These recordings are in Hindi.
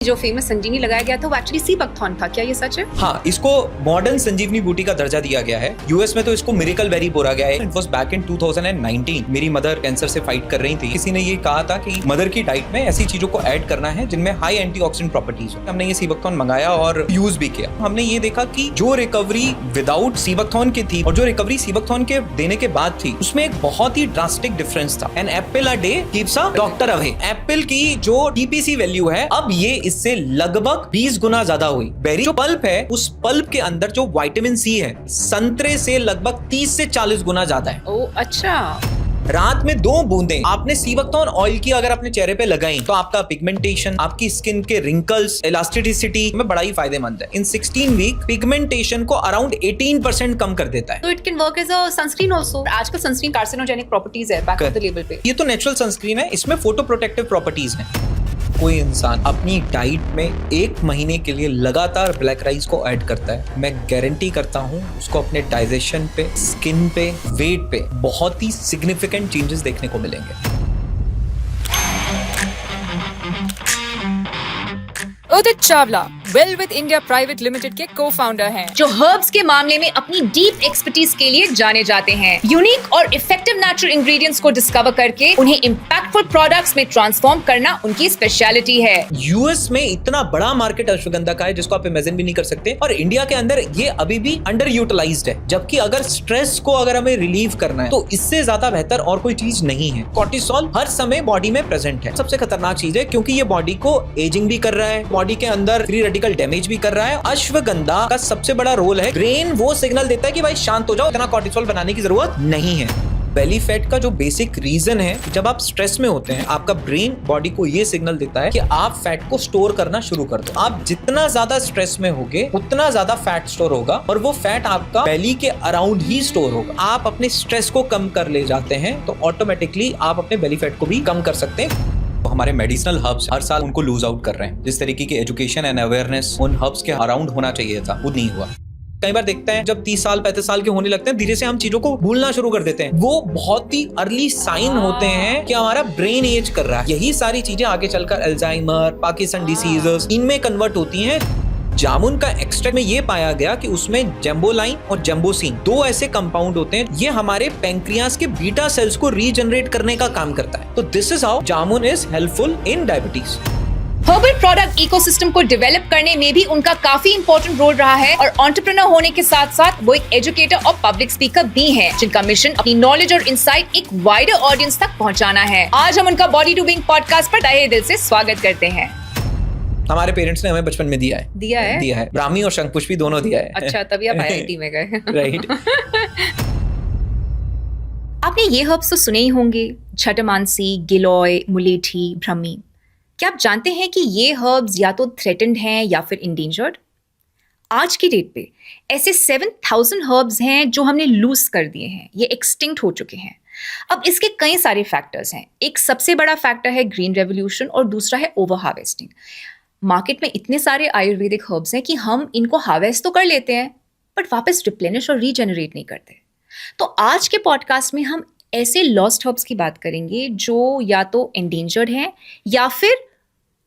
जो फेमस संजीवनी लगाया गया था वो एक्चुअली सीबकथॉर्न था, क्या ये सच है? हाँ, इसको मॉडर्न संजीवनी बूटी का दर्जा दिया गया है। यूएस में तो इसको मिरेकल बेरी बोला गया है। It was back in 2019। मेरी मदर कैंसर से फाइट कर रही थी। किसी ने ये कहा था कि मदर की डाइट में ऐसी चीजों को ऐड करना है जिनमें हाई एंटीऑक्सीडेंट प्रॉपर्टीज हो। हमने ये सीबकथॉर्न मंगाया और यूज भी किया। हमने ये देखा कि जो रिकवरी विदाउट सीबकथॉर्न की थी और जो रिकवरी सीबकथॉर्न के देने के बाद थी, उसमें एक बहुत ही ड्रास्टिक डिफरेंस था। An apple a day keeps a doctor away. Apple की जो टीपीसी वैल्यू है, अब ये इससे लगभग 20 गुना ज्यादा हुई। बेरी जो पल्प है, उस पल्प के अंदर जो विटामिन सी है, संतरे से लगभग 30 से 40 गुना ज्यादा है। ओह अच्छा। रात में 2 बूंदें आपने सीबकथॉर्न ऑयल की अगर अपने चेहरे पे लगाई तो आपका पिगमेंटेशन, आपकी स्किन के रिंकल्स, इलास्टिसिटी में बड़ा ही फायदेमंद है। इन 16 वीक पिगमेंटेशन को अराउंड 18% कम कर देता है। तो it can work as a sunscreen also. आजकल सनस्क्रीन कार्सिनोजेनिक प्रॉपर्टीज है बैक ऑफ द लेबल पे। ये तो नेचुरल सनस्क्रीन है, इसमें फोटो प्रोटेक्टिव प्रॉपर्टीज हैं। कोई इंसान अपनी डाइट में 1 महीने के लिए लगातार ब्लैक राइस को ऐड करता है, मैं गारंटी करता हूं उसको अपने डाइजेशन पे, स्किन पे, वेट पे बहुत ही सिग्निफिकेंट चेंजेस देखने को मिलेंगे। Udit Chawla well with India private limited के को-फाउंडर हैं, जो हर्ब्स के मामले में अपनी डीप एक्सपर्टीज के लिए जाने जाते हैं। यूनिक और इफेक्टिव नेचुरल इंग्रेडिएंट्स को डिस्कवर करके उन्हें इम्पैक्टफुल प्रोडक्ट्स में ट्रांसफॉर्म करना उनकी स्पेशलिटी है। यूएस में इतना बड़ा मार्केट अश्वगंधा का है जिसको आप इमेजिन भी नहीं कर सकते, और इंडिया के अंदर ये अभी भी अंडर यूटिलाइज्ड है। जबकि अगर स्ट्रेस को अगर हमें रिलीव करना है तो इससे ज्यादा बेहतर और कोई चीज नहीं है। कॉर्टिसोल हर समय बॉडी में प्रेजेंट है, सबसे खतरनाक चीज है, क्योंकि ये बॉडी को एजिंग भी कर रहा है, बॉडी के अंदर फ्री रेडिकल डैमेज भी कर रहा है। अश्वगंधा का सबसे बड़ा रोल है, ब्रेन वो सिग्नल देता है कि भाई शांत हो जाओ, इतना कॉर्टिसोल बनाने की जरूरत नहीं है। बेली फैट का जो बेसिक रीजन है, जब आप स्ट्रेस में होते हैं आपका ब्रेन बॉडी को ये सिग्नल देता है कि आप फैट को स्टोर करना शुरू कर दो। आप जितना ज्यादा स्ट्रेस में होगे उतना ज्यादा फैट स्टोर होगा, और वो फैट आपका बेली के अराउंड ही स्टोर होगा। आप अपने स्ट्रेस को कम कर ले जाते हैं तो ऑटोमेटिकली आप अपने बेली फैट को भी कम कर सकते हैं। तो हमारे मेडिसिनल हर्ब्स हर साल उनको लूज आउट कर रहे हैं। जिस तरीके की एजुकेशन एंड अवेयरनेस उन हर्ब्स के अराउंड होना चाहिए था, वो नहीं हुआ। कई बार देखते हैं जब 30 साल 35 साल के होने लगते हैं, धीरे से हम चीजों को भूलना शुरू कर देते हैं। वो बहुत ही अर्ली साइन होते हैं कि हमारा ब्रेन एज कर रहा है। यही सारी चीजें आगे चलकर अल्जाइमर, पार्किंसन डिसीजेस इनमें कन्वर्ट होती हैं। जामुन का एक्सट्रैक्ट में ये पाया गया कि उसमें जेम्बोलाइन और जेम्बोसिन 2 ऐसे कंपाउंड होते हैं, ये हमारे पैंक्रियास के बीटा सेल्स को रीजनरेट करने का काम करता है। तो this is how jamun is helpful in diabetes. Herbal product ecosystem को डेवलप करने में भी उनका काफी इंपॉर्टेंट रोल रहा है, और एंटरप्रेन्योर होने के साथ साथ वो एक एजुकेटर और पब्लिक स्पीकर भी हैं, जिनका मिशन अपनी नॉलेज और इंसाइट एक वाइडर ऑडियंस तक पहुंचाना है। आज हम उनका बॉडी टू बीइंग पॉडकास्ट पर तहे दिल से स्वागत करते हैं। हमारे पेरेंट्स ने हमें बचपन में दिया है ब्राह्मी और शंखपुष्पी दोनों दिया है। अच्छा, तभी आप आईआईटी में गए। राइट। आपने ये हर्ब्स तो सुने ही होंगे, छटमांसी, गिलोय, मुलेठी, ब्रह्मी। क्या आप जानते हैं कि ये हर्ब्स या तो थ्रेटेंड हैं या फिर इंडेंजर्ड? आज की डेट पे ऐसे 7000 हर्ब्स हैं जो हमने लूज कर दिए हैं, ये एक्सटिंक्ट हो चुके हैं। अब इसके कई सारे फैक्टर्स हैं। एक सबसे बड़ा फैक्टर है ग्रीन रेवोल्यूशन और दूसरा है ओवर हार्वेस्टिंग। मार्केट में इतने सारे आयुर्वेदिक हर्ब्स हैं कि हम इनको हार्वेस्ट तो कर लेते हैं बट वापस रिप्लेनिश और रीजेनरेट नहीं करते। तो आज के पॉडकास्ट में हम ऐसे लॉस्ट हर्ब्स की बात करेंगे जो या तो एंडेंजर्ड हैं या फिर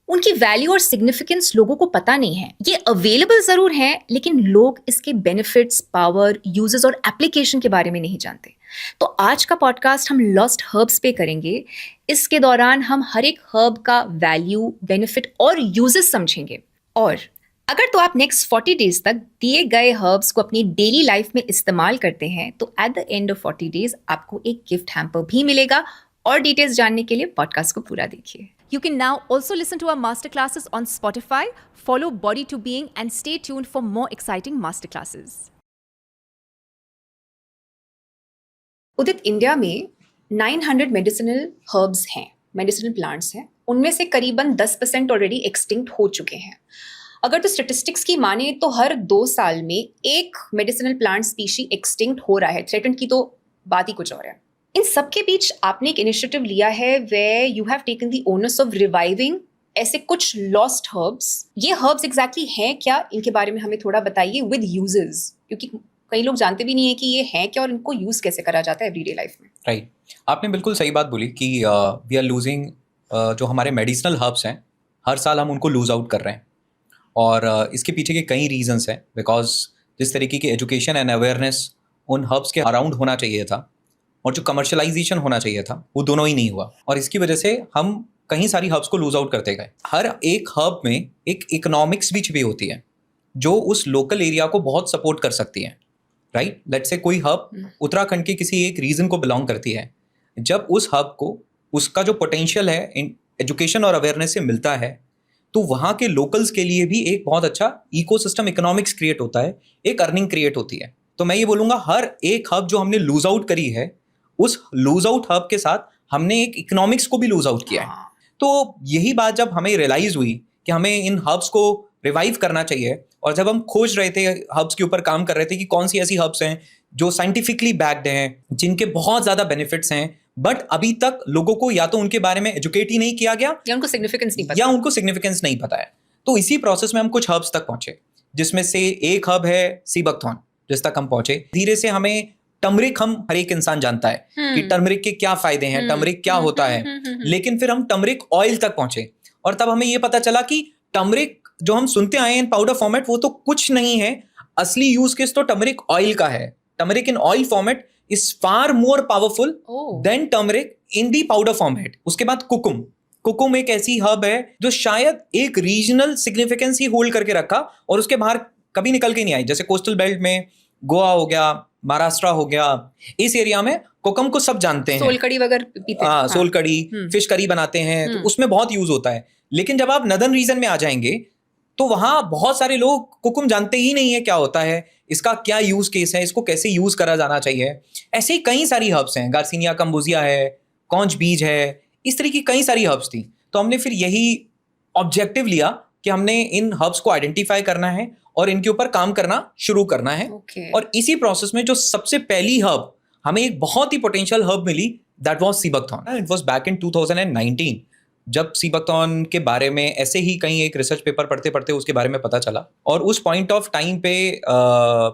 उनकी वैल्यू और सिग्निफिकेंस लोगों को पता नहीं है। ये अवेलेबल जरूर हैं लेकिन लोग इसके बेनिफिट्स, पावर, यूजेस और एप्लीकेशन के बारे में नहीं जानते। तो आज का पॉडकास्ट हम लॉस्ट हर्ब्स पे करेंगे। इसके दौरान हम हर एक हर्ब का वैल्यू, बेनिफिट और यूजेस समझेंगे। और अगर तो आप नेक्स्ट 40 डेज तक दिए गए हर्ब्स को अपनी डेली लाइफ में इस्तेमाल करते हैं तो at the end of 40 days आपको एक गिफ्ट हैम्पर भी मिलेगा। और डिटेल्स जानने के लिए पॉडकास्ट को पूरा देखिए। You can now also listen to our masterclasses on Spotify. Follow Body to Being and stay tuned for more exciting masterclasses. Udit, India में 900 मेडिसिनल हर्ब्स हैं, मेडिसिनल प्लांट्स हैं। उनमें से करीबन 10% ऑलरेडी एक्सटिंक्ट हो चुके हैं। अगर तो स्टेटिस्टिक्स की माने तो हर 2 साल में एक मेडिसिनल प्लांट स्पीशी एक्सटिंक्ट हो रहा है। थ्रेटेंड की तो बात ही कुछ और है। इन सब के बीच आपने एक इनिशिएटिव लिया है where you have taken the owners of reviving ऐसे कुछ लॉस्ट हर्ब्स। ये हर्ब्स एग्जैक्टली हैं क्या, इनके बारे में हमें थोड़ा बताइए विद यूजेस, क्योंकि कई लोग जानते भी नहीं है कि ये है क्या और इनको यूज कैसे करा जाता है एवरीडे लाइफ में। राइट, आपने बिल्कुल सही बात बोली कि वी आर लूजिंग जो हमारे मेडिसिनल हर्ब्स हैं हर साल हम उनको लूज आउट कर रहे हैं। और इसके पीछे के कई रीजंस हैं, बिकॉज जिस तरीके की एजुकेशन एंड अवेयरनेस उन हब्स के अराउंड होना चाहिए था और जो कमर्शलाइजेशन होना चाहिए था, वो दोनों ही नहीं हुआ, और इसकी वजह से हम कहीं सारी हब्स को लूज आउट करते गए। हर एक हब में एक इकोनॉमिक्स भी छिपी होती है जो उस लोकल एरिया को बहुत सपोर्ट कर सकती है, राइट। लेट्स से कोई हब उत्तराखंड के किसी एक रीजन को बिलोंग करती है, जब उस हब को उसका जो पोटेंशियल है एजुकेशन और अवेयरनेस से मिलता है, तो वहाँ के लोकल्स के लिए भी एक बहुत अच्छा इकोसिस्टम इकोनॉमिक्स क्रिएट होता है, एक अर्निंग क्रिएट होती है। तो मैं ये बोलूँगा हर एक हब जो हमने लूज आउट करी है, उस लूज आउट हब के साथ हमने एक इकोनॉमिक्स को भी लूज आउट किया है। तो यही बात जब हमें रियलाइज हुई कि हमें इन हब्स को रिवाइव करना चाहिए, और जब हम खोज रहे थे, हब्स के ऊपर काम कर रहे थे कि कौन सी ऐसी हब्स हैं जो साइंटिफिकली बैक्ड हैं, जिनके बहुत ज़्यादा बेनिफिट्स हैं, बट अभी तक लोगों को या तो उनके बारे में एजुकेट ही नहीं किया गया या उनको सिग्निफिकेंस नहीं पता है। तो इसी प्रोसेस में हम कुछ हब्स तक पहुंचे, जिसमें से एक हब है सीबकथॉर्न, जिस तक हम पहुंचे। धीरे से हमें टर्मरिक, हम हर एक इंसान जानता है कि टर्मरिक के क्या फायदे हैं, टर्मरिक क्या होता है, लेकिन फिर हम टर्मरिक ऑयल तक पहुंचे, और तब हमें ये पता चला कि टर्मरिक जो हम सुनते आए इन पाउडर फॉर्मेट, वो तो कुछ नहीं है, असली यूज केस तो टर्मरिक ऑयल का है। Turmeric in oil format is far more powerful than turmeric in the powder format. उसके बाद कुकुम एक ऐसी हब है जो शायद एक रीजनल सिग्निफिकेंस ही होल्ड करके रखा और उसके बाहर कभी निकल के नहीं आई। जैसे कोस्टल बेल्ट में गोवा हो गया, महाराष्ट्र हो गया, इस एरिया में कोकम को सब जानते हैं, सोल कड़ी वगैरह पीते हैं, सोल कड़ी, फिश करी बनाते हैं, तो उसमें बहुत यूज होता है। लेकिन जब आप नदर्न रीजन में आ जाएंगे तो वहां बहुत सारे लोग कुकुम जानते ही नहीं है क्या होता है, इसका क्या यूज केस है, इसको कैसे यूज करा जाना चाहिए। ऐसे ही कई सारी हब्स हैं, गार्सिनिया कंबोजिया है, कॉन्च बीज है, इस तरह की कई सारी हब्स थी। तो हमने फिर यही ऑब्जेक्टिव लिया कि हमने इन हब्स को आइडेंटिफाई करना है और इनके ऊपर काम करना शुरू करना है। और इसी प्रोसेस में जो सबसे पहली हब हमें एक बहुत ही पोटेंशियल हब मिली, that was sea buckthorn. It was back in 2019, जब सीबकथॉर्न के बारे में ऐसे ही कहीं एक रिसर्च पेपर पढ़ते पढ़ते उसके बारे में पता चला। और उस पॉइंट ऑफ टाइम पे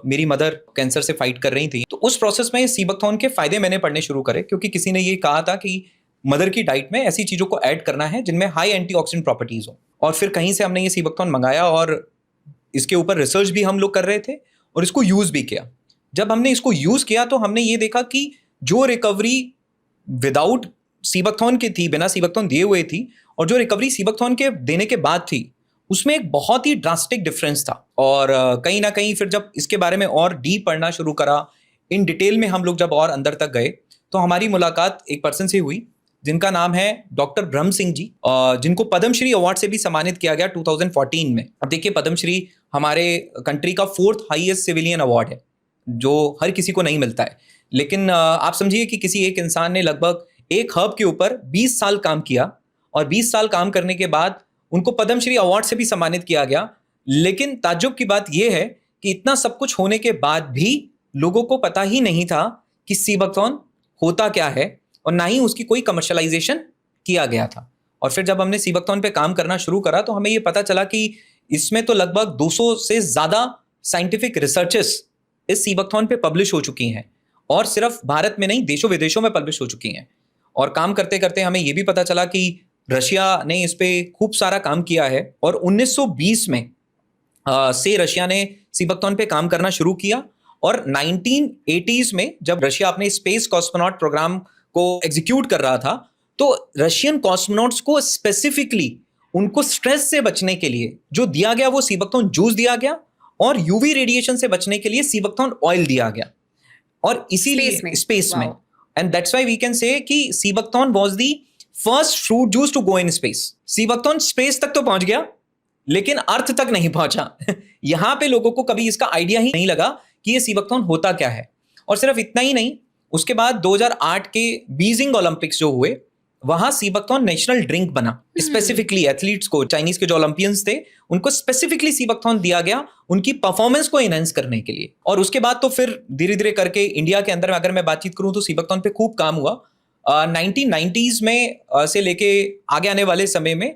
मेरी मदर कैंसर से फाइट कर रही थी, तो उस प्रोसेस में सीबकथॉर्न के फायदे मैंने पढ़ने शुरू करे, क्योंकि किसी ने ये कहा था कि मदर की डाइट में ऐसी चीज़ों को ऐड करना है जिनमें हाई एंटीऑक्सीडेंट प्रॉपर्टीज हो। और फिर कहीं से हमने ये सीबकथॉर्न मंगाया और इसके ऊपर रिसर्च भी हम लोग कर रहे थे और इसको यूज़ भी किया। जब हमने इसको यूज़ किया तो हमने ये देखा कि जो रिकवरी विदाउट सीबकथॉर्न की थी, बिना सीबकथॉर्न दिए हुए थी, और जो रिकवरी सीबकथॉर्न के देने के बाद थी, उसमें एक बहुत ही ड्रास्टिक डिफरेंस था। और कहीं ना कहीं फिर जब इसके बारे में और डीप पढ़ना शुरू करा, इन डिटेल में हम लोग जब और अंदर तक गए, तो हमारी मुलाकात एक पर्सन से हुई जिनका नाम है डॉक्टर ब्रह्म सिंह जी, जिनको पद्मश्री अवार्ड से भी सम्मानित किया गया 2014 में। अब देखिए, पद्मश्री हमारे कंट्री का 4th हाईएस्ट सिविलियन अवार्ड है, जो हर किसी को नहीं मिलता है। लेकिन आप समझिए कि किसी एक इंसान ने लगभग एक हब के ऊपर 20 साल काम किया, और 20 साल काम करने के बाद उनको पद्मश्री अवार्ड से भी सम्मानित किया गया। लेकिन ताज्जुब की बात यह है कि इतना सब कुछ होने के बाद भी लोगों को पता ही नहीं था कि सीबकथॉर्न होता क्या है, और ना ही उसकी कोई कमर्शलाइजेशन किया गया था। और फिर जब हमने सीबकथॉर्न पे काम करना शुरू करा तो हमें ये पता चला कि इसमें तो लगभग 200 से ज़्यादा साइंटिफिक रिसर्चेस इस सीबकथॉर्न पे पब्लिश हो चुकी हैं, और सिर्फ भारत में नहीं, देशों विदेशों में पब्लिश हो चुकी हैं। और काम करते करते हमें ये भी पता चला कि रशिया ने इस पे खूब सारा काम किया है, और 1920 में से रशिया ने सीबकथॉर्न पे काम करना शुरू किया। और 1980s में जब रशिया अपने स्पेस कॉस्मोनॉट प्रोग्राम को एग्जीक्यूट कर रहा था, तो रशियन कॉस्मोनॉट्स को स्पेसिफिकली उनको स्ट्रेस से बचने के लिए जो दिया गया वो सीबकथॉर्न जूस दिया गया, और यूवी रेडिएशन से बचने के लिए सीबकथॉर्न ऑयल दिया गया, और इसीलिए स्पेस में। And that's why we can say कि sea buckthorn was the first fruit juice to go in space. Sea buckthorn space तक तो पहुंच गया, लेकिन अर्थ तक नहीं पहुंचा। यहां पे लोगों को कभी इसका आइडिया ही नहीं लगा कि ये सीबकथॉर्न होता क्या है। और सिर्फ इतना ही नहीं, उसके बाद 2008 के बीजिंग ओलंपिक्स जो हुए, वहां सीबकथॉर्न नेशनल ड्रिंक बना। स्पेसिफिकली एथलीट्स को, चाइनीज के जो ओलंपियंस थे, उनको स्पेसिफिकली सीबकथॉर्न दिया गया उनकी परफॉर्मेंस को एनहांस करने के लिए। और उसके बाद तो फिर धीरे धीरे करके इंडिया के अंदर अगर मैं बातचीत करूं तो सीबकथॉर्न पे खूब काम हुआ। 1990s में से लेके आगे आने वाले समय में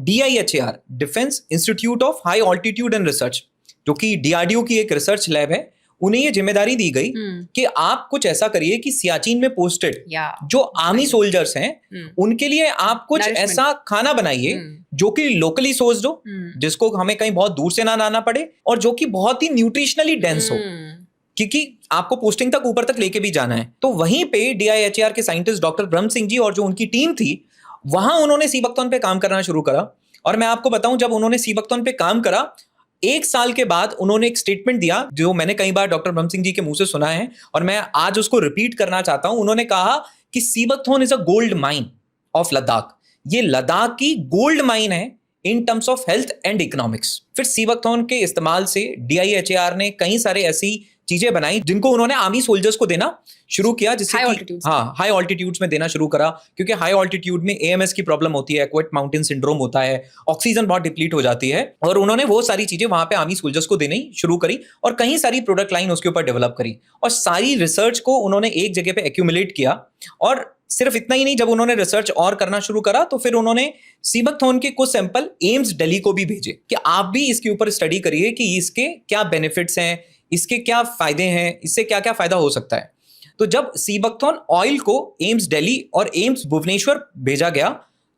DIHAR, defence institute of high altitude and research, जो कि DRDO की एक रिसर्च लैब है, उन्हें ये जिम्मेदारी दी गई कि आप कुछ ऐसा करिए कि सियाचिन में पोस्टेड जो आर्मी सोल्जर्स हैं उनके लिए आप कुछ ऐसा खाना बनाइए जो कि लोकली सोर्स्ड हो, जिसको हमें कहीं बहुत दूर से ना लाना पड़े, और जो कि बहुत ही न्यूट्रिशनली डेंस हो, क्योंकि आपको पोस्टिंग तक ऊपर तक लेके भी जाना है। तो वहीं पे DIHR के साइंटिस्ट डॉक्टर ब्रह्म सिंह जी और जो उनकी टीम थी, वहां उन्होंने सीबकथॉर्न पे काम करना शुरू करा। और मैं आपको बताऊं, जब उन्होंने सीबकथॉर्न पे काम करा, 1 साल के बाद उन्होंने एक स्टेटमेंट दिया जो मैंने कई बार डॉक्टर ब्रह्म सिंह जी के मुंह से सुना है और मैं आज उसको रिपीट करना चाहता हूं। उन्होंने कहा कि sea buckthorn is a gold mine of Ladakh. ये लद्दाख की गोल्ड माइन है in terms of health and economics. फिर सीबकथॉर्न के इस्तेमाल से DIHR ने कई सारे ऐसी चीजें बनाई जिनको उन्होंने आर्मी सोल्जर्स को देना शुरू किया, जिससे हाई ऑल्टीट्यूड्स में देना शुरू करा, क्योंकि हाई ऑल्टीट्यूड में AMS की प्रॉब्लम होती है, एक्वेट माउंटेन सिंड्रोम होता है, ऑक्सीजन बहुत डिप्लीट हो जाती है, और उन्होंने वो सारी चीजें वहां पे आर्मी सोल्जर्स को देनी शुरू करी और कई सारी प्रोडक्ट लाइन उसके ऊपर डेवलप करी और सारी रिसर्च को उन्होंने एक जगह पे एक्यूमुलेट किया। और सिर्फ इतना ही नहीं, जब उन्होंने रिसर्च और करना शुरू करा तो फिर उन्होंने सीबकथॉर्न के कुछ सैंपल एम्स दिल्ली को भी भेजे कि आप भी इसके ऊपर स्टडी करिए कि इसके क्या बेनिफिट्स हैं, इसके क्या फायदे हैं, इससे क्या क्या फायदा हो सकता है। तो जब सीबकथॉर्न ऑयल को एम्स दिल्ली और एम्स भुवनेश्वर भेजा गया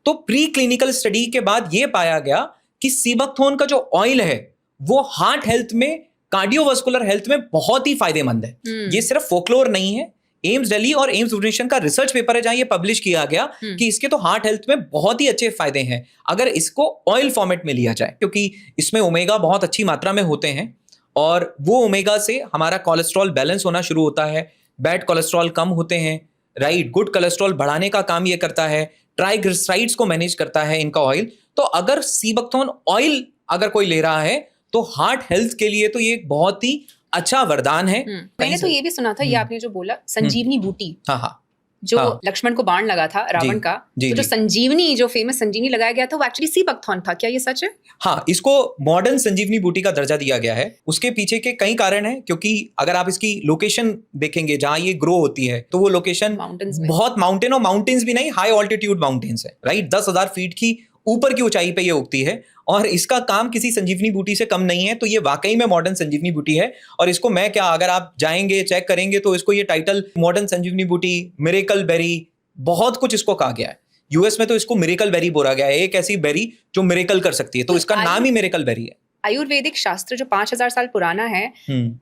तो प्री क्लिनिकल स्टडी के बाद यह पाया गया कि सीबकथॉर्न का जो ऑयल है वो हार्ट हेल्थ में, कार्डियोवास्कुलर हेल्थ में बहुत ही फायदेमंद है। ये सिर्फ फोकलोर नहीं है, एम्स दिल्ली और एम्स भुवनेश्वर का रिसर्च पेपर है जहां ये पब्लिश किया गया कि इसके तो हार्ट हेल्थ में बहुत ही अच्छे फायदे हैं अगर इसको ऑयल फॉर्मेट में लिया जाए, क्योंकि इसमें ओमेगा बहुत अच्छी मात्रा में होते हैं और वो ओमेगा से हमारा कोलेस्ट्रॉल बैलेंस होना शुरू होता है, बैड कोलेस्ट्रॉल कम होते हैं, राइट, गुड कोलेस्ट्रॉल बढ़ाने का काम ये करता है, ट्राइग्लिसराइड्स को मैनेज करता है इनका ऑयल। तो अगर सीबकथॉर्न ऑयल अगर कोई ले रहा है तो हार्ट हेल्थ के लिए तो ये एक बहुत ही अच्छा वरदान है। मैंने तो ये भी सुना था, ये आपने जो बोला संजीवनी बूटी, हाँ, जो लक्ष्मण को बाण लगा था रावण का, तो जो संजीवनी, जो फेमस संजीवनी लगाया गया था वो एक्चुअली सीबकथॉर्न था। क्या ये सच है? हाँ, इसको मॉडर्न संजीवनी बूटी का दर्जा दिया गया है। उसके पीछे के कई कारण हैं, क्योंकि अगर आप इसकी लोकेशन देखेंगे जहां ये ग्रो होती है तो वो लोकेशन बहुत माउंटेन, और माउंटेन्स भी नहीं, हाई ऑल्टीट्यूड माउंटेन्स है, राइट, 10,000 फीट की ऊपर की ऊंचाई पे ये उगती है और इसका काम किसी संजीवनी बूटी से कम नहीं है। तो ये वाकई में मॉडर्न संजीवनी बूटी है और इसको मैं क्या, अगर आप जाएंगे चेक करेंगे तो इसको ये टाइटल मॉडर्न संजीवनी बूटी, मिरेकल बेरी, बहुत कुछ इसको कहा गया है। यूएस में तो इसको मिरेकल बेरी बोला गया है, एक ऐसी बेरी जो मिरेकल कर सकती है, तो इसका नाम ही मिरेकल बेरी है। आयुर्वेदिक शास्त्र जो 5000 साल पुराना है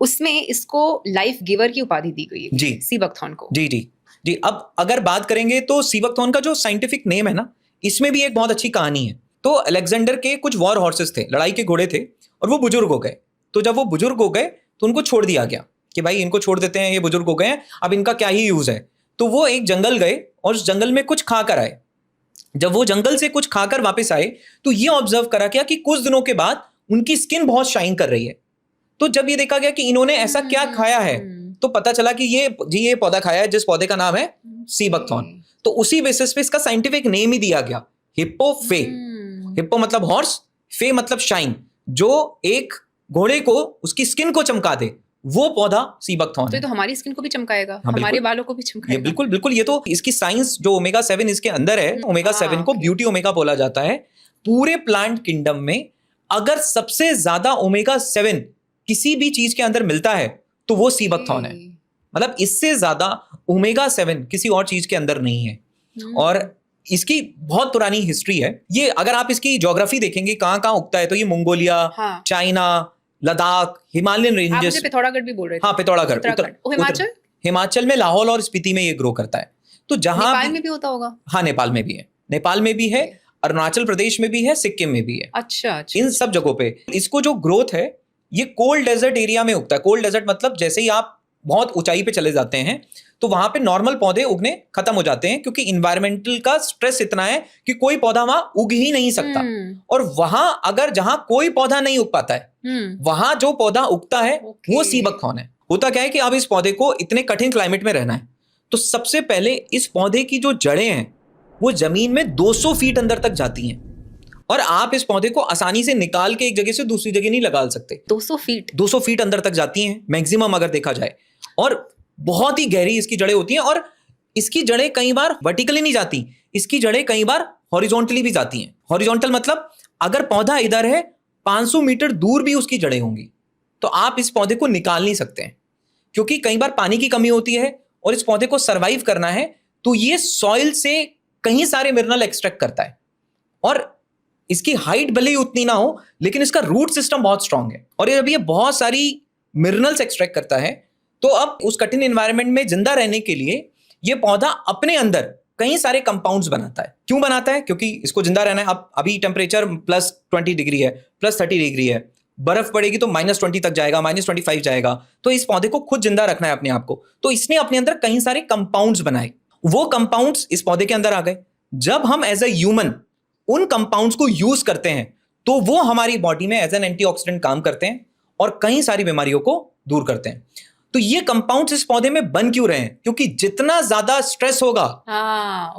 उसमें इसको लाइफ गिवर की उपाधि दी गई है जी सीबकथॉर्न को। जी जी जी। अब अगर बात करेंगे तो सीबकथॉर्न का जो साइंटिफिक नेम है ना, इसमें भी एक बहुत अच्छी कहानी है। तो अलेक्जेंडर के कुछ वॉर हॉर्सेस थे, लड़ाई के घोड़े थे, और वो बुजुर्ग हो गए। तो जब वो बुजुर्ग हो गए तो उनको छोड़ दिया गया कि भाई इनको छोड़ देते हैं, ये बुजुर्ग हो गए हैं, अब इनका क्या ही यूज है। तो वो एक जंगल गए और उस जंगल में कुछ खाकर आए। जब वो जंगल से कुछ खाकर वापस आए तो ये ऑब्जर्व करा क्या कि कुछ दिनों के बाद उनकी स्किन बहुत शाइन कर रही है। तो जब ये देखा गया कि इन्होंने ऐसा क्या खाया है तो पता चला कि ये पौधा खाया है जिस पौधे का नाम है सीबकथॉर्न। तो उसी बेसिस पे इसका साइंटिफिक नेम ही दिया गया, हिप्पोफे। हिप्पो मतलब हॉर्स, फे मतलब शाइन, जो एक घोड़े को उसकी स्किन को चमका दे, वो पौधा सीबकथॉर्न है। तो हमारी स्किन को भी चमकाएगा, हमारे बालों को भी चमकाएगा। ये बिल्कुल बिल्कुल, ये तो इसकी साइंस जो ओमेगा 7 इसके अंदर है, ओमेगा 7 को ब्यूटी ओमेगा बोला जाता है। पूरे प्लांट किंगडम में अगर सबसे ज्यादा ओमेगा 7 किसी भी चीज के अंदर मिलता है तो वो सीबकथॉर्न है। मतलब इससे ज्यादा ओमेगा 7 किसी और चीज के अंदर नहीं है। और इसकी बहुत पुरानी हिस्ट्री है। ये अगर आप इसकी ज्योग्राफी देखेंगे कहाँ कहाँ उगता है तो ये Mongolia, China, Ladakh, Himalayan ranges, Pithoragarh भी बोल रहे थे। हाँ, पिथौरागढ़, हिमाचल में लाहौल और स्पीति में ये ग्रो करता है। तो जहां नेपाल में भी होता होगा। हाँ, नेपाल में भी है, नेपाल में भी है, अरुणाचल प्रदेश में भी है, सिक्किम में भी है। अच्छा। इन सब जगहों पे इसको जो ग्रोथ है ये कोल्ड डेजर्ट एरिया में उगता है। कोल्ड डेजर्ट मतलब जैसे ही आप बहुत ऊंचाई पे चले जाते हैं तो वहां पे नॉर्मल पौधे उगने खत्म हो जाते हैं, क्योंकि इन्वायरमेंटल का स्ट्रेस इतना है कि कोई पौधा वहां उग ही नहीं सकता। और वहां अगर जहां कोई पौधा नहीं उग पाता है वहां जो पौधा उगता है वो सीबकथॉर्न है। होता क्या है कि अब इस पौधे को इतने कठिन क्लाइमेट में रहना है तो सबसे पहले इस पौधे की जो जड़ें हैं वो जमीन में 200 फीट अंदर तक जाती हैं और आप इस पौधे को आसानी से निकाल के एक जगह से दूसरी जगह नहीं लगा सकते। 200 फीट अंदर तक जाती हैं मैक्सिमम अगर देखा जाए, और बहुत ही गहरी इसकी जड़ें होती हैं। और इसकी जड़ें कई बार वर्टिकली नहीं जाती, इसकी जड़ें कई बार हॉरिजॉन्टली भी जाती हैं। हॉरिजॉन्टल मतलब अगर पौधा इधर है 500 मीटर दूर भी उसकी जड़ें होंगी तो आप इस पौधे को निकाल नहीं सकते हैं। क्योंकि कई बार पानी की कमी होती है और इस पौधे को सरवाइव करना है, तो ये सॉइल से कई सारे मिनरल एक्सट्रैक्ट करता है और इसकी हाइट भले ही उतनी ना हो, लेकिन इसका रूट सिस्टम बहुत स्ट्रांग है और जब ये बहुत सारी मिनरल्स एक्सट्रैक्ट करता है, तो अब उस कठिन एनवायरनमेंट में जिंदा रहने के लिए ये पौधा अपने अंदर कई सारे कंपाउंड्स बनाता है। क्यों बनाता है? क्योंकि इसको जिंदा रहना है। अब अभी टेम्परेचर +20 डिग्री है, +30 डिग्री है, बर्फ पड़ेगी तो -20 तक जाएगा, -25 जाएगा, तो इस पौधे को खुद जिंदा रखना है अपने आप को। तो इसने अपने अंदर कई सारे कंपाउंड्स बनाए, वो कंपाउंड्स इस पौधे के अंदर आ गए। जब हम एज अ ह्यूमन उन कंपाउंड्स को यूज करते हैं, तो वो हमारी बॉडी में एज एन एंटीऑक्सीडेंट काम करते हैं और कई सारी बीमारियों को दूर करते हैं। तो ये कंपाउंड्स इस पौधे में बन क्यों रहे हैं? क्योंकि जितना ज्यादा स्ट्रेस होगा,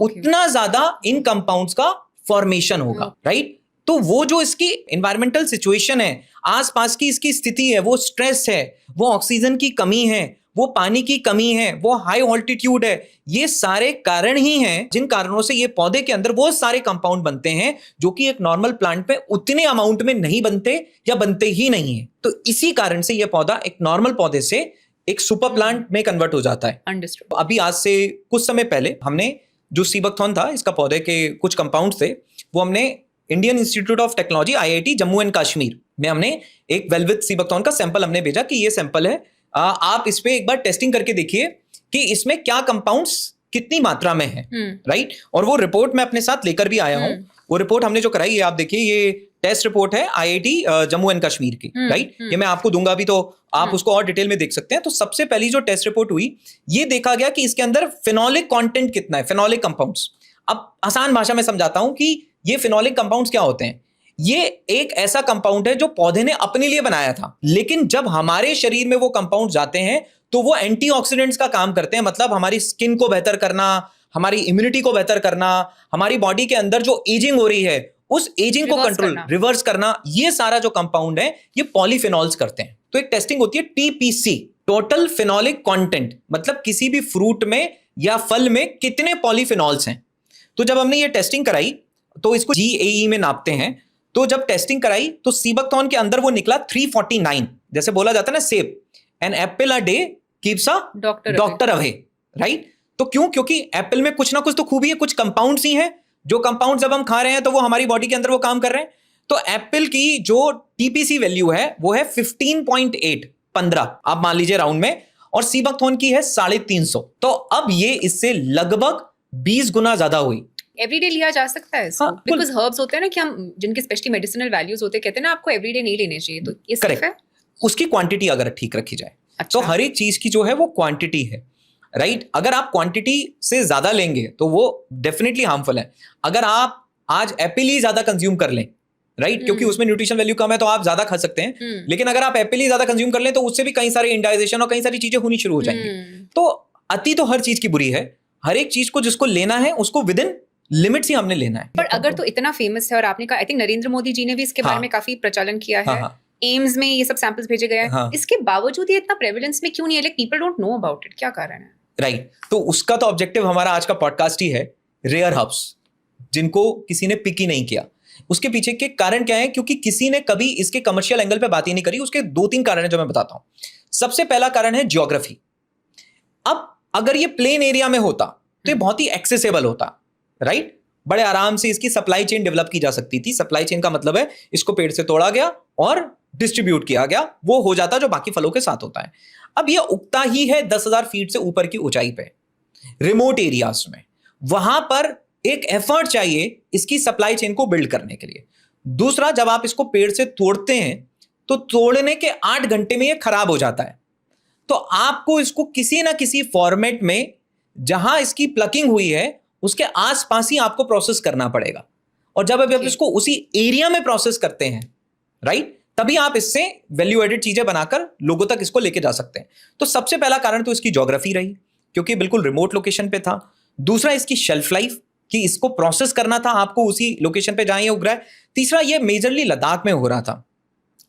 उतना ज्यादा इन कंपाउंड्स का फॉर्मेशन होगा, राइट? तो वो जो इसकी एनवायरमेंटल सिचुएशन है, आसपास की इसकी स्थिति है, वो स्ट्रेस है, वो ऑक्सीजन की कमी है, वो पानी की कमी है, वो हाई ऑल्टीट्यूड है, ये सारे कारण ही हैं जिन कारणों से ये पौधे के अंदर वो सारे कंपाउंड बनते हैं जो कि एक नॉर्मल प्लांट पे उतने अमाउंट में नहीं बनते या बनते ही नहीं है। तो इसी कारण से ये पौधा एक नॉर्मल पौधे से एक सुपर प्लांट में कन्वर्ट हो जाता है। अंडरस्टूड। अभी आज से कुछ समय पहले हमने जो सीबकथॉर्न था, इसका पौधे के कुछ कंपाउंड थे, वो हमने Indian institute of technology IIT Jammu and Kashmir में हमने एक वेलविथ सीबकथॉर्न का सैंपल हमने भेजा कि ये सैंपल है, आप इस पे एक बार टेस्टिंग करके देखिए कि इसमें क्या कंपाउंड्स कितनी मात्रा में है, राइट? और वो रिपोर्ट मैं अपने साथ लेकर भी आया हूं। वो रिपोर्ट हमने जो कराई है, आप देखिए, ये टेस्ट रिपोर्ट है IIT जम्मू एंड कश्मीर की, राइट? ये मैं आपको दूंगा भी, तो आप उसको और डिटेल में देख सकते हैं। तो सबसे पहली जो टेस्ट रिपोर्ट हुई, ये देखा गया कि इसके अंदर फिनोलिक कंटेंट कितना है, फिनोलिक कंपाउंड्स। अब आसान भाषा में समझाता हूं कि ये फिनोलिक कंपाउंड्स क्या होते हैं। ये एक ऐसा कंपाउंड है जो पौधे ने अपने लिए बनाया था, लेकिन जब हमारे शरीर में वो कंपाउंड जाते हैं तो वो एंटीऑक्सीडेंट्स का काम करते हैं। मतलब हमारी स्किन को बेहतर करना, हमारी इम्यूनिटी को बेहतर करना, हमारी बॉडी के अंदर जो एजिंग हो रही है उस एजिंग को कंट्रोल, रिवर्स करना, ये सारा जो कंपाउंड है ये पॉलीफिनॉल्स करते हैं। तो एक टेस्टिंग होती है TPC, टोटल फिनोलिक कंटेंट, मतलब किसी भी फ्रूट में या फल में कितने पॉलीफिनॉल्स हैं। तो जब हमने ये टेस्टिंग कराई तो इसको GAE में नापते हैं। तो जब टेस्टिंग कराई तो सीबकथॉर्न के अंदर वो निकला 349। जैसे बोला जाता है ना, सेब, an apple a day keeps a doctor away, right? तो क्यों? क्योंकि एप्पल में कुछ ना कुछ तो खूबी है, कुछ कंपाउंड्स ही हैं, जो कंपाउंड जब हम खा रहे हैं तो वो हमारी बॉडी के अंदर वो काम कर रहे हैं। तो एप्पल की जो TPC वैल्यू है वो है 15.8, 15 आप मान लीजिए राउंड में, और सीबकथॉर्न की है 350। तो अब ये इससे लगभग 20 गुना ज्यादा हुई। एवरीडे लिया जा सकता है इसको? बिकॉज हर्ब्स होते हैं ना कि हम जिनके स्पेशली मेडिसिनल वैल्यूज होते हैं, कहते हैं ना आपको एवरीडे नहीं लेने चाहिए, तो ये सेफ है? उसकी क्वांटिटी अगर ठीक रखी जाए। अच्छा। तो हर एक चीज की जो है वो क्वांटिटी है, राइट? अगर आप क्वांटिटी से ज्यादा लेंगे तो वो डेफिनेटली हार्मफुल है। अगर आप आज एप्पल ही ज्यादा कंज्यूम कर लें, राइट, क्योंकि उसमें न्यूट्रिशन वैल्यू कम है तो आप ज्यादा खा सकते हैं, लेकिन अगर आप एप्पल ही ज्यादा कंज्यूम कर लें तो उससे भी कई सारे इंडाइजेशन और कई सारी चीजें होनी शुरू हो जाएंगी। तो अति तो हर चीज की बुरी है। हर एक चीज को जिसको लेना है उसको विद इन लिमिट्स ही हमने लेना है। पर अगर तो इतना फेमस है, और आपने कहा, आई थिंक नरेंद्र मोदी जी ने भी इसके बारे में काफी प्रचालन किया है, एम्स में ये सब सैंपल्स भेजे गए हैं, इसके बावजूद ये इतना प्रेवलेंस में क्यों नहीं है? Like people don't know about it, क्या कारण है? राइट, तो उसका तो ऑब्जेक्टिव हमारा आज का पॉडकास्ट ही है, रेयर हर्ब्स जिनको किसी ने पिक ही नहीं किया। उसके पीछे के कारण क्या है? क्योंकि किसी ने कभी इसके कमर्शियल एंगल पे बात ही नहीं करी। उसके 2-3 कारण है जो मैं बताता हूं। सबसे पहला कारण है ज्योग्राफी। अब अगर ये प्लेन एरिया में होता तो ये बहुत ही एक्सेसिबल होता, राइट? बड़े आराम से इसकी सप्लाई चेन डेवलप की जा सकती थी। सप्लाई चेन का मतलब है इसको पेड़ से तोड़ा गया और डिस्ट्रीब्यूट किया गया, वो हो जाता जो बाकी फलों के साथ होता है। अब ये उगता ही है 10,000 फीट से ऊपर की ऊंचाई पे, रिमोट एरियाज में। वहां पर एक एफर्ट चाहिए इसकी सप्लाई चेन को बिल्ड करने के लिए। दूसरा, जब आप इसको पेड़ से तोड़ते हैं तो तोड़ने के 8 घंटे में ये खराब हो जाता है। तो आपको इसको किसी ना किसी फॉर्मेट में, जहां इसकी प्लकिंग हुई है उसके आसपास ही आपको प्रोसेस करना पड़ेगा। और जब आप इसको उसी एरिया में प्रोसेस करते हैं, राइट, तभी आप इससे वैल्यू एडेड चीजें बनाकर लोगों तक इसको लेके जा सकते हैं। तो सबसे पहला कारण तो इसकी ज्योग्राफी रही, क्योंकि बिल्कुल रिमोट लोकेशन पे था। दूसरा, इसकी शेल्फ लाइफ, कि इसको प्रोसेस करना था आपको उसी लोकेशन पे जहां ये उग रहा है। तीसरा, ये मेजरली लद्दाख में हो रहा था।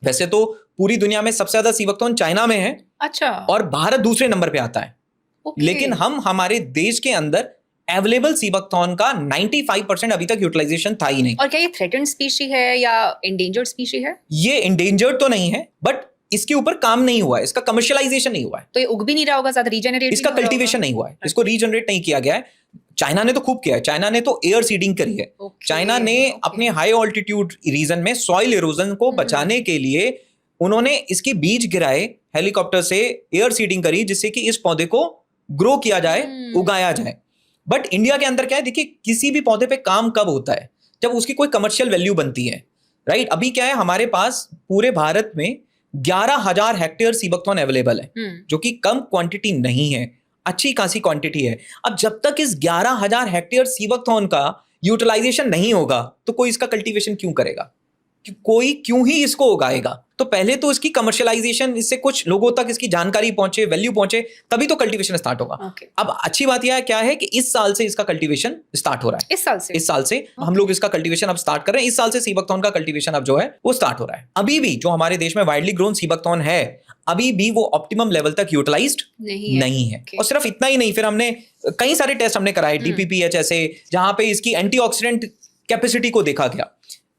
वैसे तो पूरी दुनिया में सबसे ज्यादा सीबकथॉर्न चाइना में है, अच्छा, और भारत दूसरे नंबर पे आता है। लेकिन हमारे देश के अंदर अवेलेबल सीबकथॉर्न का 95% अभी तक यूटिलाइजेशन था ही नहीं। और क्या ये थ्रेटेंड स्पीशी है या एंडेंजर्ड स्पीशी है? ये एंडेंजर्ड तो नहीं है, बट इसके ऊपर काम नहीं हुआ है, इसका कमर्शियलाइजेशन नहीं हुआ है, तो ये उग भी नहीं रहा होगा, ज्यादा रीजनरेट इसका कल्टीवेशन नहीं हुआ है, इसको रीजनरेट नहीं किया गया है। चाइना ने तो खूब किया है, चाइना ने तो एयर सीडिंग करी है। चाइना ने अपने हाई ऑल्टीट्यूड रीजन में सॉइल इरोजन को बचाने के लिए उन्होंने इसके बीज गिराए, हेलीकॉप्टर से एयर सीडिंग करी, जिससे कि इस पौधे को ग्रो किया जाए, उगाया जाए। बट इंडिया के अंदर क्या है, देखिए किसी भी पौधे पे काम कब होता है, जब उसकी कोई कमर्शियल वैल्यू बनती है, राइट। अभी क्या है, हमारे पास पूरे भारत में 11,000 हेक्टेयर सीबकथॉर्न अवेलेबल है, जो कि कम क्वांटिटी नहीं है, अच्छी खासी क्वांटिटी है। अब जब तक इस 11,000 हेक्टेयर सीबकथॉर्न का यूटिलाइजेशन नहीं होगा तो कोई इसका कल्टीवेशन क्यों करेगा, कोई क्यों ही इसको उगाएगा। तो पहले तो इसकी कमर्शियलाइजेशन, इससे कुछ लोगों तक इसकी जानकारी पहुंचे, वैल्यू पहुंचे, तभी तो कल्टीवेशन स्टार्ट होगा। अब अच्छी बात यह क्या है कि इस साल से इसका कल्टीवेशन स्टार्ट हो रहा है। इस साल से हम लोग इसका कल्टीवेशन अब स्टार्ट कर रहे हैं। इस साल से सीबकथॉर्न का कल्टीवेशन अब जो है वो स्टार्ट हो रहा है। अभी भी जो हमारे देश में वाइडली ग्रोन सीबकथॉर्न है, अभी भी वो ऑप्टिमम लेवल तक यूटिलाइज्ड नहीं है। और सिर्फ इतना ही नहीं, फिर हमने कई सारे टेस्ट हमने कराए, DPPH ऐसे, जहां पे इसकी एंटीऑक्सीडेंट कैपेसिटी को देखा गया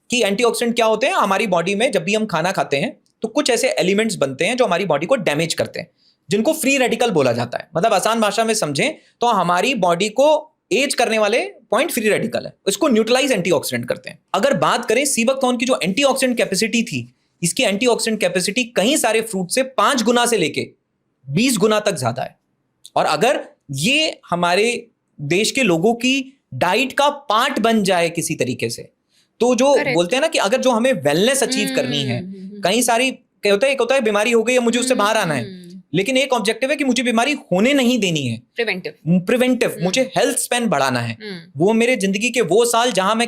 कि एंटीऑक्सीडेंट क्या होते हैं हमारी बॉडी में। जब भी हम खाना खाते हैं तो कुछ ऐसे एलिमेंट्स बनते हैं जो हमारी बॉडी को डैमेज करते हैं, जिनको फ्री रेडिकल बोला जाता है। मतलब आसान भाषा में समझें तो हमारी बॉडी को एज करने वाले पॉइंट फ्री रेडिकल है, इसको न्यूट्रलाइज एंटीऑक्सीडेंट करते हैं। अगर बात करें सीबकथॉर्न की जो एंटीऑक्सीडेंट कैपेसिटी थी, इसकी एंटीऑक्सीडेंट कैपेसिटी कई सारे फ्रूट से 5 गुना से लेके 20 गुना तक ज्यादा है। और अगर ये हमारे देश के लोगों की डाइट का पार्ट बन जाए किसी तरीके से, तो जो बोलते हैं ना कि अगर जो हमें वेलनेस अचीव करनी है, कई सारी एक होता है बीमारी हो गई है, मुझे उससे बाहर आना है, लेकिन एक ऑब्जेक्टिव है कि मुझे बीमारी होने नहीं देनी है, प्रिवेंटिव, मुझे हेल्थ स्पैन बढ़ाना है। वो मेरे जिंदगी के वो साल जहां मैं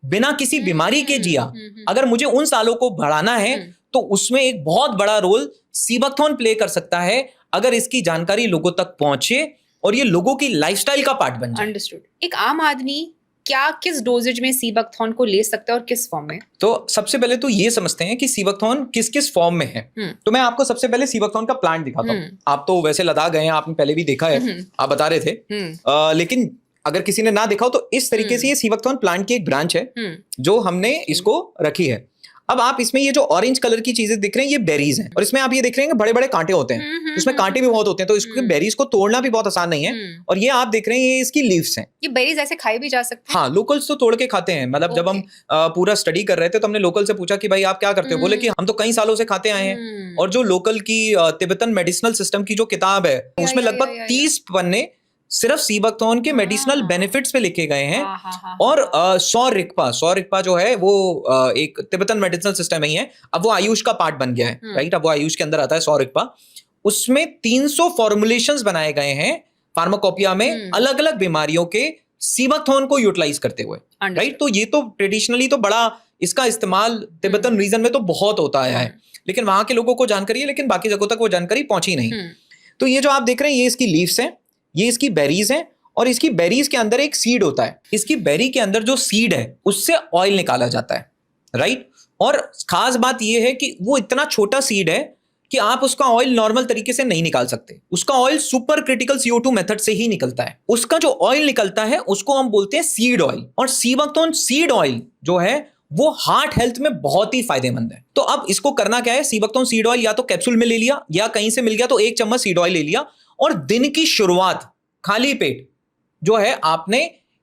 बिना किसी बीमारी के जिया, अगर मुझे उन सालों को बढ़ाना है तो उसमें एक बहुत बड़ा रोल सीबकथॉर्न प्ले कर सकता है, अगर इसकी जानकारी लोगों तक पहुंचे और ये लोगों की लाइफस्टाइल का पार्ट बन जाए। अंडरस्टूड। एक आम आदमी क्या किस डोजेज में सीबकथॉर्न को ले सकता है और किस फॉर्म में? तो सबसे पहले तो ये समझते हैं कि सीबकथॉर्न किस किस फॉर्म में है। तो मैं आपको सबसे पहले सीबकथॉर्न का प्लांट दिखाता हूँ। आप तो वैसे लद्दाख गए हैं, आपने पहले भी देखा है, आप बता रहे थे, लेकिन अगर किसी ने ना देखा हो तो इस तरीके से ये सीबकथॉर्न प्लांट की एक ब्रांच है जो हमने इसको रखी है। अब आप इसमें ये जो ऑरेंज कलर की चीजें दिख रहे हैं, ये बेरीज हैं, और इसमें आप ये देख रहे हैं बड़े बड़े कांटे होते हैं, इसमें कांटे भी बहुत होते हैं, तो इसके बेरीज को तोड़ना भी बहुत आसान नहीं है। और ये आप देख रहे हैं, ये इसकी लीव्स हैं। ये बेरीज ऐसे खाई भी जा सकते हैं? हाँ, लोकल्स तो तोड़ के खाते हैं। मतलब जब हम पूरा स्टडी कर रहे थे तो हमने लोकल से पूछा कि भाई आप क्या करते हो, बोले कि हम तो कई सालों से खाते आए हैं। और जो लोकल की तिब्बतन मेडिसिनल सिस्टम की जो किताब है, उसमें लगभग 30 पन्ने सिर्फ सीबकथॉर्न के मेडिसिनल बेनिफिट्स पे लिखे गए हैं। और सौ रिक्पा जो है वो एक तिब्बतन मेडिसिनल सिस्टम ही है, अब वो आयुष का पार्ट बन गया है, राइट। अब वो आयुष के अंदर आता है सौ रिक्पा। उसमें 300 फॉर्मुलेशंस बनाए गए हैं फार्माकोपिया में, अलग अलग बीमारियों के सीबकथॉर्न को यूटिलाइज करते हुए, राइट। तो ये तो ट्रेडिशनली तो बड़ा इसका इस्तेमाल तिब्बतन रीजन में तो बहुत होता आया है, लेकिन वहां के लोगों को जानकारी है, लेकिन बाकी जगहों तक वो जानकारी पहुंची नहीं। तो ये जो आप देख रहे हैं, ये इसकी लीव्स हैं, ये इसकी बेरीज हैं, और इसकी बेरीज के अंदर एक सीड होता है। इसकी बेरी के अंदर जो सीड है उससे ऑयल निकाला जाता है, राइट। और खास बात यह है कि वो इतना छोटा सीड है कि आप उसका ऑयल नॉर्मल तरीके से नहीं निकाल सकते। उसका oil super critical CO2 method से ही निकलता है। उसका जो ऑयल निकलता है उसको हम बोलते हैं सीड ऑयल। और सीबकथॉर्न सीड ऑयल जो है वो हार्ट हेल्थ में बहुत ही फायदेमंद है। तो अब इसको करना क्या है, सीबकथॉर्न सीड ऑयल या तो कैप्सूल में ले लिया या कहीं से मिल गया तो 1 चम्मच सीड ऑयल ले लिया, और दिन की शुरुआत खाली पेट जो है आपने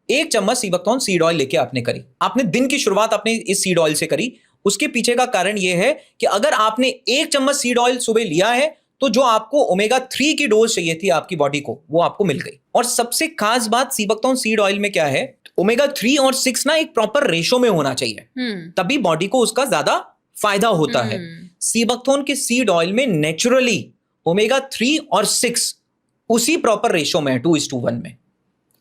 1 चम्मच सीबकथॉर्न सीड ऑयल लेके आपने करी। आपने दिन की शुरुआत अपने इस सीड ऑयल से करी। उसके पीछे का कारण यह है कि अगर आपने 1 चम्मच सीड ऑयल सुबह लिया है तो जो आपको ओमेगा 3 की डोज चाहिए थी आपकी बॉडी को, वो आपको मिल गई। और सबसे खास बात सीबकथॉर्न सीड ऑयल में क्या है, ओमेगा 3 और 6 ना एक प्रॉपर रेशो में होना चाहिए, तभी बॉडी को उसका ज्यादा फायदा होता है। सीबकथॉर्न के सीड ऑयल में नेचुरली ओमेगा 3 और 6 उसी प्रॉपर रेशो में है, 2:1 में।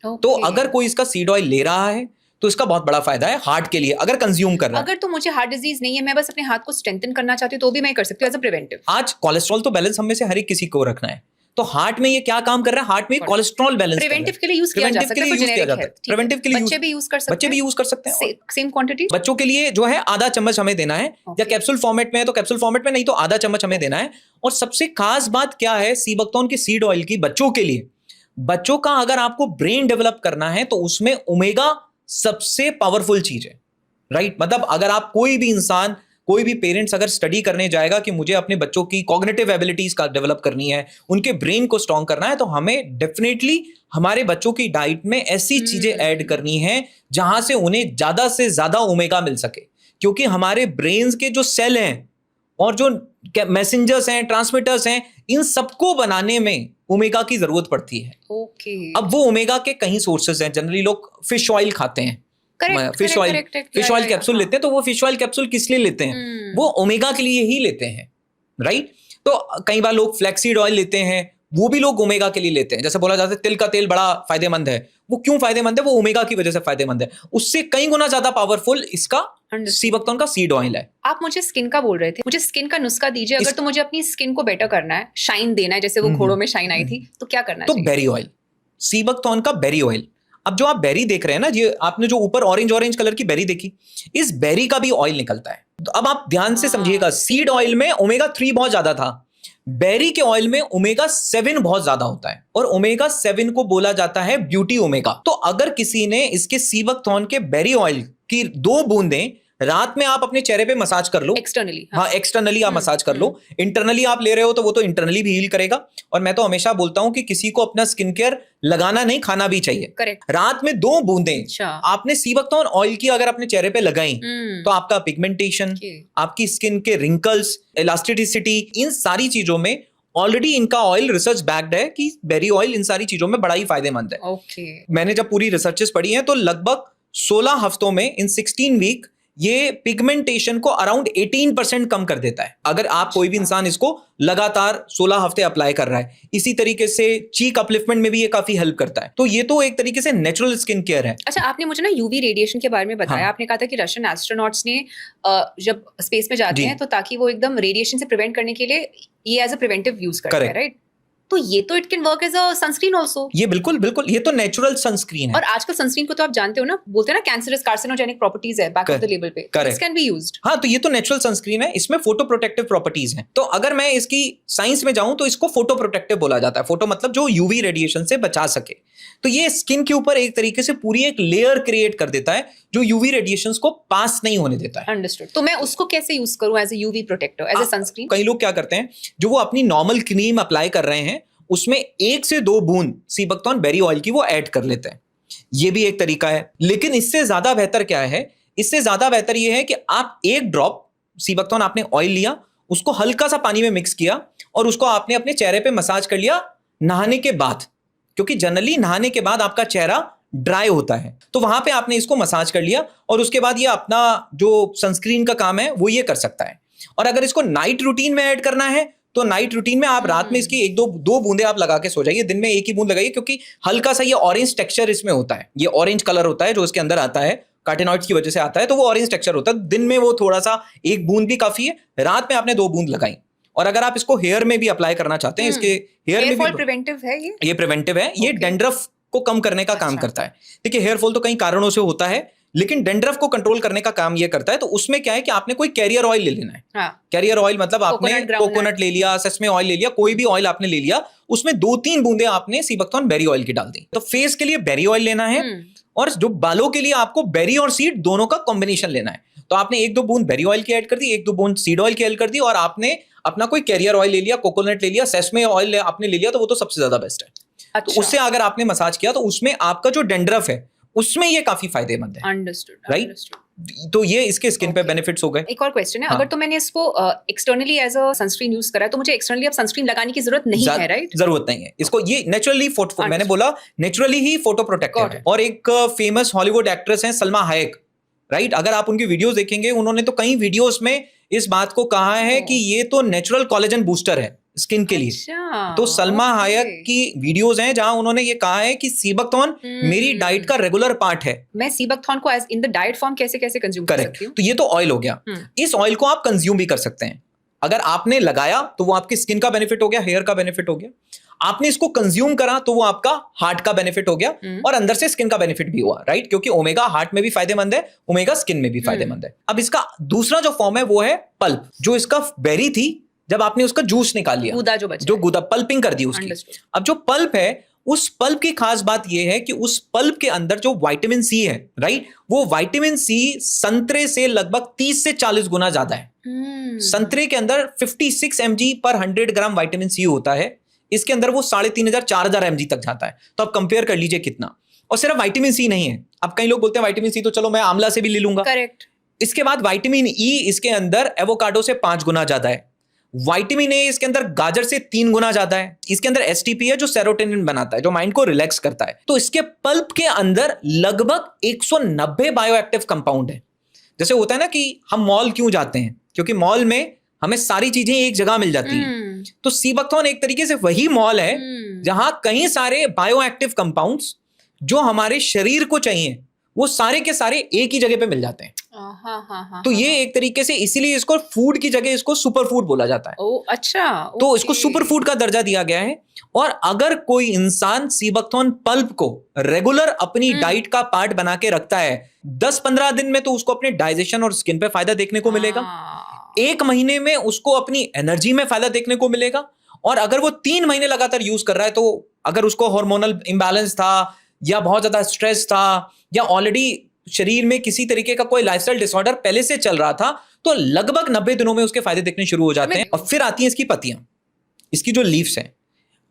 तो अगर कोई इसका सीड ऑयल ले रहा है तो इसका बहुत बड़ा फायदा है हार्ट के लिए, अगर कंज्यूम कर रहा है। अगर तो मुझे हार्ट डिजीज नहीं है, मैं बस अपने हाथ को स्ट्रेंथन करना चाहती हूँ तो भी मैं कर सकती हूँ एज अ प्रिवेंटिव। आज कोलेस्ट्रॉल तो बैलेंस हम में से हर एक किसी को रखना है, तो हार्ट में ये क्या काम कर रहा है, हार्ट में कोलेस्ट्रॉल बैलेंस प्रिवेंटिव के लिए यूज किया जा सकता है, प्रिवेंटिव के लिए बच्चे भी यूज कर सकते हैं, बच्चे भी यूज कर सकते हैं सेम क्वांटिटी। बच्चों के लिए जो है आधा चम्मच हमें देना है, या कैप्सूल फॉर्मेट में है तो कैप्सूल फॉर्मेट में, नहीं तो आधा चम्मच हमें देना है। और सबसे खास बात क्या है सीबकथॉर्न के सीड ऑयल की बच्चों के लिए, बच्चों का अगर आपको ब्रेन डेवलप करना है तो उसमें ओमेगा सबसे पावरफुल चीज है, राइट। मतलब अगर आप कोई भी इंसान कोई भी पेरेंट्स अगर स्टडी करने जाएगा कि मुझे अपने बच्चों की कॉग्निटिव एबिलिटीज का डेवलप करनी है, उनके ब्रेन को स्ट्रॉन्ग करना है, तो हमें डेफिनेटली हमारे बच्चों की डाइट में ऐसी चीजें ऐड करनी है जहां से उन्हें ज्यादा से ज्यादा ओमेगा मिल सके, क्योंकि हमारे ब्रेन्स के जो सेल हैं और जो मैसेंजर्स हैं, ट्रांसमिटर्स हैं, इन सबको बनाने में ओमेगा की जरूरत पड़ती है। ओके, अब वो ओमेगा के कई सोर्सेस हैं। जनरली लोग फिश ऑयल खाते हैं, फिश ऑयल कैप्सूल लेते हैं, तो वो फिश ऑयल कैप्सूल किस लिए लेते हैं? वो ओमेगा के लिए ही लेते हैं, राइट? तो कई बार लोग फ्लैक्सीड ऑयल लेते हैं, वो भी लोग ओमेगा के लिए लेते हैं। जैसे बोला जाता है तिल का तेल बड़ा फायदेमंद है, वो क्यों फायदेमंद है? वो ओमेगा की वजह से फायदेमंद है, उससे कई गुना ज्यादा पावरफुल इसका सीबकथॉर्न का सीड ऑयल है। आप मुझे स्किन का बोल रहे थे, मुझे स्किन का नुस्खा दीजिए अगर तो मुझे अपनी स्किन को बेटर करना है, शाइन देना है, जैसे वो घोड़ों में शाइन आई थी, तो क्या करना तो चाहिए? बेरी ऑयल, सीबकथॉर्न का बेरी ऑयल। अब जो आप बेरी देख रहे हैं ना, ये आपने जो ऊपर ऑरेंज कलर की बेरी देखी, इस बेरी का भी ऑयल निकलता है। तो अब आप ध्यान से समझिएगा, सीड ऑयल में ओमेगा 3 बहुत ज्यादा था, बेरी के ऑयल में ओमेगा 7 बहुत ज्यादा होता है, और ओमेगा 7 को बोला जाता है ब्यूटी ओमेगा। तो अगर किसी ने इसके सीबकथॉर्न के बेरी ऑयल की 2 बूंदें रात में आप अपने चेहरे पे मसाज कर लो, एक्सटर्नली, हाँ एक्सटर्नली आप मसाज कर लो, इंटरनली आप ले रहे हो तो वो तो इंटरनली भी हील करेगा। और मैं तो हमेशा बोलता हूं कि किसी को अपना स्किन केयर लगाना नहीं, खाना भी चाहिए। करेक्ट। रात में 2 बूंदें अच्छा। आपने सीबकथॉर्न ऑयल की अगर अपने चेहरे पे लगाई तो आपका पिगमेंटेशन, आपकी स्किन के रिंकल्स, इलास्टिसिटी, इन सारी चीजों में ऑलरेडी इनका ऑयल रिसर्च बैक्ड है कि बेरी ऑयल इन सारी चीजों में बड़ा ही फायदेमंद है। ओके। मैंने जब पूरी रिसर्चेस पढ़ी हैं तो लगभग 16 हफ्तों में, इन 16 वीक, ये पिगमेंटेशन को अराउंड 18% कम कर देता है, अगर आप कोई भी इंसान इसको लगातार 16 हफ्ते अप्लाई कर रहा है। इसी तरीके से चीक अपलिफ्टमेंट में भी ये काफी हेल्प करता है। तो ये तो एक तरीके से नेचुरल स्किन केयर है। अच्छा, आपने मुझे ना यूवी रेडिएशन के बारे में बताया। आपने कहा था कि रशियन एस्ट्रोनॉट्स ने जब स्पेस में जाते हैं तो ताकि वो एकदम रेडिएशन से प्रिवेंट करने के लिए ये एज अ प्रिवेंटिव यूज करते हैं, राइट? तो ये तो it can work as a sunscreen also. ये बिल्कुल बिल्कुल, ये तो नेचुरल सनस्क्रीन है। और आजकल सनस्क्रीन को तो आप जानते हो ना, बोलते हैं ना कैंसरस कार्सिनोजेनिक प्रॉपर्टीज है बैक ऑफ द लेबल पे, दिस कैन बी यूज्ड। हाँ, तो ये तो नेचुरल सनस्क्रीन है, इसमें फोटो प्रोटेक्टिव प्रॉपर्टीज हैं। तो अगर मैं इसकी साइंस में जाऊं तो इसको फोटो प्रोटेक्टिव बोला जाता है। फोटो मतलब जो यूवी रेडिएशन से बचा सके। तो ये स्किन के ऊपर एक तरीके से पूरी एक लेयर क्रिएट कर देता है जो यूवी रेडिएशंस को पास नहीं होने देता है। अंडरस्टूड। तो मैं उसको कैसे यूज करूं as a UV protector, as a sunscreen? कई लोग क्या करते हैं, जो वो अपनी नॉर्मल क्रीम अप्लाई कर रहे हैं उसमें 1 से 2 बूंद सीबकथॉर्न बेरी ऑयल की वो ऐड कर लेते हैं। ये भी एक तरीका है, लेकिन इससे ज्यादा बेहतर क्या है? इससे ज्यादा बेहतर ये है कि आप 1 ड्रॉप सीबकथॉर्न, आपने ऑयल लिया, उसको हल्का सा पानी में मिक्स किया और उसको आपने अपने चेहरे पे मसाज कर लिया नहाने के बाद, क्योंकि जनरली नहाने के बाद आपका चेहरा ड्राई होता है। तो वहां पे आपने इसको मसाज कर लिया और उसके बाद ये अपना जो सनस्क्रीन का काम है वो ये कर सकता है। और अगर इसको नाइट रूटीन में ऐड करना है तो नाइट रूटीन में आप रात में इसकी 1-2 बूंदे आप लगा के सो जाइए, दिन में 1 ही बूंद लगाइए, क्योंकि हल्का सा ये ऑरेंज टेक्सचर इसमें होता है, ये ऑरेंज कलर होता है जो इसके अंदर आता है, कार्टिनॉइड्स की वजह से आता है, तो वो ऑरेंज टेक्सचर होता है। दिन में वो थोड़ा सा 1 बूंद भी काफी है, रात में आपने 2 बूंद लगाई। और अगर आप इसको हेयर में भी अप्लाई करना चाहते हैं, इसके हेयर में भी प्रिवेंटिव है ये प्रिवेंटिव है, ये डैंड्रफ को कम करने का काम करता है। देखिए, हेयर फॉल तो कई कारणों से होता है, लेकिन डैंड्रफ को कंट्रोल करने का काम ये करता है। तो उसमें क्या है कि आपने कोई कैरियर ऑयल ले लेना है। कैरियर ऑयल मतलब आपने कोकोनट ले लिया, सेसमे ऑयल ले लिया, कोई भी ऑयल आपने ले लिया, उसमें 2-3 बूंदे आपने सीबकथॉर्न बेरी ऑयल की डाल दी। तो फेस के लिए बेरी ऑयल लेना है और जो बालों के लिए आपको बेरी और सीड दोनों का कॉम्बिनेशन लेना है। तो आपने 1-2 बूंद बेरी ऑयल की ऐड कर दी, 1-2 बूंद सीड ऑयल की ऐड कर दी, और आपने अपना कोई कैरियर ऑयल ले लिया, कोकोनट ले लिया, सेसमे ऑयल आपने ले लिया, तो वो तो सबसे ज्यादा बेस्ट है। अच्छा। तो उससे अगर आपने मसाज किया तो उसमें आपका जो डैंड्रफ है उसमें ये काफी फायदेमंद है। Understood, right? तो ये इसके स्किन पे बेनिफिट्स हो गए। एक और क्वेश्चन है, अगर तो मैंने इसको externally as a sunscreen use करा है तो मुझे एक्सटर्नली अब सनस्क्रीन लगाने की जरूरत नहीं है, राइट? जरूरत नहीं है इसको, ये नेचुरली फोटो, मैंने बोला नेचुरली ही फोटो प्रोटेक्टिव है। और एक फेमस हॉलीवुड एक्ट्रेस है सलमा हायक, राइट? अगर आप उनकी वीडियोस देखेंगे, उन्होंने तो कई वीडियोस में इस बात को कहा है कि ये तो नेचुरल कोलेजन बूस्टर है स्किन के लिए। तो सलमा हायक की वीडियोस हैं जहां उन्होंने ये कहा है कि सीबकथॉर्न मेरी डाइट का रेगुलर पार्ट है। मैं सीबकथॉर्न को as in the diet form कैसे कैसे कंज्यूम कर सकती हूं? तो ये तो ऑयल हो गया, इस ऑयल को आप कंज्यूम भी कर सकते हैं। अगर आपने लगाया तो वो आपकी स्किन का बेनिफिट हो गया, हेयर का बेनिफिट हो गया। आपने इसको कंज्यूम करा तो वो आपका हार्ट का बेनिफिट हो गया और अंदर से स्किन का बेनिफिट भी हुआ, राइट? क्योंकि ओमेगा हार्ट में भी फायदेमंद है, ओमेगा स्किन में भी फायदेमंद है। अब इसका दूसरा जो फॉर्म है वो है पल्प। जो इसका बेरी थी, जब आपने उसका जूस निकाल लिया, जो गुदा पल्पिंग कर दी उसकी, अब जो पल्प है, उस पल्प की खास बात यह है कि उस पल्प के अंदर जो विटामिन सी है, राइट, वो विटामिन सी संतरे से लगभग 30 से 40 गुना ज्यादा है। संतरे के अंदर 56 mg पर 100 ग्राम विटामिन सी होता है, इसके अंदर वो 3500-4000 mg तक जाता है। तो आप कंपेयर कर लीजिए कितना। और सिर्फ विटामिन सी नहीं है, अब कई लोग बोलते हैं विटामिन सी तो चलो मैं आंवला से भी ले लूंगा, करेक्ट। इसके बाद विटामिन ई इसके अंदर एवोकाडो से 5 गुना ज्यादा है, विटामिन ए इसके अंदर गाजर से 3 गुना ज्यादा है, इसके अंदर एसटीपी है जो सेरोटोनिन बनाता है, जो माइंड को रिलैक्स करता है। तो इसके पल्प के अंदर लगभग 190 बायोएक्टिव कंपाउंड है। जैसे होता है ना कि हम मॉल क्यों जाते हैं, क्योंकि मॉल में हमें सारी चीजें एक जगह मिल जाती हैं। तो सीबकथॉर्न एक तरीके से वही मॉल है जहां कई सारे बायोएक्टिव कंपाउंड्स जो हमारे शरीर को चाहिए वो सारे के सारे एक ही जगह पे मिल जाते हैं। तो ये एक तरीके से इसीलिए इसको फूड की जगह इसको सुपर फूड बोला जाता है। ओ अच्छा, तो इसको सुपर फूड का दर्जा दिया गया है। और अगर कोई इंसान सीबकथॉर्न पल्प को रेगुलर अपनी डाइट का पार्ट बना के रखता है, 10-15 दिन में तो उसको अपने डाइजेशन और स्किन पे फायदा देखने को मिलेगा, 1 महीने में उसको अपनी एनर्जी में फायदा देखने को मिलेगा, और अगर वो 3 महीने लगातार यूज कर रहा है तो अगर उसको हार्मोनल इंबैलेंस था या बहुत ज्यादा स्ट्रेस था या ऑलरेडी शरीर में किसी तरीके का कोई लाइफस्टाइल डिसऑर्डर पहले से चल रहा था, तो लगभग 90 दिनों में उसके फायदे दिखने शुरू हो जाते हैं। और फिर आती हैं इसकी पत्तियां, इसकी जो लीव्स हैं।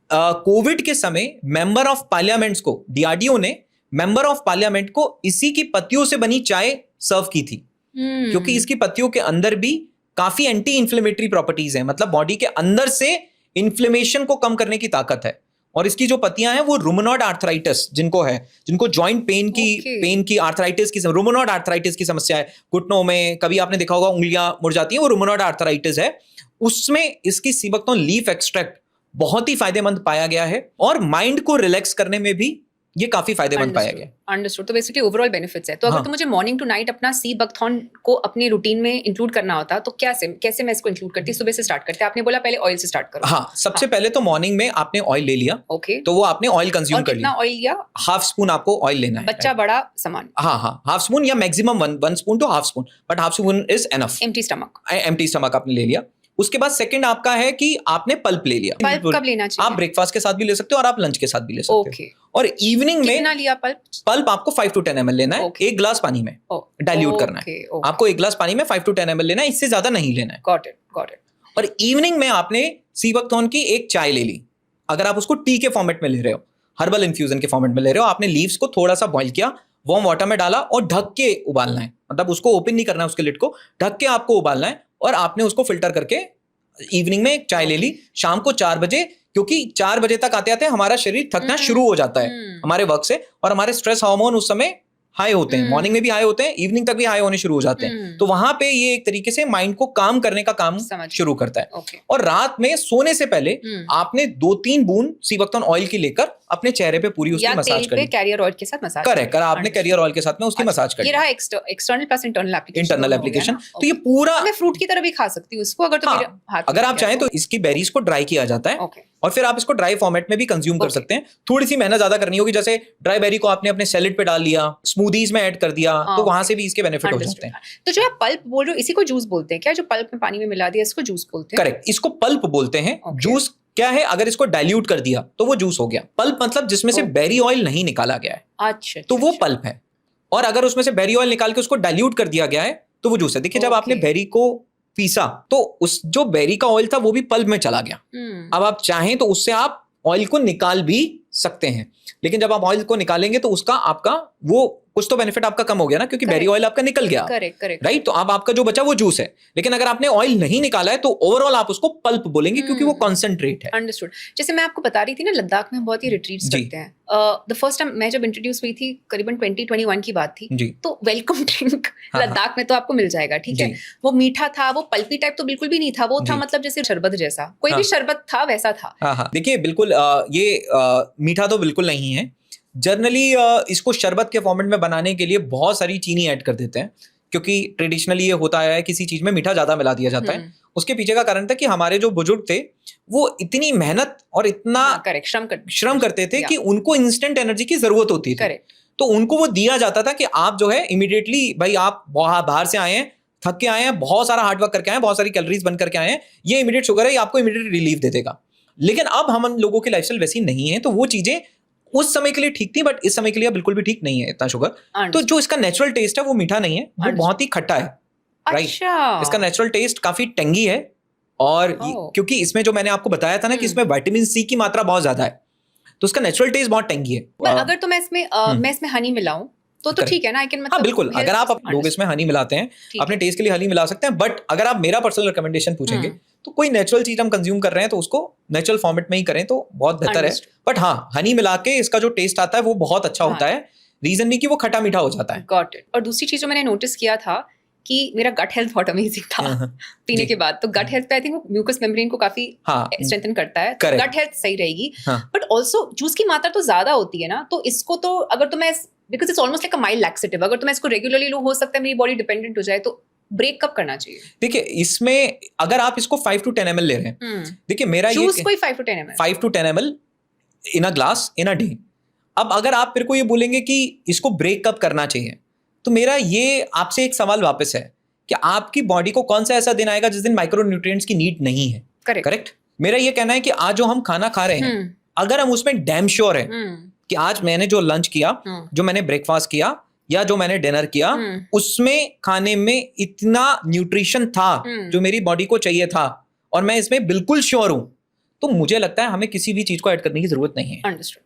कोविड के समय मेंबर ऑफ पार्लियामेंट्स को डीआरडीओ ने मेंबर ऑफ पार्लियामेंट को इसी की पत्तियों से बनी चाय सर्व की थी, क्योंकि इसकी पत्तियों के अंदर भी काफी एंटी इंफ्लेमेटरी प्रॉपर्टीज हैं, मतलब बॉडी के अंदर से इन्फ्लेमेशन को कम करने की ताकत है। और इसकी जो पत्तियां हैं वो रुमेटॉइड आर्थराइटिस जिनको है, जिनको जॉइंट पेन की आर्थराइटिस की रुमेटॉइड आर्थराइटिस की समस्या है, घुटनों में कभी आपने देखा होगा उंगलियां मुड़ जाती हैं, वो रुमेटॉइड आर्थराइटिस है, उसमें इसकी सीबकथॉर्न लीफ एक्सट्रैक्ट बहुत ही फायदेमंद पाया गया है। और माइंड को रिलैक्स करने में भी ये काफी फायदेमंद पाया गया। अंडरस्टूड। तो बेसिकली ओवरऑल बेनिफिट्स है। तो अगर हाँ। तो मुझे मॉर्निंग टू नाइट अपना सीबकथॉर्न को अपने रूटीन में इंक्लूड करना होता तो कैसे मैं इसको इंक्लूड करती? सुबह से स्टार्ट करते हैं, आपने बोला पहले ऑयल से स्टार्ट करो। हाँ, सबसे पहले तो मॉर्निंग में आपने ऑयल ले लिया, ओके, तो वो आपने ऑयल कंज्यूम और कर कितना लिया। ऑयल लिया? हाफ स्पून आपको ऑयल लेना है, बच्चा बड़ा समान? हाँ, हाफ स्पून या maximum 1 spoon to half spoon, but half spoon is enough. Empty stomach आपने ले लिया। उसके बाद सेकंड आपका है कि आपने पल्प ले लिया। पल्प कब लेना चाहिए? आप ब्रेकफास्ट के साथ भी ले सकते हो और आप लंच के साथ भी ले सकते हो। और इवनिंग में कितना लिया पल्प आपको 5 to 10 ml लेना है, 1 ग्लास पानी में डाइल्यूट करना है। आपको 1 ग्लास पानी में 5 to 10 ml लेना है, इससे ज्यादा नहीं लेना है। Got it. और इवनिंग में आपने सीबकथॉर्न की एक चाय ले ली। अगर आप उसको टी के फॉर्मेट में ले रहे हो, हर्बल इन्फ्यूजन के फॉर्मेट में ले रहे हो, आपने लीव्स को थोड़ा सा बॉइल किया, वार्म वाटर में डाला और ढक के उबालना है, मतलब उसको ओपन नहीं करना है, उसके लिड को ढक के आपको उबालना है। और आपने उसको फिल्टर करके इवनिंग में एक चाय ले ली। शाम को 4 बजे, क्योंकि 4 बजे तक आते आते हमारा शरीर थकना शुरू हो जाता है हमारे वर्क से, और हमारे स्ट्रेस हार्मोन उस समय हाई होते हैं, मॉर्निंग में भी हाई होते हैं, इवनिंग तक भी हाई होने शुरू हो जाते हैं। तो वहां पे ये एक तरीके से माइंड को काम करने का काम शुरू करता है। और रात में सोने से पहले आपने 2-3 बूंद सीबकथॉर्न ऑयल की लेकर अपने चेहरे पे पूरी उसकी मसाज करी। कैरियर ऑयल के साथ मसाज करेक्ट, आपने कैरियर ऑयल के साथ में उसकी मसाज करी। ये रहा एक्सटर्नल प्लस इंटरनल एप्लीकेशन। तो ये पूरा मैं फ्रूट की तरह भी खा सकती हूँ इसको, अगर तो मेरे हाथ अगर आप चाहें तो इसकी बेरीज को ड्राई किया जाता है और फिर आप इसको ड्राई फॉर्मेट में भी कंज्यूम कर सकते हैं। थोड़ी सी मेहनत ज्यादा करनी होगी, जैसे ड्राई बेरी को आपने अपने सैलेड पे डाल लिया, स्मूदीज में ऐड कर दिया, तो वहां से भी इसके बेनिफिट हो जाते हैं। तो जो आप पल्प बोल रहे हो इसी को जूस बोलते हैं क्या? जो पल्प में पानी में मिला दिया इसको जूस बोलते हैं? करेक्ट, इसको पल्प बोलते हैं। जूस क्या है? अगर इसको डाइल्यूट कर दिया तो वो जूस हो गया। पल्प मतलब जिसमें से बेरी ऑयल नहीं निकाला गया है, अच्छा, तो वो पल्प है। और अगर उसमें से बेरी ऑयल निकाल के उसको डाइल्यूट कर दिया गया है तो वो जूस है। देखिए, जब आपने बेरी को पीसा तो उस जो बेरी का ऑयल था वो भी पल्प में चला गया। अब आप चाहें तो उससे आप ऑयल को निकाल भी सकते हैं, लेकिन जब आप ऑयल को निकालेंगे तो उसका आपका वो कुछ तो बेनिफिट आपका कम हो गया ना, क्योंकि बेरी ऑयल आपका निकल गया। Correct, right. तो अब आपका जो बचा वो जूस है। लेकिन अगर आपने ऑयल नहीं निकाला है तो ओवरऑल आप उसको पल्प बोलेंगे, क्योंकि वो कॉन्सेंट्रेट है। अंडरस्टूड। जैसे मैं आपको बता रही थी ना, लद्दाख में हम बहुत ही रिट्रीट्स करते हैं। द फर्स्ट टाइम मैं जब इंट्रोड्यूस हुई थी, करीबन 2021 की बात थी, तो वेलकम ड्रिंक लद्दाख में तो आपको मिल जाएगा, ठीक है। वो मीठा था, वो पल्पी टाइप तो बिल्कुल भी नहीं था, वो था मतलब जैसे शरबत जैसा, कोई भी शरबत था वैसा था। देखिए, बिल्कुल ये मीठा तो बिल्कुल नहीं है। जनरली इसको शरबत के फॉर्मेट में बनाने के लिए बहुत सारी चीनी ऐड कर देते हैं, क्योंकि ट्रेडिशनली ये होता है किसी चीज में मीठा ज्यादा मिला दिया जाता है। उसके पीछे का कारण था कि हमारे जो बुजुर्ग थे वो इतनी मेहनत और इतना श्रम करते थे कि उनको इंस्टेंट एनर्जी की जरूरत होती थी। तो उनको वो दिया जाता था कि आप जो है इमीडिएटली, भाई आप बाहर से आए हैं, थक के आए हैं, बहुत सारा हार्डवर्क करके आए हैं, बहुत सारी कैलोरीज बन करके आए हैं, ये इमीडिएट शुगर है, ये आपको इमीडिएट रिलीफ दे देगा। लेकिन अब हम लोगों की लाइफस्टाइल वैसी नहीं है, तो वो चीजें उस समय के लिए ठीक थी, बट इस समय के लिए बिल्कुल भी ठीक नहीं है इतना शुगर। तो जो इसका नेचुरल टेस्ट है वो मीठा नहीं है, वो बहुत ही खट्टा है। राइट। अच्छा। इसका नेचुरल टेस्ट काफी टेंगी है और क्योंकि इसमें जो मैंने आपको बताया था ना कि इसमें विटामिन सी की मात्रा बहुत ज्यादा है, तो उसका नेचुरल टेस्ट बहुत टेंगी है। पर अगर तो मैं इसमें हनी मिलाऊं तो ठीक है ना, आई कैन, मतलब हाँ बिल्कुल, अगर आप लोग इसमें हनी मिलाते हैं, अपने टेस्ट के लिए हनी मिला सकते हैं, बट अगर आप मेरा पर्सनल रिकमेंडेशन पूछेंगे तो कोई नेचुरल चीज हम कंज्यूम कर रहे हैं तो उसको नेचुरल फॉर्मेट में ही करें तो बहुत बेहतर है। बट हाँ, हनी मिला के इसका जो टेस्ट आता है वो बहुत अच्छा होता है, रीजन नहीं कि वो खट्टा मीठा हो जाता है। Got it. और दूसरी चीज जो मैंने नोटिस किया था कि मेरा गट हेल्थ बहुत अमेजिंग था पीने के बाद, तो गट हेल्थ पे आई थिंक म्यूकस मेम्ब्रेन को काफी स्ट्रेंथन करता है, तो गट हेल्थ सही रहेगी। बट ऑल्सो जूस की मात्रा तो ज्यादा होती है ना, तो इसको तो अगर तो मैं, because it's almost like a mild laxative, अगर तो मैं इसको रेगुलरली लूं, हो सकता है मेरी बॉडी डिपेंडेंट हो जाए, तो ब्रेक कब करना चाहिए? देखिए, इसमें अगर आप इसको 5 to 10 ml ले रहे हैं, देखिए मेरा जूस कोई 5 to 10 ml 5 to 10 ml in a glass in a day. अब अगर आप मेरे को ये बोलेंगे कि इसको ब्रेक कब करना चाहिए, तो मेरा ये आपसे एक सवाल वापस है कि आपकी बॉडी को कौन सा ऐसा दिन आएगा जिस दिन माइक्रो न्यूट्रिएंट्स की नीड नहीं है। करेक्ट। मेरा ये कहना है कि आज जो हम खाना खा रहे हैं, अगर हम उसमें डैम श्योर है कि आज मैंने जो लंच किया, जो मैंने ब्रेकफास्ट किया या जो मैंने डिनर किया, उसमें खाने में इतना न्यूट्रिशन था जो मेरी बॉडी को चाहिए था, और मैं इसमें बिल्कुल श्योर हूं, तो मुझे लगता है हमें किसी भी चीज को ऐड करने की जरूरत नहीं है। अंडरस्टूड।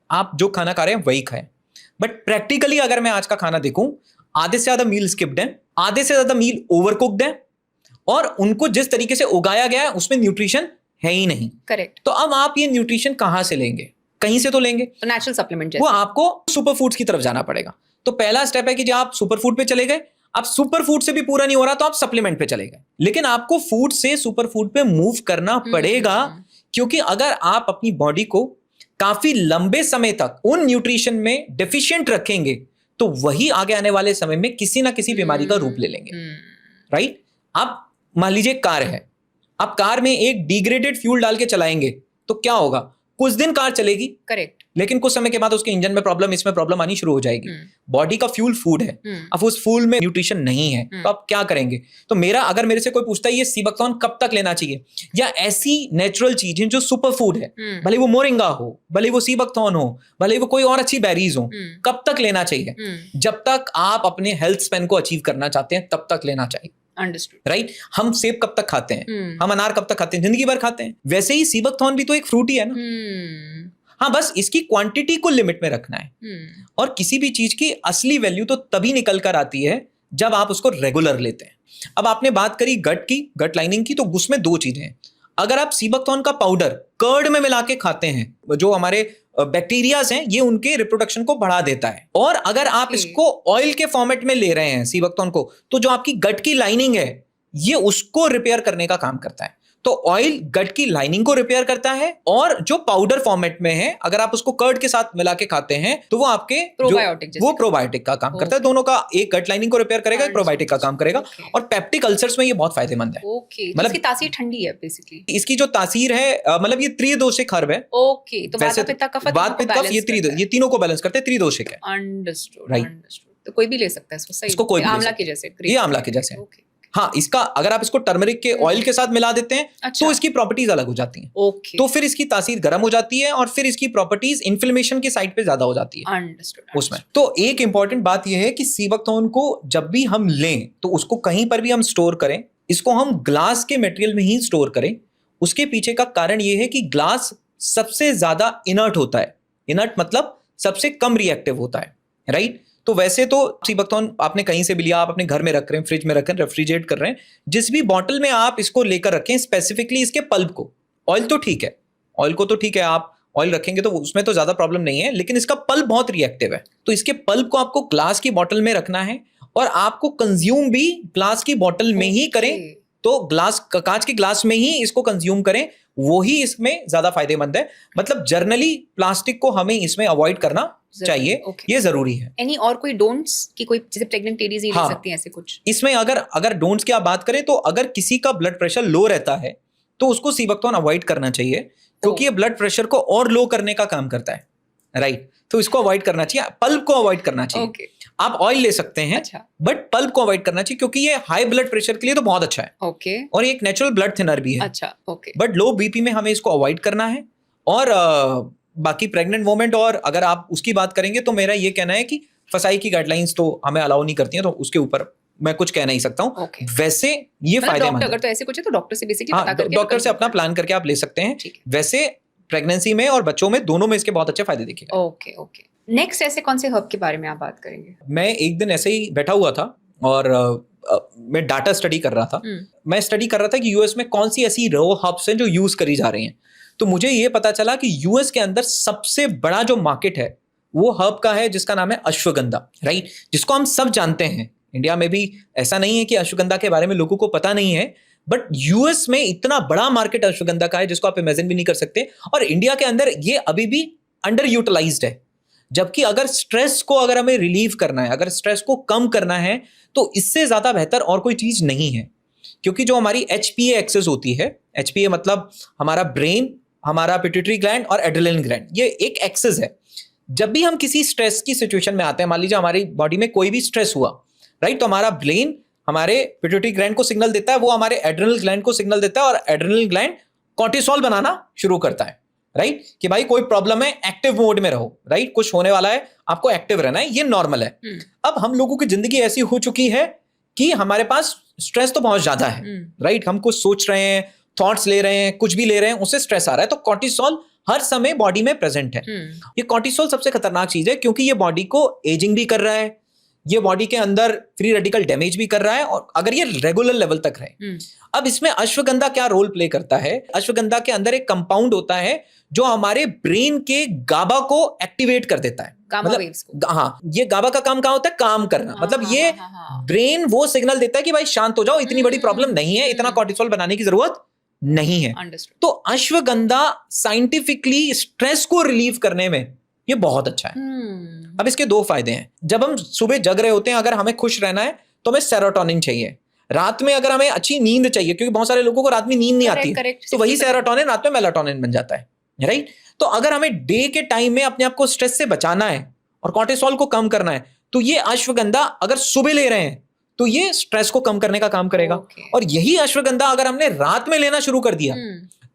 आप जो खाना खा रहे हैं वही खाएं। बट प्रैक्टिकली अगर मैं आज का खाना देखूं, आधे से ज्यादा मील स्किप्ड है, आधे से ज्यादा मील ओवरकुक्ड है, और उनको जिस तरीके से उगाया गया है उसमें न्यूट्रिशन है ही नहीं। करेक्ट। तो अब आप ये न्यूट्रिशन कहां से लेंगे? कहीं से तो लेंगे, तो नेचुरल सप्लीमेंट वो आपको सुपर फूड्स की तरफ जाना पड़ेगा। तो पहला स्टेप है कि जब आप सुपर फूड पे चले गए, आप सुपर फूड से भी पूरा नहीं हो रहा तो आप सप्लीमेंट पे चले गए, लेकिन आपको फूड से सुपर फूड पे मूव करना पड़ेगा, क्योंकि अगर आप अपनी बॉडी को काफी लंबे समय तक उन न्यूट्रिशन में डेफिशिएंट रखेंगे तो वही आगे आने वाले समय में किसी ना किसी बीमारी का रूप ले लेंगे। राइट। आप मान लीजिए कार है, आप कार में एक डिग्रेडेड फ्यूल डाल के चलाएंगे तो क्या होगा? कुछ दिन कार चलेगी, करेक्ट, लेकिन कुछ समय के बाद उसके इंजन में प्रॉब्लम, इसमें प्रॉब्लम आनी शुरू हो जाएगी। बॉडी का फ्यूल फूड है, अब उस फूड में न्यूट्रिशन नहीं है, तो आप क्या करेंगे? तो मेरा, अगर मेरे से कोई पूछता है ये सीबकथॉर्न कब तक लेना चाहिए, या ऐसी नेचुरल चीजें जो सुपर फूड है, भले वो मोरिंगा हो, भले वो सीबकथॉर्न हो, भले वो कोई और अच्छी बेरीज हो, कब तक लेना चाहिए? जब तक आप अपने हेल्थ स्पैन को अचीव करना चाहते हैं तब तक लेना चाहिए। राइट। हम सेब कब तक खाते हैं, हम अनार कब तक खाते हैं? जिंदगी भर खाते हैं। वैसे ही सीबकथॉर्न भी तो एक फ्रूट ही है ना। हाँ, बस इसकी क्वांटिटी को लिमिट में रखना है। और किसी भी चीज की असली वैल्यू तो तभी निकल कर आती है जब आप उसको रेगुलर लेते हैं। अब आपने बात करी गट की, गट लाइनिंग की, तो उसमें दो चीजें हैं। अगर आप सीबकथॉर्न का पाउडर कर्ड में मिला के खाते हैं, जो हमारे बैक्टीरियाज हैं, ये उनके रिप्रोडक्शन को बढ़ा देता है। और अगर आप इसको ऑयल के फॉर्मेट में ले रहे हैं सीबकथॉर्न को, तो जो आपकी गट की लाइनिंग है ये उसको रिपेयर करने का काम करता है। तो ऑयल गट की लाइनिंग को रिपेयर करता है, और जो पाउडर फॉर्मेट में है अगर आप उसको कर्ड के साथ मिला के खाते हैं तो वो आपके प्रोबायोटिक का काम करता है। दोनों का, एक गट लाइनिंग को रिपेयर करेगा, एक प्रोबायोटिक का काम करेगा। और पेप्टिक अल्सर्स में ये बहुत फायदेमंद है। मतलब इसकी तासीर ठंडी है बेसिकली। इसकी जो तासीर है, मतलब ये त्रिदोषिक हर्ब है। ओके, तो वात पित्त कफ ये तीनों को बैलेंस करते हैं, त्रिदोषिक है। Understood, right. तो कोई भी ले सकता है इसको, सही। इसको कोई आंवला के जैसे, ये आंवला के जैसे। हाँ, इसका अगर आप इसको टर्मरिक के ऑयल के साथ मिला देते हैं तो इसकी प्रॉपर्टीज अलग हो जाती हैं। तो फिर इसकी तासीर गर्म हो जाती है, और फिर इसकी प्रॉपर्टीज इन्फ्लेमेशन की साइड पे ज्यादा हो जाती है उसमें। तो एक इंपॉर्टेंट बात यह है कि सीबकथॉर्न को जब भी हम लें तो उसको कहीं पर भी हम स्टोर करें, इसको हम ग्लास के मटेरियल में ही स्टोर करें। उसके पीछे का कारण यह है कि ग्लास सबसे ज्यादा इनर्ट होता है। इनर्ट मतलब सबसे कम रिएक्टिव होता है, राइट। तो वैसे तो सीबकथॉर्न आपने कहीं से भी लिया, आप अपने घर में रख रहे हैं, फ्रिज में रख रहे हैं, रेफ्रिजरेट कर रहे हैं, जिस भी बॉटल में आप इसको लेकर रखें, स्पेसिफिकली इसके पल्प को। ऑयल तो ठीक है, ऑयल को तो ठीक है, आप ऑयल रखेंगे तो उसमें तो ज्यादा प्रॉब्लम नहीं है, लेकिन इसका पल्प बहुत रिएक्टिव है। तो इसके पल्प को आपको ग्लास की बॉटल में रखना है, और आपको कंज्यूम भी ग्लास की बॉटल में ही करें। तो कांच के ग्लास में ही इसको कंज्यूम करें, वो ही इसमें ज्यादा फायदेमंद है। मतलब जर्नली प्लास्टिक को हमें इसमें अवॉइड करना चाहिए, ये जरूरी है। एनी और कोई डोंट्स की, कोई जैसे प्रेग्नेंट लेडीज ही ले सकती हैं ऐसे कुछ? इसमें अगर डोंट्स की आप बात करें तो अगर किसी का ब्लड प्रेशर लो रहता है तो उसको सीबकथॉर्न अवॉइड करना चाहिए, क्योंकि ये ब्लड प्रेशर को और लो करने का काम करता है, राइट। तो इसको अवॉइड करना चाहिए, पल्प को अवॉइड करना चाहिए। आप ऑयल ले सकते हैं, बट पल्प को अवॉइड करना चाहिए, क्योंकि ये हाई ब्लड प्रेशर के लिए तो बहुत अच्छा है। और एक नेचुरल ब्लड थिनर भी है। बट लो बीपी में हमें इसको अवॉइड करना है। और बाकी प्रेग्नेंट वोमेन, और अगर आप उसकी बात करेंगे तो मेरा ये कहना है कि फसाई की गाइडलाइंस तो हमें अलाउ नहीं करती हैं, तो उसके ऊपर मैं कुछ कह नहीं सकता हूँ। Okay. वैसे ये मतलब फायदेमंद डॉक्टर है। अगर तो ऐसे कुछ है तो डॉक्टर से बेसिकली हाँ, पता करके डॉक्टर से कंसल्ट अपना करना। प्लान करके आप ले सकते हैं। ठीक है। वैसे प्रेगनेंसी में और बच्चों में दोनों में इसके बहुत अच्छे फायदे दिखे। Okay okay. नेक्स्ट ऐसे कौन से हर्ब के बारे में आप बात करेंगे? मैं एक दिन ऐसे ही बैठा हुआ था और मैं डाटा स्टडी कर रहा था। मैं स्टडी कर रहा था कि यूएस में कौन सी ऐसी रो हर्ब्स हैं जो यूज करी जा रही हैं। तो मुझे ये पता चला कि यूएस के अंदर सबसे बड़ा जो मार्केट है वो हर्ब का है जिसका नाम है अश्वगंधा, राइट, जिसको हम सब जानते हैं। इंडिया में भी ऐसा नहीं है कि अश्वगंधा के बारे में लोगों को पता नहीं है, बट यूएस में इतना बड़ा मार्केट अश्वगंधा का है जिसको आप इमेजिन भी नहीं कर सकते। और इंडिया के अंदर ये अभी भी अंडर यूटिलाइज्ड है। जबकि अगर हमें रिलीव करना है, अगर स्ट्रेस को कम करना है, तो इससे ज्यादा बेहतर और कोई चीज नहीं है। क्योंकि जो हमारी HPA एक्सेस होती है, HPA मतलब हमारा ब्रेन, हमारा पिट्यूटरी ग्लैंड और एड्रेनलिन ग्लैंड, ये एक एक्सेस है। जब भी हम किसी स्ट्रेस की सिचुएशन में आते हैं, मान लीजिए हमारी बॉडी में कोई भी स्ट्रेस हुआ, राइट, तो हमारा ब्रेन हमारे पिट्यूटरी ग्लैंड को सिग्नल देता है, वो हमारे एड्रेनल ग्लैंड को सिग्नल देता है और एड्रेनल ग्लैंड कॉर्टिसोल बनाना शुरू करता है, राइट, कि भाई कोई प्रॉब्लम है, एक्टिव मोड में रहो, राइट, कुछ होने वाला है, आपको एक्टिव रहना है, ये नॉर्मल है। अब हम लोगों की जिंदगी ऐसी हो चुकी है कि हमारे पास स्ट्रेस तो बहुत ज्यादा है, राइट, हम कुछ सोच रहे हैं, थॉट्स ले रहे हैं, कुछ भी ले रहे हैं, उससे स्ट्रेस आ रहा है, तो कॉर्टिसोल हर समय बॉडी में प्रेजेंट है। ये कॉर्टिसोल सबसे खतरनाक चीज है क्योंकि ये बॉडी को एजिंग भी कर रहा है, ये बॉडी के अंदर फ्री रेडिकल डैमेज भी कर रहा है, और अगर ये रेगुलर लेवल तक रहे। अब इसमें अश्वगंधा क्या रोल प्ले करता है? अश्वगंधा के अंदर एक कंपाउंड होता है जो हमारे ब्रेन के गाबा को एक्टिवेट कर देता है। मतलब हाँ, ये गाबा का काम कहाँ होता है? काम करना। मतलब ये ब्रेन वो सिग्नल देता है कि भाई शांत हो जाओ, इतनी बड़ी प्रॉब्लम नहीं है, इतना कॉर्टिसोल बनाने की जरूरत नहीं है। तो अश्वगंधा साइंटिफिकली स्ट्रेस को रिलीव करने में ये बहुत अच्छा है। अब इसके दो फायदे हैं। जब हम सुबह जग रहे होते हैं, अगर हमें खुश रहना है तो हमें सेरोटोनिन चाहिए। रात में अगर हमें अच्छी नींद चाहिए, क्योंकि बहुत सारे लोगों को रात में नींद नहीं आती, तो वही सेरोटोनिन रात में मेलाटोनिन बन जाता है, राइट। तो अगर हमें डे के टाइम में अपने आप को स्ट्रेस से बचाना है और कॉर्टिसोल को कम करना है, तो ये अश्वगंधा अगर सुबह ले रहे हैं तो ये स्ट्रेस को कम करने का काम करेगा। और यही अश्वगंधा अगर हमने रात में लेना शुरू कर दिया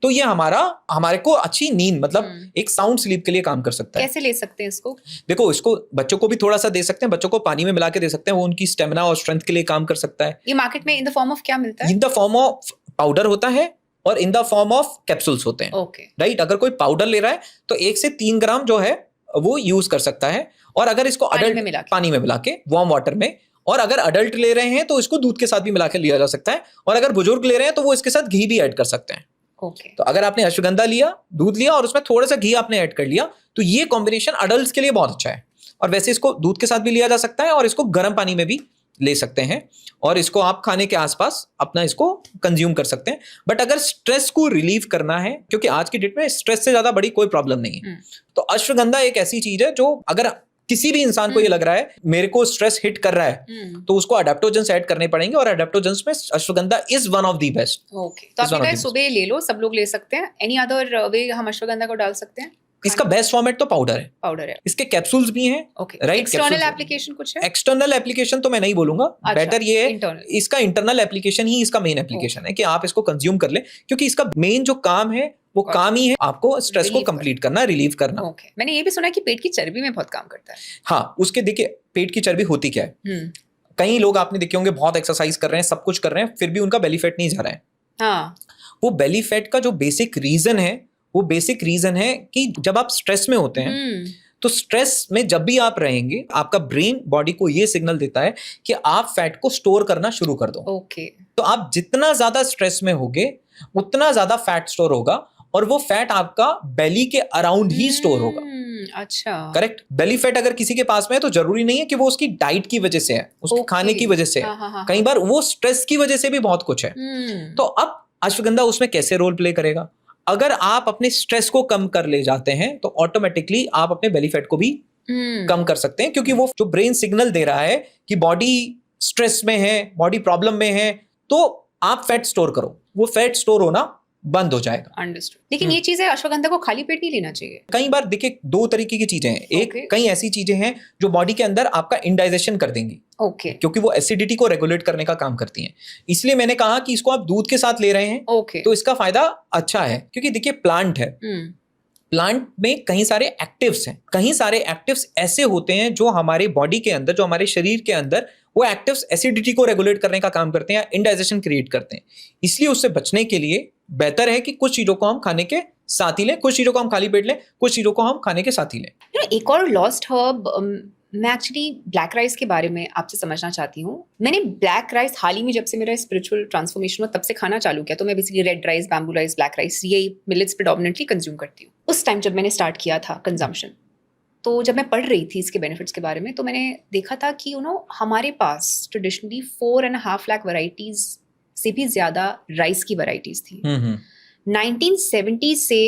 तो ये हमारे को अच्छी नींद, मतलब एक साउंड स्लीप के लिए काम कर सकता है। कैसे ले सकते हैं इसको? देखो, इसको बच्चों को भी थोड़ा सा दे सकते हैं, बच्चों को पानी में मिला के दे सकते हैं, वो उनकी स्टेमिना और स्ट्रेंथ के लिए काम कर सकता है। ये मार्केट में इन द फॉर्म ऑफ क्या मिलता है? In the form of powder होता है और in the form of capsules होते हैं, राइट। अगर कोई पाउडर ले रहा है तो 1 से 3 ग्राम जो है वो यूज कर सकता है, और अगर इसको पानी में मिला के वार्म वाटर में, और अगर अडल्ट ले रहे हैं तो इसको दूध के साथ भी मिला के लिया जा सकता है, और अगर बुजुर्ग ले रहे हैं तो वो इसके साथ घी भी ऐड कर सकते हैं। तो अगर आपने अश्वगंधा लिया, दूध लिया और उसमें थोड़ा सा घी आपने ऐड कर लिया, तो ये कॉम्बिनेशन अडल्ट्स के लिए बहुत अच्छा है। और वैसे इसको दूध के साथ भी लिया जा सकता है और इसको गर्म पानी में भी ले सकते हैं, और इसको आप खाने के आसपास अपना इसको कंज्यूम कर सकते हैं। बट अगर स्ट्रेस को रिलीव करना है, क्योंकि आज की डेट में स्ट्रेस से ज्यादा बड़ी कोई प्रॉब्लम नहीं है, तो अश्वगंधा एक ऐसी चीज है जो अगर किसी भी इंसान को ये लग रहा है मेरे को स्ट्रेस हिट कर रहा है, तो उसको अडेप्टोजेंस ऐड करने पड़ेंगे, और अडेप्टोजेंस में ashwagandha is one of the best. तो आपने कहा सुबह ले लो, सब लोग ले सकते हैं। एनी अदर वे हम अश्वगंधा को डाल सकते हैं? इसका बेस्ट फॉर्मेट तो पाउडर है। इसके कैप्सूल्स भी हैं, राइट। एक्सटर्नल एप्लीकेशन कुछ है? एक्सटर्नल एप्लीकेशन तो मैं नहीं बोलूंगा, बेटर ये है इसका इंटरनल एप्लीकेशन ही इसका मेन एप्लीकेशन है कि आप इसको कंज्यूम कर ले, क्योंकि इसका मेन जो काम है वो काम ही है आपको स्ट्रेस को कंप्लीट करना, रिलीव करना। मैंने ये भी सुना कि पेट की चर्बी में बहुत काम करता है। हाँ, उसके देखिए पेट की चर्बी होती क्या है, कई लोग आपने देखे होंगे बहुत एक्सरसाइज कर रहे हैं, सब कुछ कर रहे हैं, फिर भी उनका बेली फैट नहीं जा रहा है। हाँ, वो बेली फैट का जो बेसिक रीजन है, वो बेसिक रीजन है कि जब आप स्ट्रेस में होते हैं, तो स्ट्रेस में जब भी आप रहेंगे, आपका ब्रेन बॉडी को ये सिग्नल देता है कि आप फैट को स्टोर करना शुरू कर दो। तो आप जितना ज्यादा स्ट्रेस में होगे उतना ज्यादा फैट स्टोर होगा, और वो फैट आपका बेली के अराउंड ही स्टोर होगा। अच्छा, करेक्ट। बेली फैट अगर किसी के पास में है तो जरूरी नहीं है कि वो उसकी डाइट की वजह से है, उसके खाने की वजह से है, कई बार वो स्ट्रेस की वजह से भी बहुत कुछ है। तो अब अश्वगंधा उसमें कैसे रोल प्ले करेगा? अगर आप अपने स्ट्रेस को कम कर ले जाते हैं तो ऑटोमेटिकली आप अपने बेली फैट को भी कम कर सकते हैं, क्योंकि वो जो ब्रेन सिग्नल दे रहा है कि बॉडी स्ट्रेस में है, बॉडी प्रॉब्लम में है, तो आप फैट स्टोर करो, वो फैट स्टोर होना बंद हो जाएगा। अंडरस्टूड। लेकिन ये चीजें अश्वगंधा को खाली पेट नहीं लेना चाहिए। कई बार देखिए 2 तरीके की चीजें हैं। एक, कई ऐसी चीजें हैं जो बॉडी के अंदर आपका इंडाइजेशन कर देंगी, क्योंकि वो एसिडिटी को रेगुलेट करने का काम करती हैं। इसलिए मैंने कहा कि इसको आप दूध के साथ ले रहे हैं, तो इसका फायदा अच्छा है, क्योंकि देखिए प्लांट है, प्लांट में कई सारे एक्टिव्स हैं, कई सारे एक्टिव्स ऐसे होते हैं जो हमारे बॉडी के अंदर, जो हमारे शरीर के अंदर वो एक्टिव्स एसिडिटी को रेगुलेट करने का काम करते हैं या इंडाइजेशन क्रिएट करते हैं। इसलिए उससे बचने के लिए बेहतर है कि कुछ चीजों को हम खाने के साथ ही लें, कुछ चीजों को हम खाली पेट लें, कुछ चीजों को हम खाने के साथ ही लें। एक और लॉस्ट हर्ब, मैं एक्चुअली ब्लैक राइस के बारे में आपसे समझना चाहती हूँ। मैंने ब्लैक राइस हाल ही में, जब से मेरा स्पिरिचुअल ट्रांसफॉर्मेशन हुआ, तब से खाना चालू किया। तो मैं basically red rice, bamboo rice, black rice, ये मिलेट्स प्रेडोमिनेंटली कंज्यूम करती हूँ। उस टाइम जब मैंने स्टार्ट किया था कंजम्पशन, तो जब मैं पढ़ रही थी इसके बेनिफिट्स के बारे में, तो मैंने देखा था कि हमारे पास ट्रेडिशनली 4.5 लाख वैरायटीज से भी ज्यादा राइस की वैरायटीज थी। 1970 से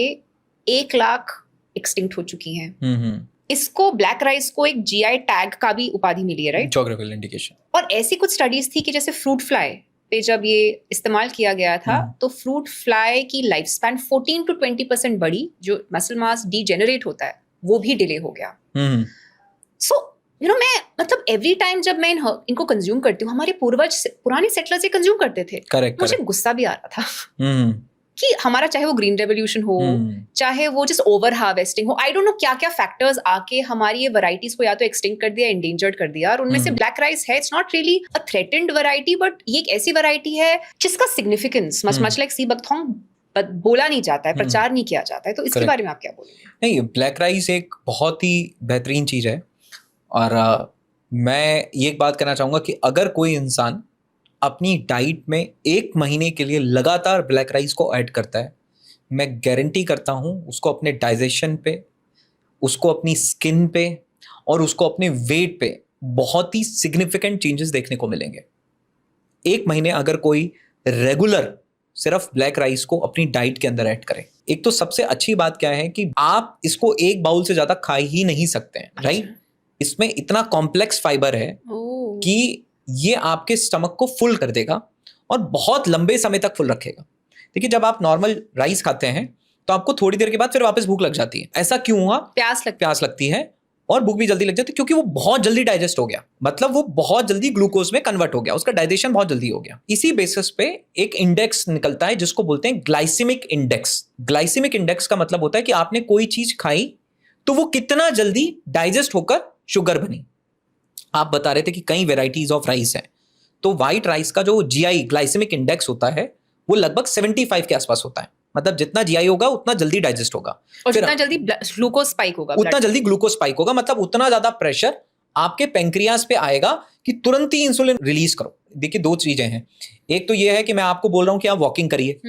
1 लाख एक्सटिंक्ट हो चुकी हैं। इसको, ब्लैक राइस को एक जीआई टैग का भी उपाधि मिली है, राइट? Geographical indication. और ऐसी कुछ स्टडीज थी कि जैसे फ्रूट फ्लाई पे जब ये इस्तेमाल किया गया था, तो फ्रूट फ्लाई की लाइफ स्पैन 14 to 20% बढ़ी, जो मसल मास डीजेनरेट होता है वो भी डिले हो गया। सो मैं मतलब एवरी टाइम जब मैं इनको कंज्यूम करती हूँ, हमारे पूर्वज पुराने सेटलर्स ये कंज्यूम करते थे, मुझे गुस्सा भी आ रहा था कि हमारा, चाहे वो ग्रीन रेवोल्यूशन हो, चाहे वो जस्ट ओवर हार्वेस्टिंग हो, आई डोंट नो क्या क्या फैक्टर्स आके हमारी ये वैरायटीज को या तो एक्सटिंक्ट कर दिया, एंडेंजर्ड कर दिया। और उनमें से ब्लैक राइस है, it's not really a threatened variety, but ये एक ऐसी वैरायटी है जिसका सिग्निफिकेंस मच लाइक सी बकथॉन्ग बोला नहीं जाता है, प्रचार नहीं किया जाता है। तो इसके बारे में आप क्या बोलेंगे? नहीं, ब्लैक राइस एक बहुत ही बेहतरीन चीज है। और मैं ये एक बात कहना चाहूंगा कि अगर कोई इंसान अपनी डाइट में 1 महीने के लिए लगातार ब्लैक राइस को ऐड करता है, मैं गारंटी करता हूँ उसको अपने डाइजेशन पे, उसको अपनी स्किन पे और उसको अपने वेट पे बहुत ही सिग्निफिकेंट चेंजेस देखने को मिलेंगे। 1 महीने अगर कोई रेगुलर सिर्फ ब्लैक राइस को अपनी डाइट के अंदर ऐड करे। एक तो सबसे अच्छी बात क्या है कि आप इसको 1 बाउल से ज्यादा खा ही नहीं सकते हैं, राइट? इसमें इतना कॉम्प्लेक्स फाइबर है कि ये आपके स्टमक को फुल कर देगा और बहुत लंबे समय तक फुल रखेगा। देखिए, जब आप नॉर्मल राइस खाते हैं तो आपको थोड़ी देर के बाद फिर वापस भूख लग जाती है। ऐसा क्यों हुआ? प्यास लगती है और भूख भी जल्दी लग जाती है, क्योंकि वो बहुत जल्दी डाइजेस्ट हो गया, मतलब वो बहुत जल्दी ग्लूकोज में कन्वर्ट हो गया, उसका डाइजेशन बहुत जल्दी हो गया। इसी बेसिस पे एक इंडेक्स निकलता है जिसको बोलते हैं ग्लाइसेमिक इंडेक्स। ग्लाइसेमिक इंडेक्स का मतलब होता है कि आपने कोई चीज खाई तो वो कितना जल्दी डाइजेस्ट होकर शुगर बनी। आप बता रहे थे कि कई वेराइटीज ऑफ राइस हैं, तो व्हाइट राइस का जो जीआई ग्लाइसेमिक इंडेक्स होता है वो लगभग 75 के आसपास होता है। मतलब जितना जीआई होगा उतना जल्दी डाइजेस्ट होगा और जितना जल्दी ग्लूकोज स्पाइक होगा, उतना जल्दी ग्लूकोज स्पाइक होगा, मतलब उतना ज्यादा प्रेशर आपके पेंक्रियास पे आएगा कि तुरंत ही इंसुलिन रिलीज करो। देखिए, 2 चीजें हैं। एक तो ये है कि मैं आपको बोल रहा हूं कि आप वॉकिंग करिए,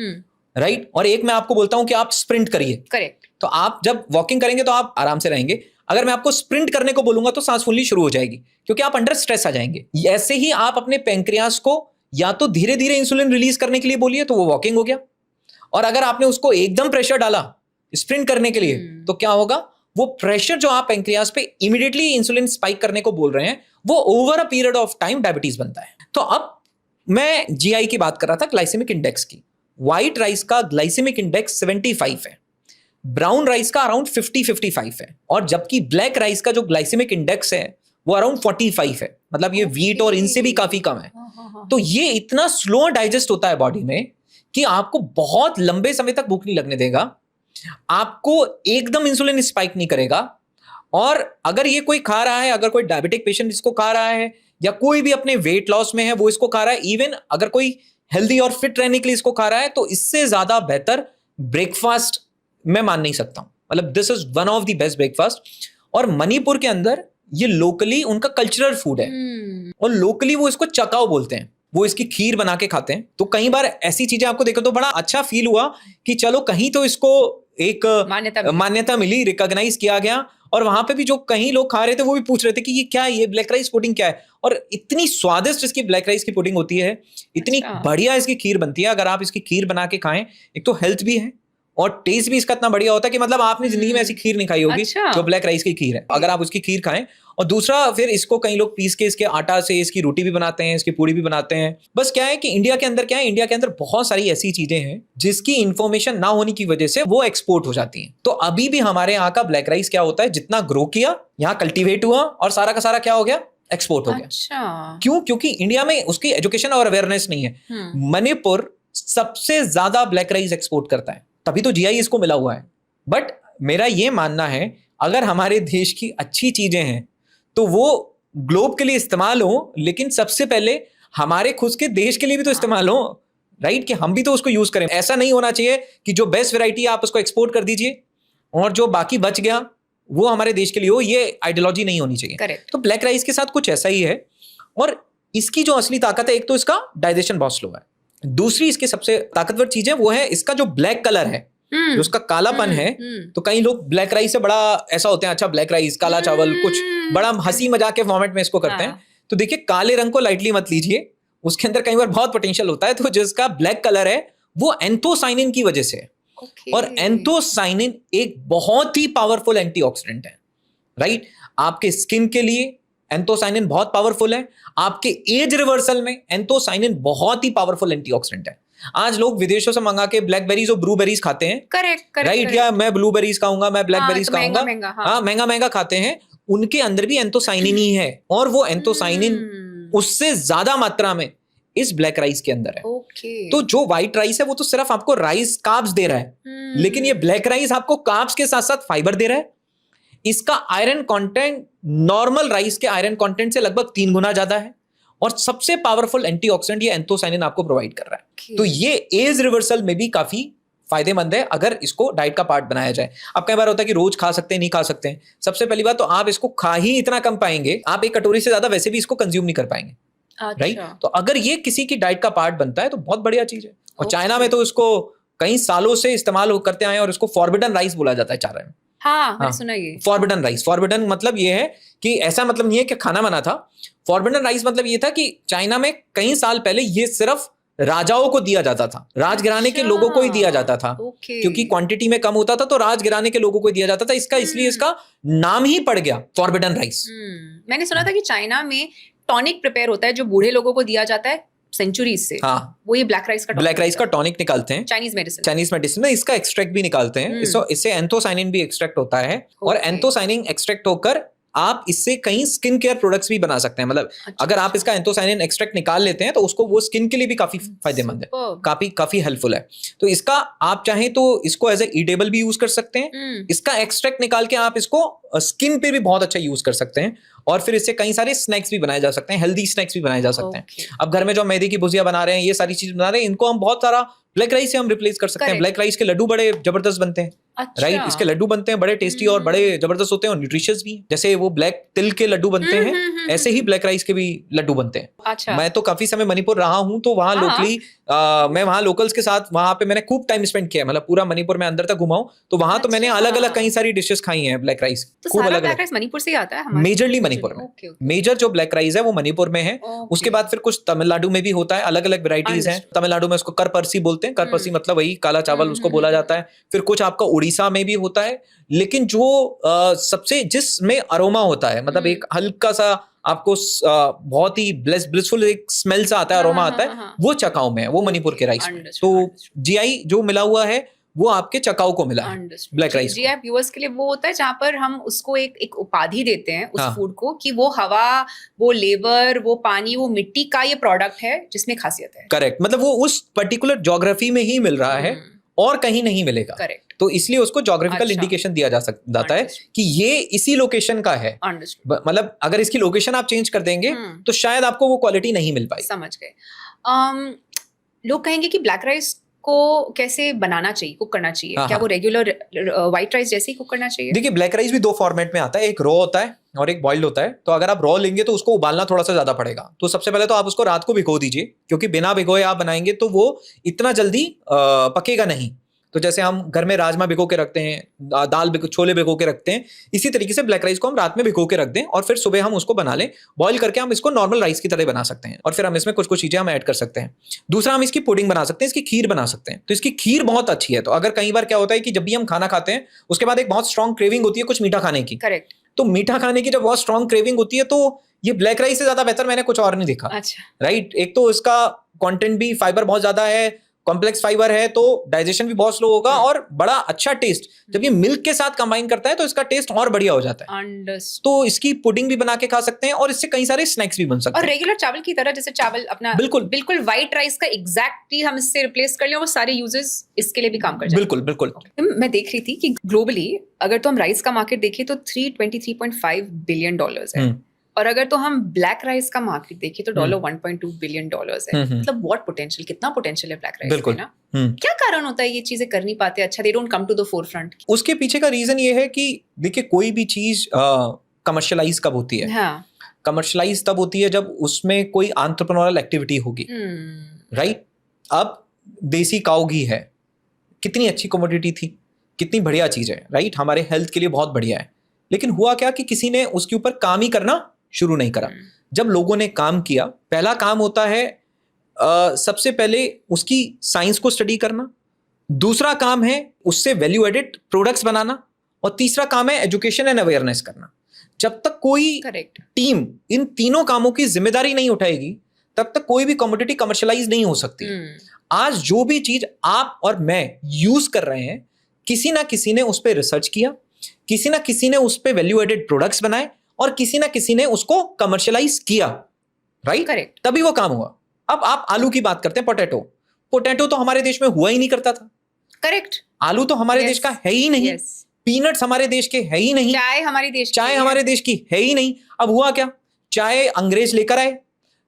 राइट? और एक मैं आपको बोलता हूं कि आप स्प्रिंट करिए। करेक्ट। तो आप जब वॉकिंग करेंगे तो आप आराम से रहेंगे। अगर मैं आपको स्प्रिंट करने को बोलूंगा तो सांस फूलनी शुरू हो जाएगी, क्योंकि आप अंडर स्ट्रेस आ जाएंगे। ऐसे ही आप अपने पेंक्रियास को या तो धीरे धीरे इंसुलिन रिलीज करने के लिए बोलिए तो वो वॉकिंग हो गया, और अगर आपने उसको एकदम प्रेशर डाला स्प्रिंट करने के लिए तो क्या होगा? वो प्रेशर जो आप पेंक्रियास पे इमीडिएटली इंसुलिन स्पाइक करने को बोल रहे हैं, वो over a period of time diabetes बनता है। तो अब मैं जीआई की बात कर रहा था, ग्लाइसेमिक इंडेक्स की। व्हाइट राइस का ग्लाइसेमिक इंडेक्स 75 है, ब्राउन राइस का अराउंड 50-55 है, और जबकि ब्लैक राइस का जो ग्लाइसेमिक इंडेक्स है वो अराउंड 45 है। मतलब ये व्हीट और इनसे भी काफी कम है। तो ये इतना स्लो डाइजेस्ट होता है बॉडी में कि आपको बहुत लंबे समय तक भूख नहीं लगने देगा, आपको एकदम इंसुलिन स्पाइक नहीं करेगा। और अगर ये कोई खा रहा है, अगर कोई डायबिटिक पेशेंट इसको खा रहा है या कोई भी अपने वेट लॉस में है वो इसको खा रहा है, इवन अगर कोई हेल्दी और फिट रहने के लिए इसको खा रहा है, तो इससे ज्यादा बेहतर ब्रेकफास्ट मैं मान नहीं सकता हूं। मतलब this is one of the best breakfast. और मणिपुर के अंदर ये लोकली उनका कल्चरल फूड है, और लोकली वो इसको चकाओ बोलते हैं। वो इसकी खीर बना के खाते हैं। तो कई बार ऐसी चीजें आपको देखकर तो बड़ा अच्छा फील हुआ कि चलो कहीं तो इसको एक मान्यता मिली, रिकॉग्नाइज किया गया। और वहां पे भी जो कहीं लोग खा रहे थे वो भी पूछ रहे थे कि ये क्या है, ये ब्लैक राइस पुडिंग क्या है। और इतनी स्वादिष्ट इसकी ब्लैक राइस की पुडिंग होती है, इतनी बढ़िया इसकी खीर बनती है। अगर आप इसकी खीर बना के खाएं, एक तो हेल्थ भी है और टेस्ट भी इसका इतना बढ़िया होता है कि मतलब आपने जिंदगी में ऐसी खीर नहीं खाई होगी जो ब्लैक राइस की खीर है, अगर आप उसकी खीर खाएं। और दूसरा, फिर इसको कई लोग पीस के इसके आटा से इसकी रोटी भी बनाते हैं, इसकी पूड़ी भी बनाते हैं। बस क्या है कि इंडिया के अंदर क्या है, इंडिया के अंदर बहुत सारी ऐसी चीजें हैं जिसकी इंफॉर्मेशन ना होने की वजह से वो एक्सपोर्ट हो जाती हैं। तो अभी भी हमारे यहाँ का ब्लैक राइस क्या होता है, जितना ग्रो किया, यहाँ कल्टीवेट हुआ और सारा का सारा क्या हो गया, एक्सपोर्ट हो गया। अच्छा। क्यों? क्योंकि इंडिया में उसकी एजुकेशन और अवेयरनेस नहीं है। मणिपुर सबसे ज्यादा ब्लैक राइस एक्सपोर्ट करता है, तभी तो जीआई इसको मिला हुआ है। बट मेरा ये मानना है, अगर हमारे देश की अच्छी चीजें हैं तो वो ग्लोब के लिए इस्तेमाल हो, लेकिन सबसे पहले हमारे खुद के देश के लिए भी तो इस्तेमाल हो, राइट? कि हम भी तो उसको यूज करें। ऐसा नहीं होना चाहिए कि जो बेस्ट वैरायटी है आप उसको एक्सपोर्ट कर दीजिए और जो बाकी बच गया वो हमारे देश के लिए हो। ये आइडियोलॉजी नहीं होनी चाहिए। करेक्ट। तो ब्लैक राइस के साथ कुछ ऐसा ही है। और इसकी जो असली ताकत है, एक तो इसका डाइजेशन बहुत स्लो है, दूसरी इसकी सबसे ताकतवर चीज है वो है इसका जो ब्लैक कलर है, जो उसका कालापन है। तो कई लोग ब्लैक राइस से बड़ा ऐसा होते हैं, अच्छा ब्लैक राइस, काला चावल, कुछ बड़ा हंसी मजाक के फॉर्मेट में इसको करते हैं। तो देखिए, काले रंग को लाइटली मत लीजिए, उसके अंदर कई बार बहुत पोटेंशियल होता है। तो जिसका ब्लैक कलर है वो एंथोसाइनिन की वजह से है। और एंथोसाइनिन एक बहुत ही पावरफुल एंटीऑक्सीडेंट है, राइट? आपके स्किन के लिए एंथोसाइनिन बहुत पावरफुल है। आपके एज रिवर्सल में एंथोसाइनिन बहुत ही पावरफुल एंटीऑक्सीडेंट है। आज लोग विदेशों से मंगा के ब्लैकबेरीज और ब्लूबेरीज खाते हैं, करेक्ट, राइट? या मैं ब्लूबेरीज खाऊंगा, मैं ब्लैकबेरीज खाऊंगा, महंगा महंगा खाते हैं। उनके अंदर भी एंथोसाइनिन ही है, और वो एंथोसाइनिन उससे ज्यादा मात्रा में इस ब्लैक राइस के अंदर है। तो जो व्हाइट राइस है वो तो सिर्फ आपको राइस कार्ब्स दे रहा है, लेकिन ये ब्लैक राइस आपको कार्ब्स के साथ साथ फाइबर दे रहा है। इसका आयरन कंटेंट नॉर्मल राइस के आयरन कंटेंट से लगभग 3 गुना ज्यादा है, और सबसे पावरफुल एंटीऑक्सीडेंट ये एंथोसाइनिन आपको प्रोवाइड कर रहा है। तो ये एज रिवर्सल में भी काफी फायदेमंद है अगर इसको डाइट का पार्ट बनाया जाए। अब कई बार होता है कि रोज खा सकते हैं, नहीं खा सकते हैं। सबसे पहली बात तो आप इसको खा ही इतना कम पाएंगे, आप एक कटोरी से ज्यादा वैसे भी इसको कंज्यूम नहीं कर पाएंगे, राइट? तो अगर ये किसी की डाइट का पार्ट बनता है तो बहुत बढ़िया चीज है। और चाइना में तो इसको कई सालों से इस्तेमाल करते आए, और इसको फॉरबिडन राइस बोला जाता है चाइना में। मैंने सुना ये। फॉरबिडन राइस, फॉरबिडन मतलब ये है कि ऐसा मतलब नहीं है कि खाना बना था। फॉरबिडन राइस मतलब ये था कि चाइना में कई साल पहले ये सिर्फ राजाओं को दिया जाता था, राजघराने के लोगों को ही दिया जाता था, क्योंकि क्वांटिटी में कम होता था तो राजघराने के लोगों को दिया जाता था। इसका इसलिए इसका नाम ही पड़ गया फॉरबिडन राइस। मैंने सुना था कि चाइना में टॉनिक प्रिपेयर होता है जो बूढ़े लोगों को दिया जाता है सेंचुरीज से। हाँ, वो ये ब्लैक राइस का टॉनिक निकालते हैं। चाइनीज मेडिसिन में इसका एक्सट्रैक्ट भी निकालते हैं। इससे एंथोसाइनिन भी एक्सट्रैक्ट होता है, और एंथोसाइनिन एक्सट्रैक्ट होकर आप इससे कई स्किन केयर प्रोडक्ट्स भी बना सकते हैं। मतलब अगर आप इसका एंथोसाइनिन एक्सट्रैक्ट निकाल लेते हैं तो उसको वो स्किन के लिए भी काफी फायदेमंद है, काफी हेल्पफुल है। तो इसका आप चाहें तो इसको एज ए ईटेबल भी यूज कर सकते हैं। इसका एक्सट्रैक्ट निकाल के आप इसको स्किन पे भी बहुत अच्छा यूज कर सकते हैं, और फिर इससे कई सारे स्नैक्स भी बनाए जा सकते हैं, हेल्दी स्नैक्स भी बनाए जा सकते हैं। अब घर में जो मैदे की भुजिया बना रहे हैं, ये सारी चीज बना रहे हैं, इनको हम बहुत सारा ब्लैक राइस से हम रिप्लेस कर सकते हैं। ब्लैक राइस के लड्डू बड़े जबरदस्त बनते हैं, राइट? इसके लड्डू बनते हैं बड़े टेस्टी और बड़े जबरदस्त होते हैं, और न्यूट्रिशियस भी। जैसे वो ब्लैक तिल के लड्डू बनते हैं, ऐसे ही ब्लैक राइस के भी लड्डू बनते हैं। मैं तो काफी समय मणिपुर रहा हूं, तो वहां लोकली मैं वहां लोकल्स के साथ वहां पे मैंने खूब टाइम स्पेंड किया। मतलब पूरा मणिपुर में अंदर तक घुमाऊं, तो वहां तो मैंने अलग अलग कई सारी डिशेस खाई हैं ब्लैक राइस। खूब अलग अलग मणिपुर से आता है, मेजरली मणिपुर में। मेजर जो ब्लैक राइस है वो मणिपुर में है। उसके बाद फिर कुछ तमिलनाडु में भी होता है, अलग अलग वेराइटीज हैं। तमिलनाडु में उसको करपरसी बोलते हैं, करपरसी मतलब वही काला चावल उसको बोला जाता है। फिर कुछ आपका उड़ीसा में भी होता है, लेकिन जो सबसे जिसमें अरोमा होता है, मतलब एक हल्का सा आपको बहुत ही ब्लिसफुल एक स्मेल सा आता है, अरोमा आता है, वो चकाऊ में है, वो मणिपुर के राइस में। तो जीआई जो मिला हुआ है वो आपके चकाऊ को मिला है ब्लैक राइस। जीआई व्यूअर्स के लिए वो होता है जहां पर हम उसको एक उपाधि देते हैं उस फूड को, कि वो हवा, वो लेबर, वो पानी, वो मिट्टी का ये प्रोडक्ट है जिसमें खासियत है। करेक्ट, मतलब वो उस पर्टिकुलर ज्योग्राफी में ही मिल रहा है और कहीं नहीं मिलेगा। करेक्ट। तो इसलिए उसको ज्योग्राफिकल इंडिकेशन दिया जाता है कि ये इसी लोकेशन का है। मतलब अगर इसकी लोकेशन आप चेंज कर देंगे तो शायद आपको वो क्वालिटी नहीं मिल पाई। समझ गए। लोग कहेंगे कि ब्लैक राइस को कैसे बनाना चाहिए, कुक करना चाहिए? क्या वो रेगुलर व्हाइट राइस जैसे ही कुक करना चाहिए? देखिए, ब्लैक राइस भी 2 फॉर्मेट में आता है, एक रॉ होता है और एक बॉइल्ड होता है। तो अगर आप रॉ लेंगे तो उसको उबालना थोड़ा सा ज्यादा पड़ेगा। तो सबसे पहले तो आप उसको रात को भिगो दीजिए, क्योंकि बिना भिगोए आप बनाएंगे तो वो इतना जल्दी पकेगा नहीं। तो जैसे हम घर में राजमा भिगो के रखते हैं, दाल छोले भिगो के रखते हैं, इसी तरीके से ब्लैक राइस को हम रात में भिगो के रख दें और फिर सुबह हम उसको बना लें। बॉईल करके हम इसको नॉर्मल राइस की तरह बना सकते हैं, और फिर हम इसमें कुछ कुछ चीजें हम ऐड कर सकते हैं। दूसरा, हम इसकी पुडिंग बना सकते हैं, इसकी खीर बना सकते हैं। तो इसकी खीर बहुत अच्छी है। तो अगर कई बार क्या होता है कि जब भी हम खाना खाते हैं उसके बाद एक बहुत स्ट्रॉन्ग क्रेविंग होती है कुछ मीठा खाने की। करेक्ट। तो मीठा खाने की जब बहुत स्ट्रॉन्ग क्रेविंग होती है तो ये ब्लैक राइस से ज्यादा बेहतर मैंने कुछ और नहीं देखा। अच्छा। राइट। एक तो इसका कंटेंट भी, फाइबर बहुत ज्यादा है, कॉम्प्लेक्स फाइबर है, तो डाइजेशन भी बहुत स्लो होगा, और बड़ा अच्छा टेस्ट जब ये मिल्क के साथ कंबाइन करता है तो इसका टेस्ट और बढ़िया हो जाता है। तो इसकी पुडिंग भी बना के खा सकते हैं और इससे कई सारे स्नैक्स भी बन सकते हैं। और रेगुलर चावल की तरह, जैसे चावल अपना बिल्कुल व्हाइट राइस का एग्जैक्टली हम इससे रिप्लेस कर लें, वो सारे यूजेस इसके लिए भी काम कर जाए। बिल्कुल। मैं देख रही थी कि ग्लोबली अगर तो हम राइस का मार्केट देखें तो $323.5 बिलियन है। और अगर तो हम ब्लैक राइस का मार्केट देखें तो $1.2 बिलियन है। मतलब व्हाट पोटेंशियल, कितना पोटेंशियल है ब्लैक राइस बिल्कुल। में ना। क्या कारण होता है ये चीजें कर नहीं पाते? अच्छा, they don't come to the forefront. उसके पीछे का रीजन ये है कि देखिए, कोई भी चीज कमर्शियलाइज कब होती है? हाँ। कमर्शियलाइज तब होती है जब उसमें कोई एंटरप्रेन्योरल एक्टिविटी होगी, राइट? अब देसी काऊ घी है, कितनी अच्छी कमोडिटी थी, कितनी बढ़िया चीज है, राइट? हमारे हेल्थ के लिए बहुत बढ़िया है। लेकिन हुआ क्या कि किसी ने उसके ऊपर काम ही करना शुरू नहीं करा। जब लोगों ने काम किया, पहला काम होता है सबसे पहले उसकी साइंस को स्टडी करना, दूसरा काम है उससे वैल्यू एडेड प्रोडक्ट्स बनाना, और तीसरा काम है एजुकेशन एंड अवेयरनेस करना। जब तक कोई टीम इन तीनों कामों की जिम्मेदारी नहीं उठाएगी, तब तक कोई भी कमोडिटी कमर्शियलाइज नहीं हो सकती। आज जो भी चीज आप और मैं यूज कर रहे हैं, किसी ना किसी ने उस पर रिसर्च किया, किसी ना किसी ने उस पर वैल्यू एडेड प्रोडक्ट्स बनाए, और किसी ना किसी ने उसको कमर्शियलाइज किया, राइट? करेक्ट। तभी वो काम हुआ। अब आप आलू की बात करते हैं, पोटैटो तो हमारे देश में हुआ ही नहीं करता था। करेक्ट। आलू तो हमारे देश का है ही नहीं। पीनट्स हमारे देश के है ही नहीं। चाय हमारे देश की है ही नहीं। अब हुआ क्या? चाय अंग्रेज लेकर आए,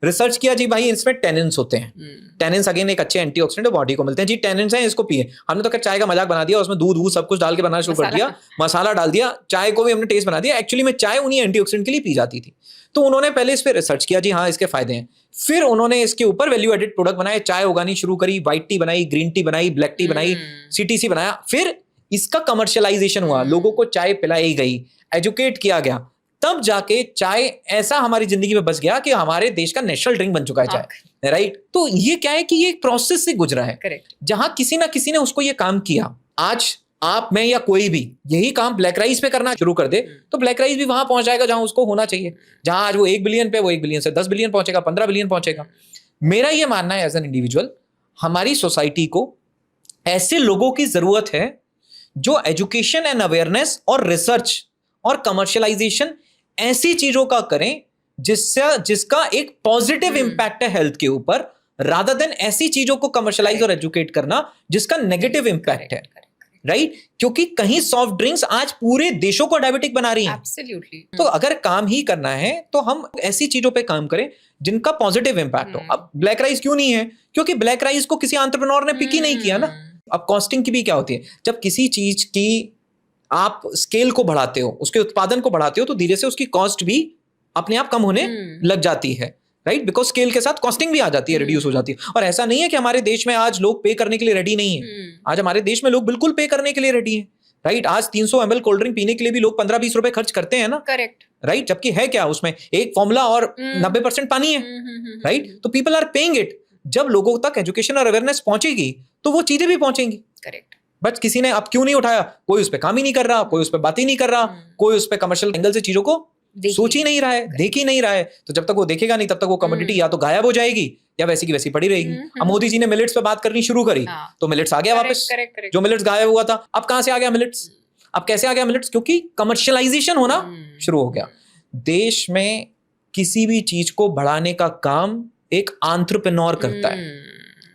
रिसर्च किया जी भाई इसमें टेनिन्स होते हैं। टेनिन्स अगेन एक अच्छे एंटीऑक्सीडेंट बॉडी को मिलते हैं जी, टेनिन्स हैं, इसको पिए। हमने तो चाय का मजाक बना दिया, उसमें दूध सब कुछ डाल के बनाना शुरू कर दिया, मसाला डाल दिया, चाय को भी हमने टेस्ट बना दिया। एक्चुअली में चाय उन्हीं एंटीऑक्सीडेंट के लिए पी जाती थी। तो उन्होंने पहले इस पर रिसर्च किया जी, हाँ इसके फायदे हैं। फिर उन्होंने इसके ऊपर वैल्यू एडेड प्रोडक्ट बनाए, चाय उगानी शुरू करी, व्हाइट टी बनाई, ग्रीन टी बनाई, ब्लैक टी बनाई, CTC बनाया। फिर इसका कमर्शियलाइजेशन हुआ, लोगों को चाय पिलाई गई, एजुकेट किया गया, तब जाके चाय ऐसा हमारी जिंदगी में बस गया कि हमारे देश का नेशनल ड्रिंक बन चुका है चाय, राइट? तो ये क्या है कि ये एक प्रोसेस से गुजरा है। करेक्ट। जहां किसी ना किसी ने उसको ये काम किया। आज आप, मैं या कोई भी यही काम ब्लैक राइस पे करना शुरू कर दे, तो ब्लैक राइस भी वहां पहुंच जाएगा जहां उसको होना चाहिए। जहां आज वो 1 बिलियन पे, वो 1 बिलियन से 10 बिलियन पहुंचेगा, 15 बिलियन पहुंचेगा। मेरा ये मानना है एज एन इंडिविजुअल, हमारी सोसाइटी को ऐसे लोगों की जरूरत है जो एजुकेशन एंड अवेयरनेस और रिसर्च और कमर्शियलाइजेशन ऐसी चीजों का करें जिसका एक पॉजिटिव इंपैक्ट है हेल्थ के ऊपर, रादर देन ऐसी चीजों को कमर्शियलाइज और एजुकेट करना जिसका नेगेटिव इंपैक्ट है, राइट? क्योंकि कहीं सॉफ्ट ड्रिंक्स आज पूरे देशों को डायबिटिक बना रही हैं। एब्सोल्युटली। तो अगर काम ही करना है तो हम ऐसी चीजों पे काम करें जिनका पॉजिटिव इंपैक्ट हो। अब ब्लैक राइस क्यों नहीं है? क्योंकि ब्लैक राइस को किसी एंटरप्रेन्योर ने पिक ही नहीं किया ना। अब कॉस्टिंग की भी क्या होती है, जब किसी चीज की आप स्केल को बढ़ाते हो, उसके उत्पादन को बढ़ाते हो, तो धीरे से उसकी कॉस्ट भी अपने आप कम होने लग जाती है, राइट? बिकॉज स्केल के साथ कॉस्टिंग भी आ जाती है, रिड्यूस हो जाती है। और ऐसा नहीं है कि हमारे देश में आज लोग पे करने के लिए रेडी नहीं है। आज हमारे देश में लोग बिल्कुल पे करने के लिए रेडी हैं, राइट? आज 300 ml कोल्ड ड्रिंक पीने के लिए भी लोग 15-20 रुपए खर्च करते हैं ना। Correct, right? जबकि है क्या उसमें, एक फॉर्मूला और 90% पानी है, राइट? तो पीपल आर पेइंग इट। जब लोगों तक एजुकेशन और अवेयरनेस पहुंचेगी तो वो चीजें भी पहुंचेंगी। करेक्ट। बट किसी ने अब क्यों नहीं उठाया? कोई उस पर काम ही नहीं कर रहा, कोई उस पर बात ही नहीं कर रहा, कोई उस पर कमर्शियल एंगल से चीजों को सोच ही नहीं रहा है, देख ही नहीं रहा है। तो जब तक वो देखेगा नहीं, तब तक वो कमोडिटी या तो गायब हो जाएगी या वैसी की वैसी पड़ी रहेगी। अब मोदी जी ने मिलेट्स पे बात करनी शुरू करी, तो मिलेट्स आ गया वापस। जो मिलेट्स गायब हुआ था, अब कहां से आ गया मिलेट्स? अब कैसे आ गया मिलेट्स? क्योंकि कमर्शियलाइजेशन होना शुरू हो गया। देश में किसी भी चीज को बढ़ाने का काम एक एंटरप्रेन्योर करता है।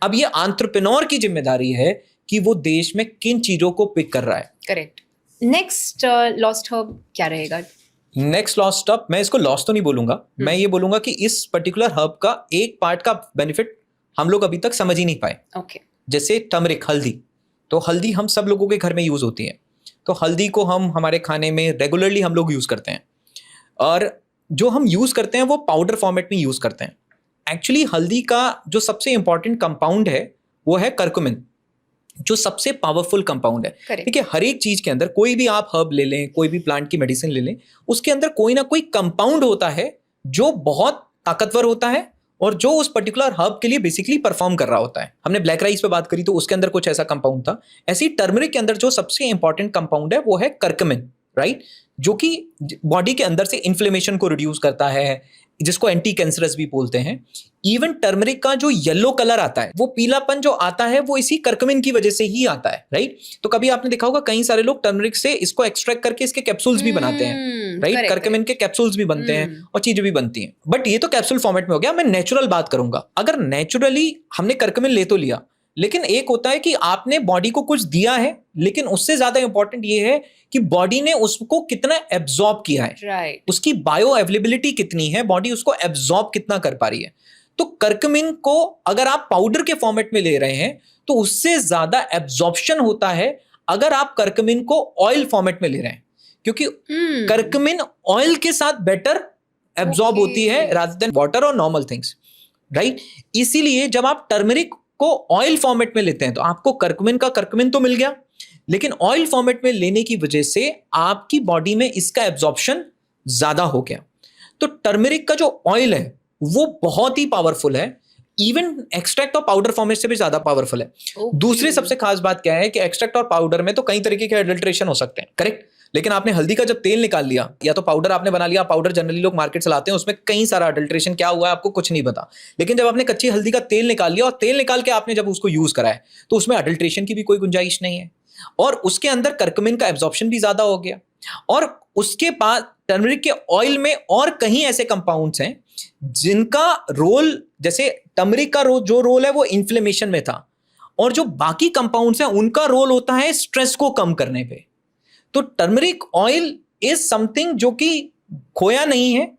अब ये एंटरप्रेन्योर की जिम्मेदारी है कि वो देश में किन चीजों को पिक कर रहा है। करेक्ट। नेक्स्ट लॉस्ट हब क्या रहेगा? नेक्स्ट लॉस्ट हब, मैं इसको लॉस तो नहीं बोलूंगा, मैं ये बोलूंगा कि इस पर्टिकुलर हब का एक पार्ट का बेनिफिट हम लोग अभी तक समझ ही नहीं पाए। ओके। जैसे टर्मरिक, हल्दी। तो हल्दी हम सब लोगों के घर में यूज होती है, तो हल्दी को हम हमारे खाने में रेगुलरली हम लोग यूज करते हैं, और जो हम यूज करते हैं वो पाउडर फॉर्मेट में यूज करते हैं। एक्चुअली हल्दी का जो सबसे इंपॉर्टेंट कंपाउंड है वो है करक्यूमिन, जो सबसे पावरफुल कंपाउंड है। ठीक है, हर एक चीज के अंदर, कोई भी आप हर्ब ले लें, कोई भी प्लांट की मेडिसिन ले लें, उसके अंदर कोई ना कोई कंपाउंड होता है जो बहुत ताकतवर होता है और जो उस पर्टिकुलर हर्ब के लिए बेसिकली परफॉर्म कर रहा होता है। हमने ब्लैक राइस पे बात करी तो उसके अंदर कुछ ऐसा कंपाउंड था। ऐसे ही टर्मरिक के अंदर जो सबसे इंपॉर्टेंट कंपाउंड है वो है करक्यूमिन, राइट? जो कि बॉडी के अंदर से इन्फ्लेमेशन को रिड्यूस करता है, जिसको एंटी कैंसरस भी बोलते हैं। इवन टर्मरिक का जो येलो कलर आता है, वो पीलापन जो आता है वो इसी करक्यूमिन की वजह से ही आता है, राइट? तो कभी आपने देखा होगा कई सारे लोग टर्मरिक से इसको एक्सट्रैक्ट करके इसके कैप्सूल्स भी बनाते हैं, राइट? करक्यूमिन के कैप्सूल्स भी बनते हैं और चीजें भी बनती हैं। बट ये तो कैप्सूल फॉर्मेट में हो गया। मैं नेचुरल बात करूंगा। अगर नेचुरली हमने करक्यूमिन ले तो लिया, लेकिन एक होता है कि आपने बॉडी को कुछ दिया है, लेकिन उससे ज्यादा इंपॉर्टेंट ये है कि बॉडी ने उसको कितना एब्जॉर्ब किया है, राइट। उसकी बायो अवेलेबिलिटी कितनी है, बॉडी उसको एब्जॉर्ब कितना कर पा रही है। तो कर्कमिन को अगर आप पाउडर के फॉर्मेट में ले रहे हैं तो उससे ज्यादा एब्जॉर्प्शन होता है अगर आप कर्कमिन को ऑयल फॉर्मेट में ले रहे हैं, क्योंकि कर्कमिन ऑयल के साथ बेटर एब्जॉर्ब Okay. होती है रादर देन वाटर और नॉर्मल थिंग्स, राइट। इसीलिए जब आप टर्मरिक को ऑयल फॉर्मेट में लेते हैं तो आपको कर्कमिन का कर्कमिन तो मिल गया, लेकिन ऑयल फॉर्मेट में लेने की वजह से आपकी बॉडी में इसका एब्जॉर्प्शन ज्यादा हो गया। तो टर्मरिक का जो ऑयल है वो बहुत ही पावरफुल है, इवन एक्सट्रैक्ट और पाउडर फॉर्मेट से भी ज्यादा पावरफुल है। Okay. दूसरी सबसे खास बात क्या है कि एक्सट्रैक्ट और पाउडर में तो कई तरीके के एडल्ट्रेशन हो सकते हैं, करेक्ट। लेकिन आपने हल्दी का जब तेल निकाल लिया या तो पाउडर आपने बना लिया, पाउडर जनरली लोग मार्केट से लाते हैं, उसमें कई सारा अडल्ट्रेशन क्या हुआ है आपको कुछ नहीं पता। लेकिन जब आपने कच्ची हल्दी का तेल निकाल लिया और तेल निकाल के आपने जब उसको यूज करा है तो उसमें अडल्ट्रेशन की भी कोई गुंजाइश नहीं है, और उसके अंदर कर्कमिन का एब्जॉर्प्शन भी ज्यादा हो गया। और उसके बाद टर्मरिक के ऑयल में और कहीं ऐसे कंपाउंड्स हैं जिनका रोल, जैसे टर्मरिक का जो रोल है वो इन्फ्लेमेशन में था, और जो बाकी कंपाउंड्स हैं उनका रोल होता है स्ट्रेस को कम करने पे। तो टर्मरिक ऑयल इज समथिंग जो कि खोया नहीं है,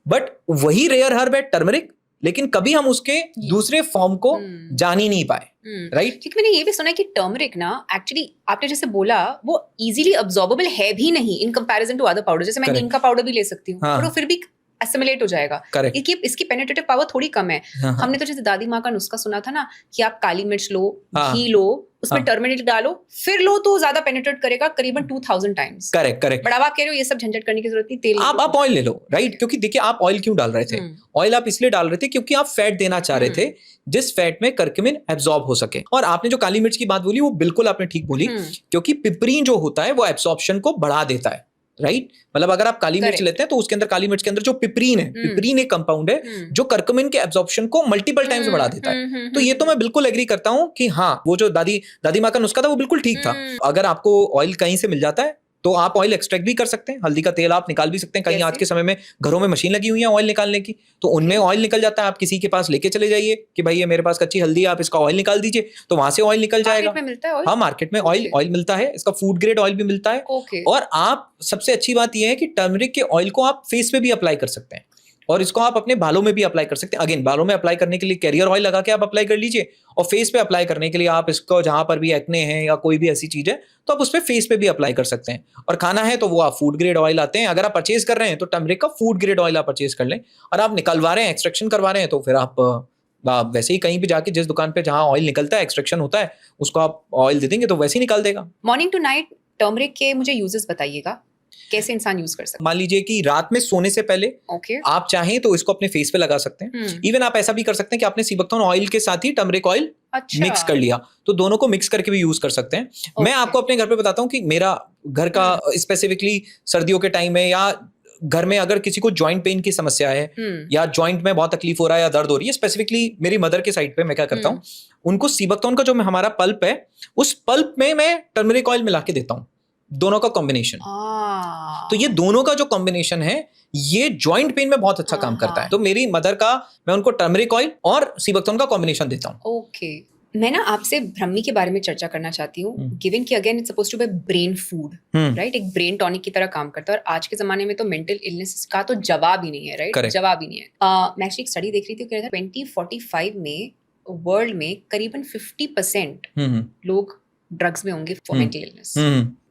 बट वही रेयर हर्ब है टर्मरिक, लेकिन कभी हम उसके दूसरे फॉर्म को जान ही नहीं पाए, राइट। क्योंकि मैंने ये भी सुना है कि टर्मरिक ना एक्चुअली आपने जैसे बोला वो इजीली अब्सॉर्बेबल है भी नहीं in comparison to other powder. जैसे मैं Correct. नीम का पाउडर भी ले सकती हूँ हाँ. और वो फिर भी एसिमिलेट हो जाएगा। Correct. इसकी पेनिट्रेटिव पावर थोड़ी कम है। हाँ. हमने तो जैसे दादी माँ का नुस्खा सुना था ना कि आप काली मिर्च लो, हाँ. घी लो, उसमें हाँ. टर्मरिक डालो, फिर लो तो ज्यादा पेनिट्रेट करेगा करीबन 2000 टाइम्स। Correct correct. बट अब आप कह रहे हो ये सब झंझट करने की जरूरत नहीं, तेल आप ऑयल ले लो, राइट। क्योंकि देखिए आप ऑयल क्यों डाल रहे थे, ऑयल आप इसलिए डाल रहे थे क्योंकि आप फैट देना चाह रहे थे जिस फैट में कर्कमिन एब्जॉर्ब हो सके। और आपने जो काली मिर्च की बात बोली वो बिल्कुल आपने ठीक बोली, क्योंकि पिपरीन जो होता है वो एब्सॉर्प्शन को बढ़ा देता है, राइट। मतलब अगर आप काली मिर्च लेते हैं तो उसके अंदर काली मिर्च के अंदर जो पिपरीन है, पिपरीन एक कंपाउंड है जो कर्कमिन के एब्जॉर्प्शन को मल्टीपल टाइम्स बढ़ा देता है। तो ये तो मैं बिल्कुल एग्री करता हूं कि हाँ, वो जो दादी माँ का नुस्खा था वो बिल्कुल ठीक था। अगर आपको ऑयल कहीं से मिल जाता है तो आप ऑयल एक्सट्रैक्ट भी कर सकते हैं, हल्दी का तेल आप निकाल भी सकते हैं। कहीं आज के समय में घरों में मशीन लगी हुई है ऑयल निकालने की, तो उनमें ऑयल निकल जाता है। आप किसी के पास लेके चले जाइए कि भाई ये मेरे पास कच्ची हल्दी है, आप इसका ऑयल निकाल दीजिए, तो वहां से ऑयल निकल जाएगा। मार्केट में मिलता है ऑयल? हाँ, मार्केट में ऑयल मिलता है, इसका फूड ग्रेड ऑयल भी मिलता है। और आप सबसे अच्छी बात यह है कि टर्मरिक के ऑयल को आप फेस पे भी अप्लाई कर सकते हैं, और इसको आप अपने बालों में भी अप्लाई कर सकते हैं। अगेन, बालों में अप्लाई करने के लिए कैरियर ऑयल लगा के आप अप्लाई कर लीजिए, और फेस पे अप्लाई करने के लिए आप इसको जहां पर भी एक्ने हैं या कोई भी ऐसी चीज है तो आप उस पे फेस पे भी अप्लाई कर सकते हैं। और खाना है तो वो आप फूड ग्रेड ऑयल आते हैं, अगर आप परचेज कर रहे हैं तो टर्मरिक का फूड ग्रेड ऑयल आप परचेज कर लें। और आप निकलवा रहे हैं, एक्सट्रैक्शन करवा रहे हैं, तो फिर आप वैसे ही कहीं भी जाके जिस दुकान पे जहां ऑयल निकलता है, एक्सट्रैक्शन होता है, उसको आप ऑयल दे देंगे तो वैसे ही निकाल देगा। मॉर्निंग टू नाइट टर्मरिक के मुझे यूजेस बताइएगा, कैसे इंसान यूज कर सकता है? मान लीजिए कि रात में सोने से पहले आप चाहें तो इसको अपने फेस पे लगा सकते हैं। इवन आप ऐसा भी कर सकते हैं कि आपने सीबकथॉर्न ऑयल के साथ ही टर्मरिक ऑयल मिक्स कर लिया, तो दोनों को मिक्स करके भी यूज कर सकते हैं। मैं आपको अपने घर पे बताता हूँ कि मेरा घर का स्पेसिफिकली सर्दियों के टाइम में, या घर में अगर किसी को जॉइंट पेन की समस्या है या जॉइंट में बहुत तकलीफ हो रहा है या दर्द हो रही है, स्पेसिफिकली मेरी मदर के साइड पे मैं क्या करता हूँ, उनको सीबकथॉर्न का जो हमारा पल्प है उस पल्प में मैं टर्मरिक ऑयल मिला के देता हूँ, दोनों का कॉम्बिनेशन। तो ये दोनों का जो कॉम्बिनेशन है ये जॉइंट पेन में बहुत अच्छा काम करता है। तो मेरी मदर का मैं उनको टर्मरिक ऑयल और सीबकथॉर्न का कॉम्बिनेशन देता हूँ। ओके, मैं ना आपसे ब्रह्मी के बारे में चर्चा करना चाहती हूँ, गिवन कि again it's supposed to be brain food, right, एक ब्रेन टॉनिक की तरह काम करता है। और आज के जमाने में तो मेंटल इलनेस का तो जवाब ही नहीं है, राइट, जवाब ही नहीं है। मैं एक्चुअली एक स्टडी देख रही थी, कह रहा था 2045 में वर्ल्ड में करीबन 50% लोग ड्रग्स में होंगे फॉर मेंटल इलनेस।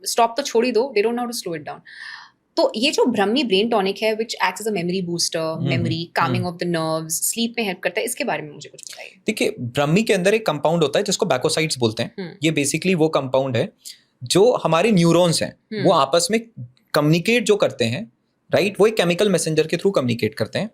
स्टॉप तो छोड़ ही दो, they don't know how to slow it down. तो ये जो ब्रह्मी ब्रेन टॉनिक है which acts as a memory booster, memory, calming of the nerves, sleep में हेल्प करता है, इसके बारे में मुझे कुछ बताइए। देखिए, ब्रह्मी के अंदर एक कंपाउंड होता है जिसको बैकोसाइट्स बोलते हैं। ये बेसिकली वो कंपाउंड है जो हमारे न्यूरॉन्स हैं वो आपस में कम्युनिकेट जो करते हैं, राइट, वो एक केमिकल मैसेंजर के थ्रू कम्युनिकेट करते हैं।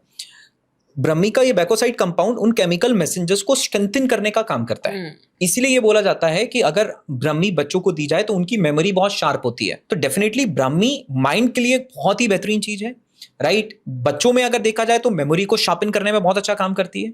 ब्रह्मी का ये बैकोसाइट कंपाउंड उन केमिकल मैसेंजर्स को स्ट्रेंथन करने का काम करता है। इसीलिए ये बोला जाता है कि अगर ब्रह्मी बच्चों को दी जाए तो उनकी मेमोरी बहुत शार्प होती है। तो डेफिनेटली ब्रह्मी माइंड के लिए बहुत ही बेहतरीन चीज है, राइट। बच्चों में अगर देखा जाए तो मेमोरी को शार्पन करने में बहुत अच्छा काम करती है।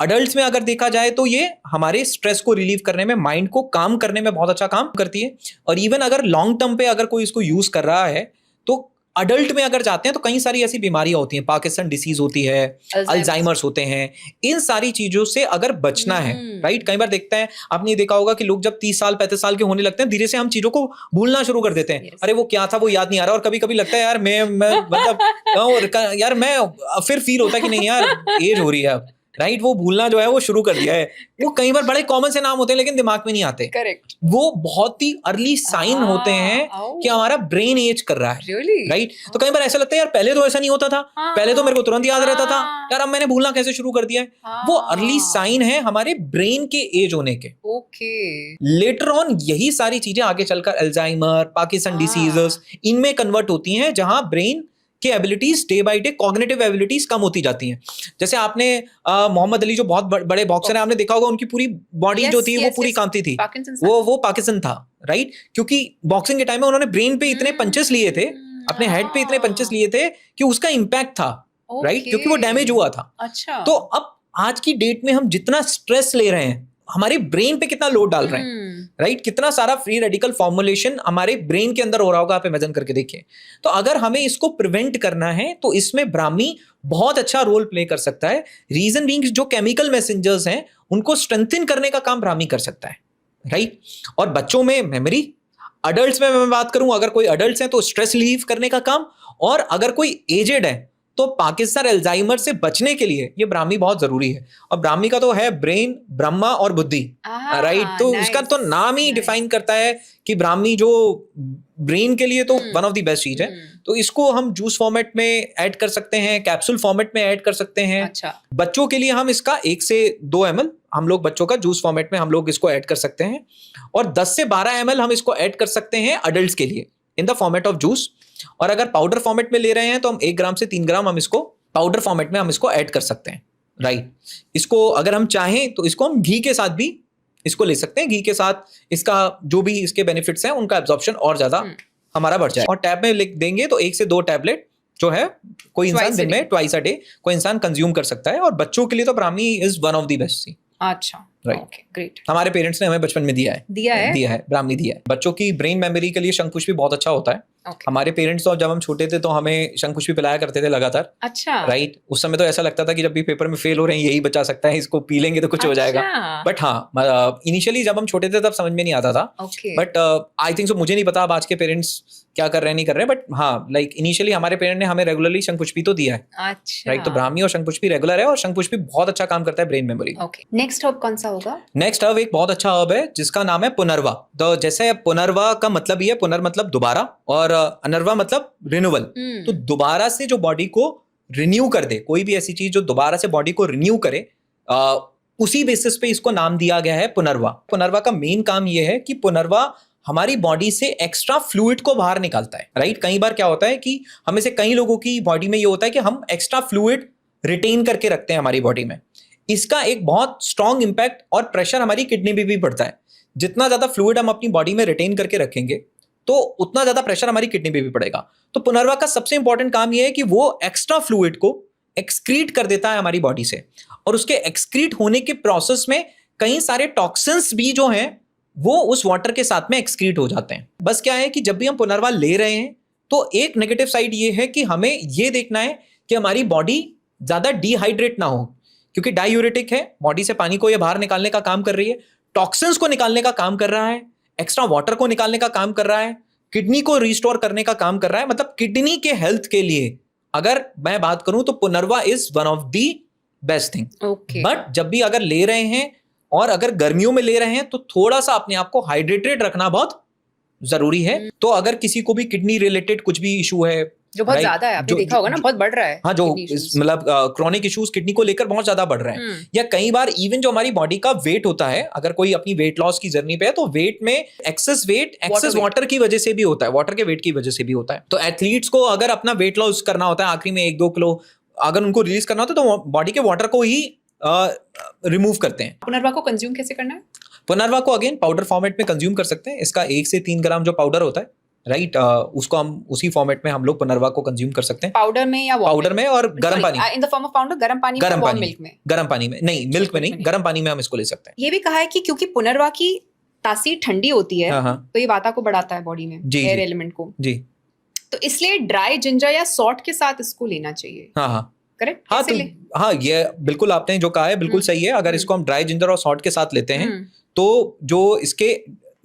अडल्ट्स में अगर देखा जाए तो ये हमारे स्ट्रेस को रिलीव करने में, माइंड को काम करने में बहुत अच्छा काम करती है। और इवन अगर लॉन्ग टर्म पे अगर कोई इसको यूज कर रहा है तो अडल्ट में अगर जाते हैं तो कई सारी ऐसी बीमारियां होती हैं, पार्किंसन डिसीज होती है, अल्जाइमर्स होते हैं। इन सारी चीजों से अगर बचना है, राइट, कई बार देखते हैं, आपने देखा होगा कि लोग जब 30 साल 35 साल के होने लगते हैं, धीरे से हम चीजों को भूलना शुरू कर देते हैं। अरे वो क्या था वो याद नहीं आ रहा, और कभी कभी लगता है यार मैं मतलब यार मैं फिर फील होता है कि नहीं यार एज हो रही है अब, राइट, वो भूलना जो है वो शुरू कर दिया है। वो कई बार बड़े कॉमन से नाम होते हैं लेकिन दिमाग में नहीं आते। करेक्ट। वो बहुत ही अर्ली साइन होते हैं कि हमारा ब्रेन एज कर रहा है, राइट। तो कई बार ऐसा लगता है यार पहले तो ऐसा नहीं होता था, पहले तो मेरे को तुरंत याद रहता था, यार अब मैंने भूलना कैसे शुरू कर दिया है। वो अर्ली साइन है हमारे ब्रेन के एज होने के। ओके। लेटर ऑन यही सारी चीजें आगे चलकर अल्जाइमर, पार्किंसन डिसीजेस इनमें कन्वर्ट होती हैं, जहां ब्रेन के abilities day by day, cognitive abilities कम होती जाती हैं। जैसे आपने मोहम्मद अली जो बहुत बड़े बॉक्सर हैं, आपने देखा होगा उनकी पूरी बॉडी जो थी वो पूरी कांपती थी, वो पार्किंसन था, राइट, क्योंकि बॉक्सिंग के टाइम में उन्होंने ब्रेन पे इतने पंचेस लिए थे, अपने हेड पे इतने पंचेस लिए थे कि उसका इंपैक्ट था, राइट, क्योंकि वो डैमेज हुआ था। अच्छा। तो अब आज की डेट में हम जितना स्ट्रेस ले रहे हैं, हमारे ब्रेन पे कितना लोड डाल रहे हैं, राइट, कितना सारा फ्री रेडिकल फॉर्मुलेशन हमारे ब्रेन के अंदर हो रहा होगा, आप इमेजिन करके देखिए। तो अगर हमें इसको प्रिवेंट करना है तो इसमें ब्राह्मी बहुत अच्छा रोल प्ले कर सकता है। रीजन बीइंग जो केमिकल मैसेंजर्स हैं उनको स्ट्रेंथन करने का काम ब्राह्मी कर सकता है, राइट। और बच्चों में मेमोरी, अडल्ट्स में मैं बात करूं, अगर कोई अडल्ट्स हैं तो स्ट्रेस रिलीव करने का काम, और अगर कोई एजेड है तो पार्किंसन, अल्जाइमर से बचने के लिए ये ब्राह्मी बहुत जरूरी है। और ब्राह्मी का तो है ब्रेन, ब्रह्मा और बुद्धि, राइट। तो उसका तो नाम ही डिफाइन करता है कि ब्राह्मी जो ब्रेन के लिए तो वन ऑफ द बेस्ट चीज है। तो इसको हम जूस फॉर्मेट में ऐड कर सकते हैं, कैप्सूल फॉर्मेट में ऐड कर सकते हैं। अच्छा। बच्चों के लिए हम इसका 1 से 2 ml हम लोग बच्चों का जूस फॉर्मेट में हम लोग इसको ऐड कर सकते हैं, और 10 से 12 ml हम इसको ऐड कर सकते हैं अडल्ट के लिए in the format of juice. और अगर पाउडर फॉर्मेट में ले रहे हैं तो हम 1 ग्राम से 3 ग्राम हम इसको पाउडर फॉर्मेट में हम इसको ऐड कर सकते हैं, राइट। इसको अगर हम चाहें तो इसको हम घी के साथ भी इसको ले सकते हैं। घी के साथ इसका जो भी इसके बेनिफिट्स हैं उनका एब्जॉर्प्शन और ज्यादा हमारा बढ़ जाए। और टैब में लिख देंगे तो 1 से 2 टैबलेट जो है कोई इंसान दिन में ट्वाइस अ डे कोई इंसान कंज्यूम कर सकता है। और बच्चों के लिए तो Brahmi is one of the best thing. अच्छा, राइट, ओके, ग्रेट। हमारे पेरेंट्स ने हमें बचपन में दिया है ब्राह्मी दिया है। बच्चों की ब्रेन मेमोरी के लिए शंकुश भी बहुत अच्छा होता है। हमारे पेरेंट्स तो जब हम छोटे थे तो हमें शंकुश भी पिलाया करते थे लगातार। अच्छा, राइट। उस समय तो ऐसा लगता था कि जब भी पेपर में फेल हो रहे हैं यही बचा सकता है, इसको पी लेंगे तो कुछ हो जाएगा। बट हाँ, इनिशियली जब हम छोटे थे तब समझ में नहीं आता था। बट आई थिंक सो, मुझे नहीं पता अब आज के पेरेंट्स क्या कर रहे हैं नहीं कर रहे हैं, बट हाँ, लाइक इनिशियली हमारे पेरेंट ने हमें रेगुलरली शंकुश तो दिया है। अच्छा, राइट। तो ब्राह्मी और शंकुश रेगुलर है, और शंकुश बहुत अच्छा काम करता है ब्रेन मेमोरी। नेक्स्ट हर्ब कौन सा होगा? नेक्स्ट हर्ब एक बहुत अच्छा हर्ब है जिसका नाम है पुनर्वा। तो जैसे पुनर्वा का मतलब ये, पुनर मतलब दोबारा और अनर्वा मतलब रिन्यूअल। तो दोबारा से जो बॉडी को रिन्यू कर दे, कोई भी ऐसी चीज जो दोबारा से बॉडी को रिन्यू करे, उसी बेसिस पे इसको नाम दिया गया है पुनर्वा। पुनर्वा का मेन काम ये है कि पुनर्वा हमारी बॉडी से एक्स्ट्रा फ्लूइड को बाहर निकालता है, राइट। कई बार क्या होता है कि हमें से कई लोगों की बॉडी में ये होता है कि हम एक्स्ट्रा फ्लूइड रिटेन करके रखते हैं हमारी बॉडी में। इसका एक बहुत स्ट्रॉन्ग इंपैक्ट और प्रेशर हमारी किडनी पे भी पड़ता है। जितना ज्यादा फ्लूइड हम अपनी बॉडी में रिटेन करके रखेंगे तो उतना ज्यादा प्रेशर हमारी किडनी पे भी पड़ेगा। तो पुनर्वा का सबसे इंपॉर्टेंट काम यह है कि वो एक्स्ट्रा फ्लूइड को एक्सक्रीट कर देता है हमारी बॉडी से, और उसके एक्सक्रीट होने के प्रोसेस में कई सारे टॉक्सिन्स भी जो हैं वो उस वाटर के साथ में एक्सक्रीट हो जाते हैं। बस क्या है कि जब भी हम पुनर्वा ले रहे हैं तो एक नेगेटिव साइड ये है कि हमें ये देखना है कि हमारी बॉडी ज्यादा डिहाइड्रेट ना हो, क्योंकि डायूरेटिक है, बॉडी से पानी को ये बाहर निकालने का काम कर रही है, टॉक्सिन्स को निकालने का काम कर रहा है, एक्स्ट्रा वाटर को निकालने का काम कर रहा है, किडनी को रिस्टोर करने का काम कर रहा है। मतलब किडनी के हेल्थ के लिए अगर मैं बात करूं तो पुनर्वा is one of the best thing. But जब भी अगर ले रहे हैं और अगर गर्मियों में ले रहे हैं तो थोड़ा सा अपने आप को हाइड्रेटेड रखना बहुत जरूरी है। तो अगर किसी को भी किडनी रिलेटेड कुछ भी इशू है, जो बहुत ज्यादा है, आपने देखा होगा ना, बहुत बढ़ रहा है। हाँ, जो मतलब क्रॉनिक इश्यूज किडनी को लेकर बहुत ज्यादा बढ़ रहे हैं, या कई बार इवन जो हमारी बॉडी का वेट होता है, अगर कोई अपनी वेट लॉस की जर्नी पे है तो वेट में एक्सेस वेट एक्सेस वाटर की वजह से भी होता है, वाटर के वेट की वजह से भी होता है। तो एथलीट्स को अगर अपना वेट लॉस करना होता है, आखिरी में 1-2 किलो अगर उनको रिलीज करना होता है तो बॉडी के वाटर को ही रिमूव करते हैं। पुनर्वा को कंज्यूम कैसे करना है? पुनर्वा को अगेन पाउडर फॉर्मेट में कंज्यूम कर सकते हैं। इसका 1 से 3 ग्राम जो पाउडर होता है, राइट, उसको हम उसी फॉर्मेट में हम लोग पुनर्वा को कंज्यूम कर सकते हैं। पाउडर में या पाउडर में और गर्म पानी, in the form of powder, गर्म पानी में, वार्म मिल्क में? गर्म पानी में नहीं, मिल्क में नहीं, गर्म पानी में हम इसको ले सकते हैं। ये भी कहा है कि क्योंकि पुनर्वा की तासीर ठंडी होती है, तो ये वाता को बढ़ाता है बॉडी में, एयर एलिमेंट को। जी। तो इसलिए ड्राई जिंजर या सॉल्ट के साथ इसको लेना चाहिए, हाँ हाँ करेक्ट? हाँ, कैसे तो ले? हाँ, ये बिल्कुल आपने जो कहा है बिल्कुल सही है। अगर इसको हम ड्राई जिंजर और सॉल्ट के साथ लेते हैं तो जो इसके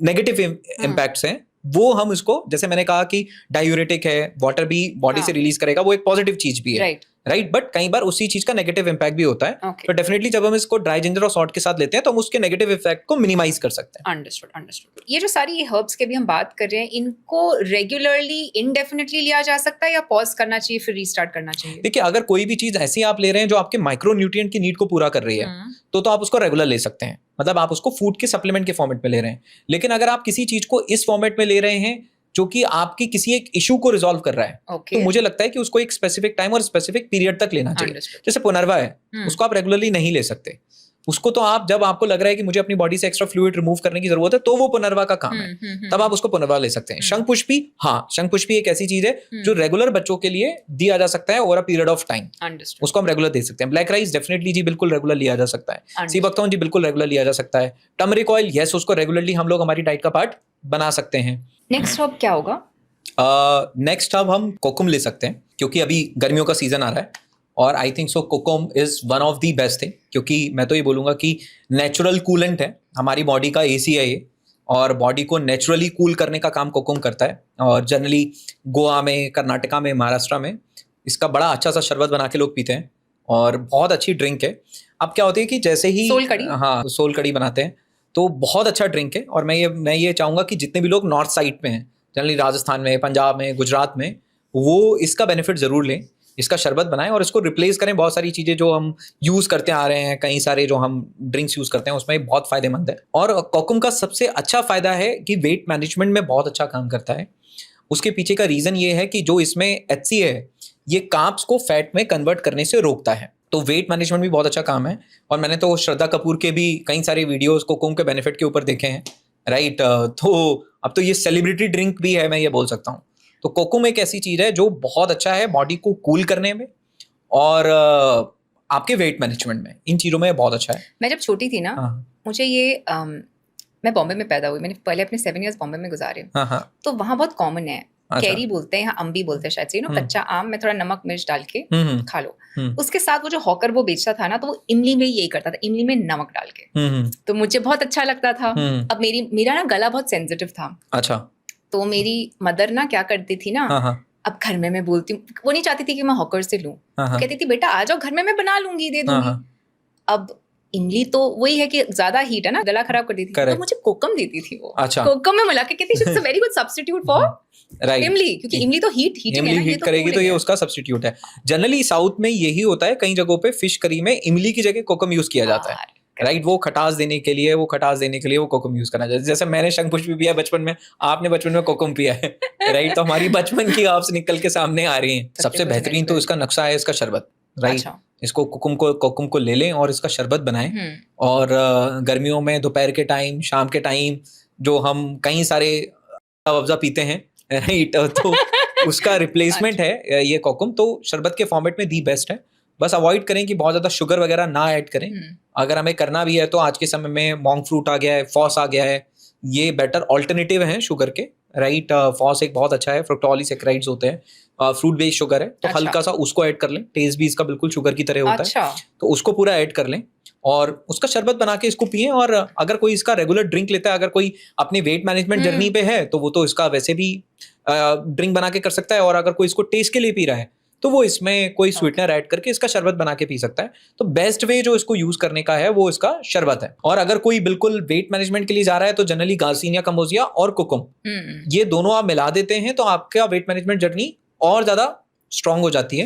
नेगेटिव इम्पैक्ट्स हैं वो हम इसको, जैसे मैंने कहा कि डायूरेटिक है, वाटर भी बॉडी से रिलीज करेगा, वो एक पॉजिटिव चीज भी है, राइट राइट। बट कई बार उसी चीज का नेगेटिव इम्पैक्ट भी होता है। ओके, तो डेफिनेटली जब हम इसको ड्राई जिंजर और सॉल्ट के साथ लेते हैं तो हम उसके नेगेटिव इफेक्ट को मिनिमाइज कर सकते हैं। Understood understood. ये जो सारी हर्ब्स के भी हम बात कर रहे हैं, इनको रेगुलरली इनडेफिनेटली लिया जा सकता है या पॉज करना चाहिए फिर रीस्टार्ट करना चाहिए? देखिए, अगर कोई भी चीज ऐसी आप ले रहे हैं जो आपके माइक्रो न्यूट्रिएंट की नीड को पूरा कर रही है तो आप उसको रेगुलर ले सकते हैं, मतलब आप उसको फूड के सप्लीमेंट के फॉर्मेट में ले रहे हैं। लेकिन अगर आप किसी चीज को इस फॉर्मेट में ले रहे हैं जो कि आपकी किसी एक इशू को रिजॉल्व कर रहा है, तो मुझे लगता है कि उसको एक स्पेसिफिक टाइम और स्पेसिफिक पीरियड तक लेना चाहिए। जैसे पुनर्वा है, उसको आप रेगुलरली नहीं ले सकते। उसको तो आप, जब आपको लग रहा है कि मुझे अपनी बॉडी से एक्स्ट्रा फ्लूइड रिमूव करने की जरूरत है, तो वो पुनर्वा का काम है, तब आप उसको पुनर्वा ले सकते हैं। शंखपुष्पी, हाँ, शंखपुष्पी एक ऐसी चीज है जो रेगुलर बच्चों के लिए दिया जा सकता है over a period of time, उसको हम रेगुलर दे सकते हैं। ब्लैक राइस डेफिनेटली जी बिल्कुल रेगुलर लिया जा सकता है। सी बकथॉर्न जी बिल्कुल रेगुलर लिया जा सकता है। टर्मरिक ऑयल, यस, उसको रेगुलरली हम लोग हमारी डाइट का पार्ट बना सकते हैं। नेक्स्ट हर्ब क्या होगा? नेक्स्ट अब हम कोकुम ले सकते हैं, क्योंकि अभी गर्मियों का सीजन आ रहा है और आई think so kokum is one of the best thing, क्योंकि मैं तो ये बोलूँगा कि नेचुरल कूलेंट है, हमारी बॉडी का एसी है ये, और बॉडी को नेचुरली कूल करने का काम कोकुम करता है। और जनरली गोवा में, कर्नाटका में, महाराष्ट्र में इसका बड़ा अच्छा सा शरबत बना के लोग पीते हैं और बहुत अच्छी ड्रिंक है। अब क्या होती है कि जैसे ही सोल कड़ी, हाँ, सोल कड़ी बनाते हैं तो बहुत अच्छा ड्रिंक है। और मैं ये चाहूँगा कि जितने भी लोग नॉर्थ साइड में हैं, जनरली राजस्थान में, पंजाब में, गुजरात में, वो इसका बेनिफिट ज़रूर लें, इसका शरबत बनाएं और इसको रिप्लेस करें बहुत सारी चीज़ें जो हम यूज़ करते आ रहे हैं, कई सारे जो हम ड्रिंक्स यूज़ करते हैं उसमें बहुत फ़ायदेमंद है। और कोकुम का सबसे अच्छा फ़ायदा है कि वेट मैनेजमेंट में बहुत अच्छा काम करता है। उसके पीछे का रीज़न ये है कि जो इसमें HCA है, ये कार्ब्स को फैट में कन्वर्ट करने से रोकता है, तो वेट मैनेजमेंट भी बहुत अच्छा काम है। और मैंने तो श्रद्धा कपूर के भी कई सारे वीडियोस कोकुम के बेनिफिट के ऊपर देखे हैं, राइट। तो अब तो ये सेलिब्रिटी ड्रिंक भी है, मैं ये बोल सकता हूँ। तो कोकुम एक ऐसी चीज़ है जो बहुत अच्छा है बॉडी को कूल करने में और आपके वेट मैनेजमेंट में, इन चीज़ों में बहुत अच्छा है। मैं जब छोटी थी ना, मुझे ये मैं बॉम्बे में पैदा हुई, मैंने पहले अपने 7 इयर्स बॉम्बे में गुजारे, तो वहाँ बहुत कॉमन है, कैरी बोलते हैं, यहाँ अम्बी बोलते हैं शायद से, कच्चा आम में थोड़ा नमक मिर्च डाल के खा लो। उसके साथ वो जो हॉकर वो बेचता था ना, तो वो इमली में यही करता था, इमली में नमक डाल के, तो मुझे बहुत अच्छा लगता था। अब मेरा ना गला बहुत सेंसिटिव था, अच्छा, तो मेरी मदर ना क्या करती थी ना, अब घर में मैं बोलती हूँ, वो नहीं चाहती थी कि मैं हॉकर से लूं, कहती थी बेटा आ जाओ घर में, मैं बना लूंगी, दे दूंगी। अब इमली तो वही है कि ज्यादा हीट है ना, गला खराब कर देती थी, तो मुझे कोकम देती थी वो। अच्छा। कोकम में मिला के कहती थी it's a very good substitute for इमली, क्योंकि इमली तो हीट करेगी, तो ये उसका सब्स्टिट्यूट है। जनरली साउथ में यही होता है, कई जगहों पे फिश करी में इमली की जगह कोकम यूज किया जाता है, राइट। वो खटास देने के लिए, वो कोकम यूज करना चाहिए। जैसे मैंने शंखपुष्पी पिया बचपन में, आपने बचपन में कोकम पिया है, राइट। तो हमारी बचपन की आपसे निकल के सामने आ रही है। सबसे बेहतरीन तो इसका नक्शा है इसका शरबत, राइट। इसको कोकुम को ले लें और इसका शरबत बनाएं। और गर्मियों में दोपहर के टाइम, शाम के टाइम जो हम कई सारे अफ़ज़ा पीते हैं, राइट, तो उसका रिप्लेसमेंट है ये कोकुम। तो शरबत के फॉर्मेट में दी बेस्ट है। बस अवॉइड करें कि बहुत ज़्यादा शुगर वगैरह ना ऐड करें। अगर हमें करना भी है तो आज के समय में मॉन्क फ्रूट आ गया है, फॉस आ गया है, ये बेटर ऑल्टरनेटिव हैं शुगर के, राइट। फॉस एक बहुत अच्छा है, फ्रुक्टोपॉलीसैकेराइड्स होते हैं, फ्रूट बेस्ड शुगर है, तो हल्का सा उसको ऐड कर लें। टेस्ट भी इसका बिल्कुल शुगर की तरह होता है, तो उसको पूरा ऐड कर लें और उसका शरबत बना के इसको पिएं। और अगर कोई इसका रेगुलर ड्रिंक लेता है, अगर कोई अपनी वेट मैनेजमेंट जर्नी पे है, तो वो तो इसका वैसे भी ड्रिंक बना के कर सकता है। और अगर कोई इसको टेस्ट के लिए पी रहा है तो वो इसमें कोई स्वीटनर ऐड करके इसका शरबत बना के पी सकता है। तो बेस्ट वे जो इसको यूज करने का है वो इसका शरबत है। और अगर कोई बिल्कुल वेट मैनेजमेंट के लिए जा रहा है तो जनरली गार्सिनिया कैम्बोजिया और कोकुम, ये दोनों आप मिला देते हैं तो आपका वेट मैनेजमेंट जर्नी और ज्यादा स्ट्रांग हो जाती है।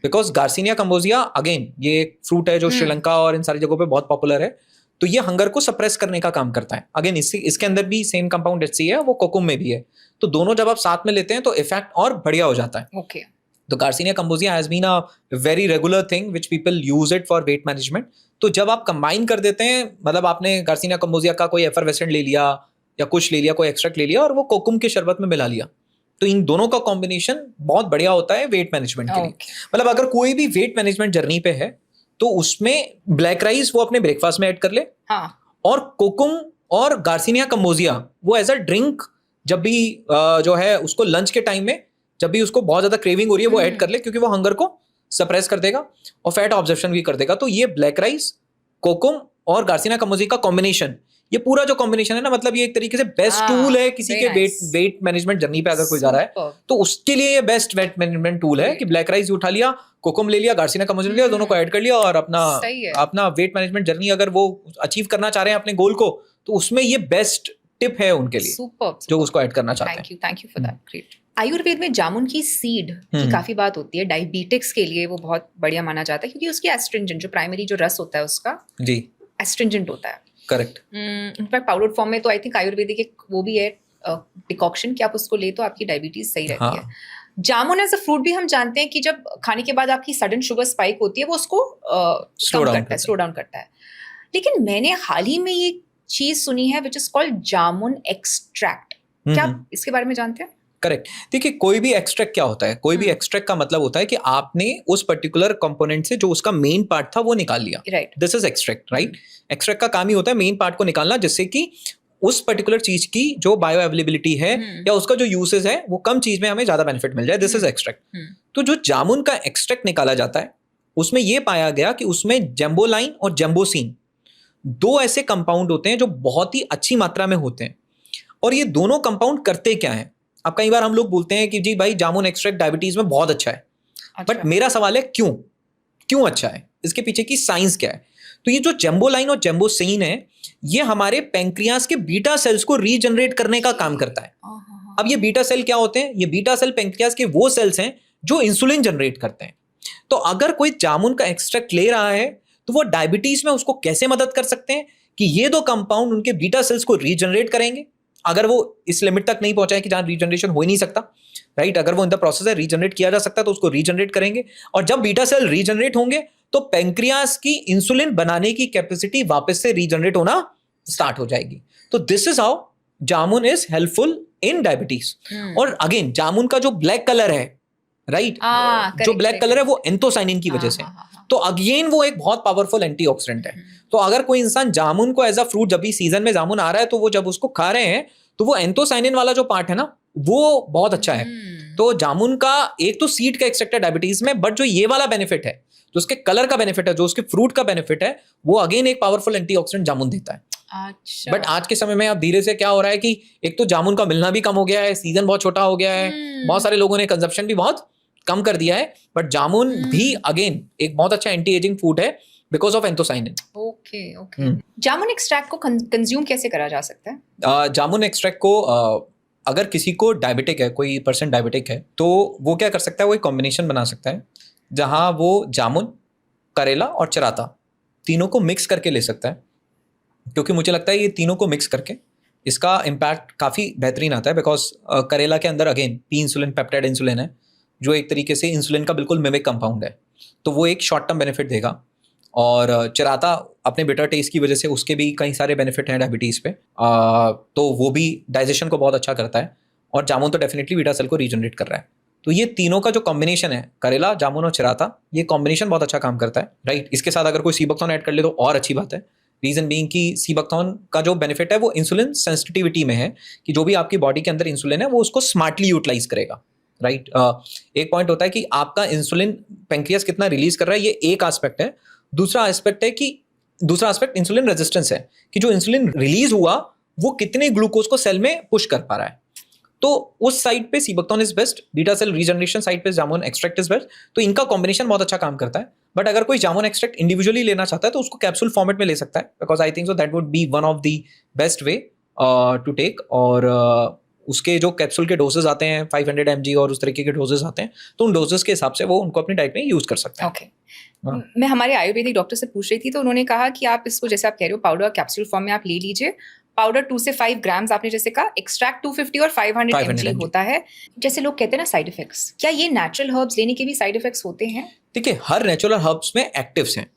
बिकॉज गार्सिनिया कैम्बोजिया अगेन ये एक फ्रूट है जो श्रीलंका और इन सारी जगहों पे बहुत पॉपुलर है, तो ये हंगर को सप्रेस करने का काम करता है। अगेन इसके अंदर भी सेम कंपाउंड HCA है, वो कोकुम में भी है, तो दोनों जब आप साथ में लेते हैं तो इफेक्ट और बढ़िया हो जाता है। ओके। तो garcinia cambogia has been a very regular thing which people use it for weight management. तो जब आप कंबाइन कर देते हैं, मतलब आपने गार्सिनिया कैम्बोजिया का कोई एफरवेसेंट ले लिया या कुछ ले लिया, कोई एक्सट्रैक्ट ले लिया और वो कोकुम के शरबत में मिला लिया, तो इन दोनों का कॉम्बिनेशन बहुत बढ़िया होता है वेट मैनेजमेंट के लिए। मतलब अगर कोई भी वेट मैनेजमेंट जर्नी पे है तो उसमें ब्लैक राइस वो अपने ब्रेकफास्ट में ऐड कर ले, और कोकुम और गार्सिनिया कैम्बोजिया वो एज अ ड्रिंक जब भी जो है उसको लंच के टाइम में जब भी उसको बहुत ज्यादा क्रेविंग हो रही है वो ऐड कर ले, क्योंकि वो हंगर को सप्रेस कर देगा और फैट ऑब्जर्प्शन भी कर देगा। तो ये ब्लैक राइस, कोकुम और गार्सिना कामोजी का कॉम्बिनेशन, ये पूरा जो कॉम्बिनेशन है ना, मतलब ये एक तरीके से बेस्ट टूल है किसी के वेट मैनेजमेट जर्नी पे अगर कोई जा रहा है तो उसके लिए ये बेस्ट वेट मैनेजमेंट टूल है कि ब्लैक राइस उठा लिया, कोकुम ले लिया, गार्सिना कामोजी ले लिया, दोनों को ऐड कर लिया और अपना वेट मैनेजमेंट जर्नी अगर वो अचीव करना चाह रहे हैं अपने गोल को, तो उसमें ये बेस्ट टिप है उनके लिए जो उसको ऐड करना चाहते हैं। Thank you for that, great. Ayurveda में जामुन की सीड की काफी बात होती है, डायबिटिक्स के लिए वो बहुत बढ़िया माना जाता है क्योंकि उसकी एस्ट्रिंजेंट जो प्राइमरी जो रस होता है उसका जी एस्ट्रिंजेंट होता है। करेक्ट। इनफैक्ट पाउडर फॉर्म में तो आई थिंक आयुर्वेदिक एक वो भी है डिकॉक्शन कि आप उसको ले तो आपकी डायबिटीज सही रहती है। जामुन एज अ फ्रूट भी हम जानते हैं कि जब खाने के बाद आपकी सडन शुगर स्पाइक होती है वो उसको स्लो डाउन करता है। लेकिन मैंने हाल ही में ये चीज सुनी है which is called jamun extract, क्या आप इसके बारे में जानते हैं? करेक्ट। देखिए कोई भी एक्सट्रैक्ट क्या होता है, कोई भी एक्सट्रैक्ट का मतलब होता है कि आपने उस पर्टिकुलर कंपोनेंट से जो उसका मेन पार्ट था वो निकाल लिया, right. This is extract, right. Extract का काम ही होता है मेन पार्ट को निकालना, जिससे कि उस पर्टिकुलर चीज की जो बायो अवेलेबिलिटी है या उसका जो यूसेज है वो कम चीज में हमें ज्यादा बेनिफिट मिल जाए। This is extract. तो जो जामुन का एक्सट्रैक्ट निकाला जाता है उसमें यह पाया गया कि उसमें जेम्बोलाइन और जेम्बोसिन दो ऐसे कंपाउंड होते हैं जो बहुत ही अच्छी मात्रा में होते हैं। और ये दोनों कंपाउंड करते क्या है? अब कई बार हम लोग बोलते हैं कि जी भाई जामुन एक्सट्रैक्ट डायबिटीज में बहुत अच्छा है, बट मेरा सवाल है क्यों अच्छा है, इसके पीछे की साइंस क्या है? तो ये जो जेम्बोलाइन और जेम्बोसिन है ये हमारे पैंक्रियास के बीटा सेल्स को रीजनरेट करने का काम करता है। अब ये बीटा सेल क्या होते हैं? ये बीटा सेल पैंक्रियास के वो सेल्स हैं जो इंसुलिन जनरेट करते हैं। तो अगर कोई जामुन का एक्सट्रैक्ट ले रहा है तो वो डायबिटीज में उसको कैसे मदद कर सकते हैं कि ये दो कंपाउंड उनके बीटा सेल्स को रीजनरेट करेंगे। अगर वो इस लिमिट तक नहीं पहुंचाए कि जहां रीजनरेशन हो ही नहीं सकता, राइट, अगर वो इन द प्रोसेस है रीजनरेट किया जा सकता है तो उसको रीजनरेट करेंगे। और जब बीटा सेल रीजनरेट होंगे तो पैंक्रियास की इंसुलिन बनाने की कैपेसिटी वापस से रीजनरेट होना स्टार्ट हो जाएगी। तो this is how jamun is helpful in diabetes. और अगेन जामुन का जो ब्लैक कलर है, राइट, जो ब्लैक कलर है वो एंथोसाइनिन की वजह से, तो अगेन वो एक बहुत पावरफुल एंटीऑक्सीडेंट है। तो अगर कोई इंसान जामुन को एज अ फ्रूट, जब भी सीजन में जामुन आ रहा है तो वो जब उसको खा रहे हैं तो वो एंथोसाइनिन वाला जो पार्ट है ना वो बहुत अच्छा है। तो जामुन का एक तो सीड का एक्सट्रैक्ट है डायबिटीज में, बट जो ये वाला बेनिफिट है, जो उसके कलर का बेनिफिट है, जो उसके फ्रूट का बेनिफिट है, वो अगेन एक पावरफुल एंटीऑक्सीडेंट जामुन देता है। अच्छा। बट आज के समय में अब धीरे से क्या हो रहा है कि एक तो जामुन का मिलना भी कम हो गया है, सीजन बहुत छोटा हो गया है, बहुत सारे लोगों ने कंजप्शन भी बहुत कम कर दिया है। बट जामुन भी अगेन एक बहुत अच्छा एंटी एजिंग फूड है because of anthocyanin. Okay. Jamun extract को कंज्यूम कैसे करा जा सकता है? जामुन एक्सट्रैक्ट को अगर किसी को डायबिटिक है, कोई पर्सन डायबिटिक है, तो वो क्या कर सकता है, वो एक कॉम्बिनेशन बना सकता है जहां वो जामुन, करेला और चराता तीनों को मिक्स करके ले सकता है। क्योंकि मुझे लगता है ये तीनों को मिक्स करके इसका इम्पैक्ट काफ़ी बेहतरीन आता है। बिकॉज करेला के अंदर again P insulin, peptide insulin है जो एक तरीके से इंसुलिन का बिल्कुल मिमिक कंपाउंड है, तो वो एक शॉर्ट टर्म बेनिफिट देगा। और चराता अपने बिटर टेस्ट की वजह से उसके भी कई सारे बेनिफिट हैं डायबिटीज़ पे, तो वो भी डाइजेशन को बहुत अच्छा करता है। और जामुन तो डेफिनेटली बीटा सेल को रीजनरेट कर रहा है। तो ये तीनों का जो कॉम्बिनेशन है, करेला, जामुन और चराता, ये कॉम्बिनेशन बहुत अच्छा काम करता है, राइट। इसके साथ अगर कोई सीबकथॉर्न ऐड कर ले तो और अच्छी बात है। रीजन बीइंग कि सीबकथॉर्न का जो बेनिफिट है वो इंसुलिन सेंसिटिविटी में है, कि जो भी आपकी बॉडी के अंदर इंसुलिन है वो उसको स्मार्टली यूटिलाइज करेगा, राइट। एक पॉइंट होता है कि आपका इंसुलिन पैंक्रियास कितना रिलीज कर रहा है, ये एक एस्पेक्ट है। दूसरा एस्पेक्ट इंसुलिन रेजिस्टेंस है, कि जो इंसुलिन रिलीज हुआ वो कितने ग्लूकोज को सेल में पुश कर पा रहा है। तो उस साइड पे sea buckthorn is best, beta cell regeneration side पे जामुन एक्सट्रैक्ट इज बेस्ट। तो इनका कॉम्बिनेशन बहुत अच्छा काम करता है। बट अगर कोई जामुन एक्सट्रैक्ट इंडिविजुअली लेना चाहता है तो उसको कैप्सूल फॉर्मेट में ले सकता है, because I think so that would be one of the best way to take. और उसके जो कैप्सूल के डोजेस आते हैं 500 mg और उस तरीके के डोजेस आते हैं, तो उन डोजेस के हिसाब से वो उनको अपनी डाइट में यूज कर सकते हैं। ओके। मैं हमारे आयुर्वेदिक डॉक्टर से पूछ रही थी तो उन्होंने कहा कि आप इसको, जैसे आप कह रहे हो, पाउडर कैप्सूल फॉर्म में आप ले लीजिए। पाउडर 2 से 5 ग्राम्स, आपने जैसे कहा, एक्सट्रैक्ट 250 और 500 mg होता है। जैसे लोग कहते हैं ना साइड इफेक्ट्स, क्या ये नेचुरल हर्ब्स लेने के भी साइड इफेक्ट्स होते हैं? देखिए हर नेचुरल हर्ब्स में एक्टिव्स हैं,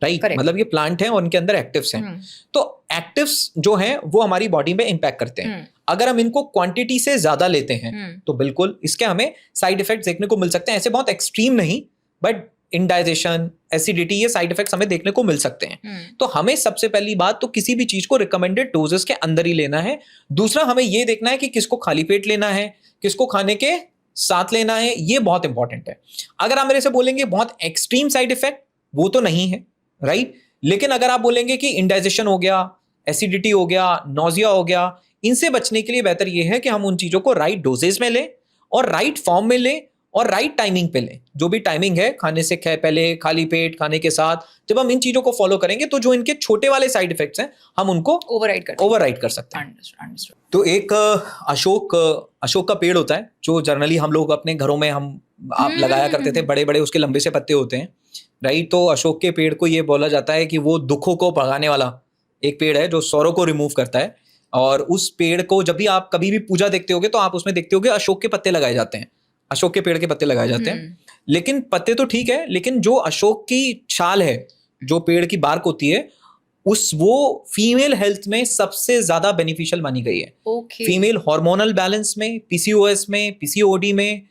राइट, मतलब ये प्लांट है और उनके अंदर एक्टिव्स हैं। तो एक्टिव्स जो हैं वो हमारी बॉडी में इंपैक्ट करते हैं। अगर हम इनको क्वांटिटी से ज्यादा लेते हैं तो बिल्कुल इसके हमें साइड इफेक्ट्स देखने को मिल सकते हैं। ऐसे बहुत एक्सट्रीम नहीं, बट इंडाइजेशन, एसिडिटी, ये साइड इफेक्ट्स हमें देखने को मिल सकते हैं। तो हमें सबसे पहली बात तो किसी भी चीज को रिकमेंडेड डोजेस के अंदर ही लेना है। दूसरा, हमें ये देखना है कि किसको खाली पेट लेना है, किसको खाने के साथ लेना है, ये बहुत इंपॉर्टेंट है। अगर आप मेरे से बोलेंगे बहुत एक्सट्रीम साइड इफेक्ट, वो तो नहीं है, राइट। लेकिन अगर आप बोलेंगे कि इंडाइजेशन हो गया, एसिडिटी हो गया, नोजिया हो गया, इनसे बचने के लिए बेहतर ये है कि हम उन चीजों को राइट डोजेज में लें और राइट फॉर्म में लें और राइट टाइमिंग पे लें। जो भी टाइमिंग है, खाने से पहले, खाली पेट, खाने के साथ, जब हम इन चीजों को फॉलो करेंगे तो जो इनके छोटे वाले साइड इफेक्ट्स हैं हम उनको ओवरराइड कर सकते हैं। अंडरस्टूड। तो एक अशोक का पेड़ होता है जो जनरली हम लोग अपने घरों में आप लगाया करते थे, बड़े बड़े उसके लंबे से पत्ते होते हैं, राइट। तो अशोक के पेड़ को ये बोला जाता है कि वो दुखों को भगाने वाला एक पेड़ है जो सौरों को रिमूव करता है। और उस पेड़ को जब भी आप कभी भी पूजा देखते होगे तो आप उसमें देखते होगे अशोक के पत्ते लगाए जाते हैं, अशोक के पेड़ के पत्ते लगाए जाते हैं। लेकिन पत्ते तो ठीक है, लेकिन जो अशोक की छाल है, जो पेड़ की बार्क होती है, वो फीमेल हेल्थ में सबसे ज्यादा बेनिफिशियल मानी गई है। फीमेल हार्मोनल बैलेंस में, पीसीओएस में, पीसीओडी में,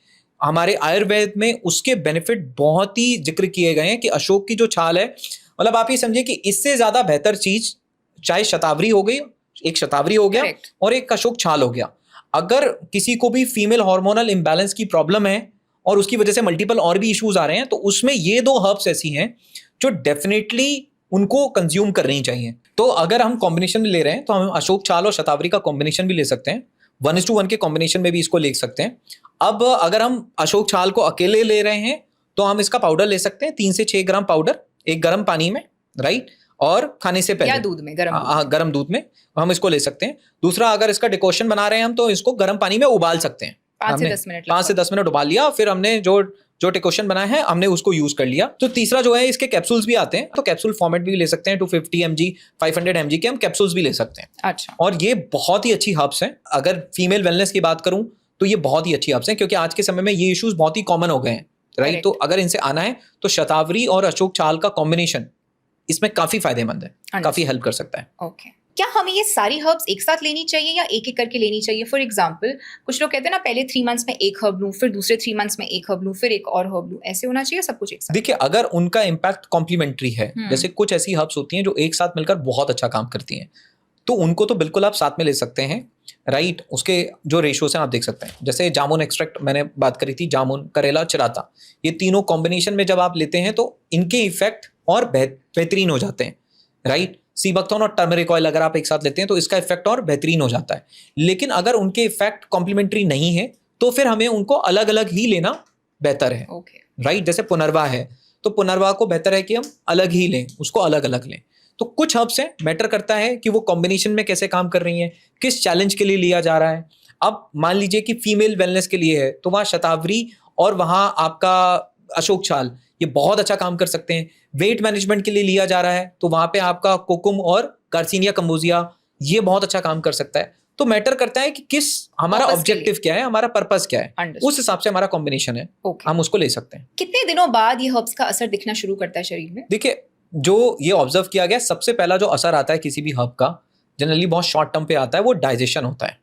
हमारे आयुर्वेद में उसके बेनिफिट बहुत ही जिक्र किए गए हैं कि अशोक की जो छाल है, मतलब आप ये समझिए कि इससे ज्यादा बेहतर चीज चाहे शतावरी हो गई, एक शतावरी हो गया और एक अशोक छाल हो गया। अगर किसी को भी फीमेल हार्मोनल इम्बैलेंस की प्रॉब्लम है और उसकी वजह से मल्टीपल और भी इश्यूज आ रहे हैं, तो उसमें ये 2 हर्ब्स ऐसी हैं जो डेफिनेटली उनको कंज्यूम करनी चाहिए। तो अगर हम कॉम्बिनेशन में ले रहे हैं तो हम अशोक छाल और शतावरी का कॉम्बिनेशन भी ले सकते हैं, 1:1 के कॉम्बिनेशन में भी इसको ले सकते हैं। अब अगर हम अशोक छाल को अकेले ले रहे हैं तो हम इसका पाउडर ले सकते हैं, 3 से 6 ग्राम पाउडर एक गर्म पानी में, राइट, और खाने से पहले या दूध में, गर्म दूध में हम इसको ले सकते हैं। दूसरा, अगर इसका डिकॉशन बना रहे हैं हम तो इसको गर्म पानी में उबाल सकते हैं, 5 से 10 मिनट उबाल लिया, फिर हमने जो डिकॉशन बनाया है हमने उसको यूज कर लिया। तो तीसरा जो है, इसके कैप्सूल्स भी आते हैं, तो कैप्सूल फॉर्मेट भी ले सकते हैं, 250 mg 500 mg के हम कैप्सूल्स भी ले सकते हैं। अच्छा। और ये बहुत ही अच्छी हर्ब्स हैं। अगर फीमेल वेलनेस की बात करूं तो ये बहुत ही अच्छी हर्ब्स हैं, क्योंकि आज के समय में ये इश्यूज बहुत ही कॉमन हो गए हैं, राइट। तो अगर इनसे आना है तो शतावरी और अशोक छाल का कॉम्बिनेशन इसमें काफी फायदेमंद है, काफी हेल्प कर सकता है। ओके। क्या हमें ये सारी हर्ब्स एक साथ लेनी चाहिए या एक एक करके लेनी चाहिए? फॉर एग्जाम्पल, कुछ लोग कहते हैं ना, पहले 3 मंथ्स में एक हर्ब लूं, फिर दूसरे 3 मंथ्स में एक हर्ब लूं, फिर एक और हर्ब लूं, ऐसे होना चाहिए सब कुछ एक साथ? देखिए, अगर उनका इम्पैक्ट कॉम्प्लीमेंट्री है, जैसे कुछ ऐसी हर्ब्स होती हैं जो एक साथ मिलकर बहुत अच्छा काम करती हैं, तो उनको तो बिल्कुल आप साथ में ले सकते हैं, राइट। उसके जो रेशियोज हैं आप देख सकते हैं, जैसे जामुन एक्सट्रैक्ट मैंने बात करी थी, जामुन, करेला, चिराता, ये तीनों कॉम्बिनेशन में जब आप लेते हैं तो इनके इफेक्ट और बेहतरीन हो जाते हैं, राइट। सीबकथॉर्न और टर्मरिक ऑयल अगर आप एक साथ लेते हैं तो इसका इफेक्ट और बेहतरीन हो जाता है। लेकिन अगर उनके इफेक्ट कॉम्प्लीमेंट्री नहीं है तो फिर हमें उनको अलग अलग ही लेना बेहतर है, राइट। जैसे पुनर्वा है तो पुनर्वा को बेहतर है कि हम अलग ही लें, उसको अलग अलग लें। तो कुछ हर्ब्स हैं, मैटर करता है कि वो कॉम्बिनेशन में कैसे काम कर रही हैं, किस चैलेंज के लिए लिया जा रहा है। अब मान लीजिए कि फीमेल वेलनेस के लिए है तो वहाँ शतावरी और वहाँ आपका अशोक छाल ये बहुत अच्छा काम कर सकते हैं। वेट मैनेजमेंट के लिए लिया जा रहा है तो वहाँ पे आपका कोकुम और गार्सिनिया कंबोजिया ये बहुत अच्छा काम कर सकता है। तो मैटर करता है कि किस हमारा ऑब्जेक्टिव क्या है, हमारा पर्पस क्या है, उस हिसाब से हमारा कॉम्बिनेशन है, हम उसको ले सकते हैं। कितने दिनों बाद ये हर्ब्स का असर दिखना शुरू करता है शरीर में? देखिए, जो ये ऑब्जर्व किया गया, सबसे पहला जो असर आता है किसी भी हर्ब का, जनरली बहुत शॉर्ट टर्म पे आता है, वो डाइजेशन होता है,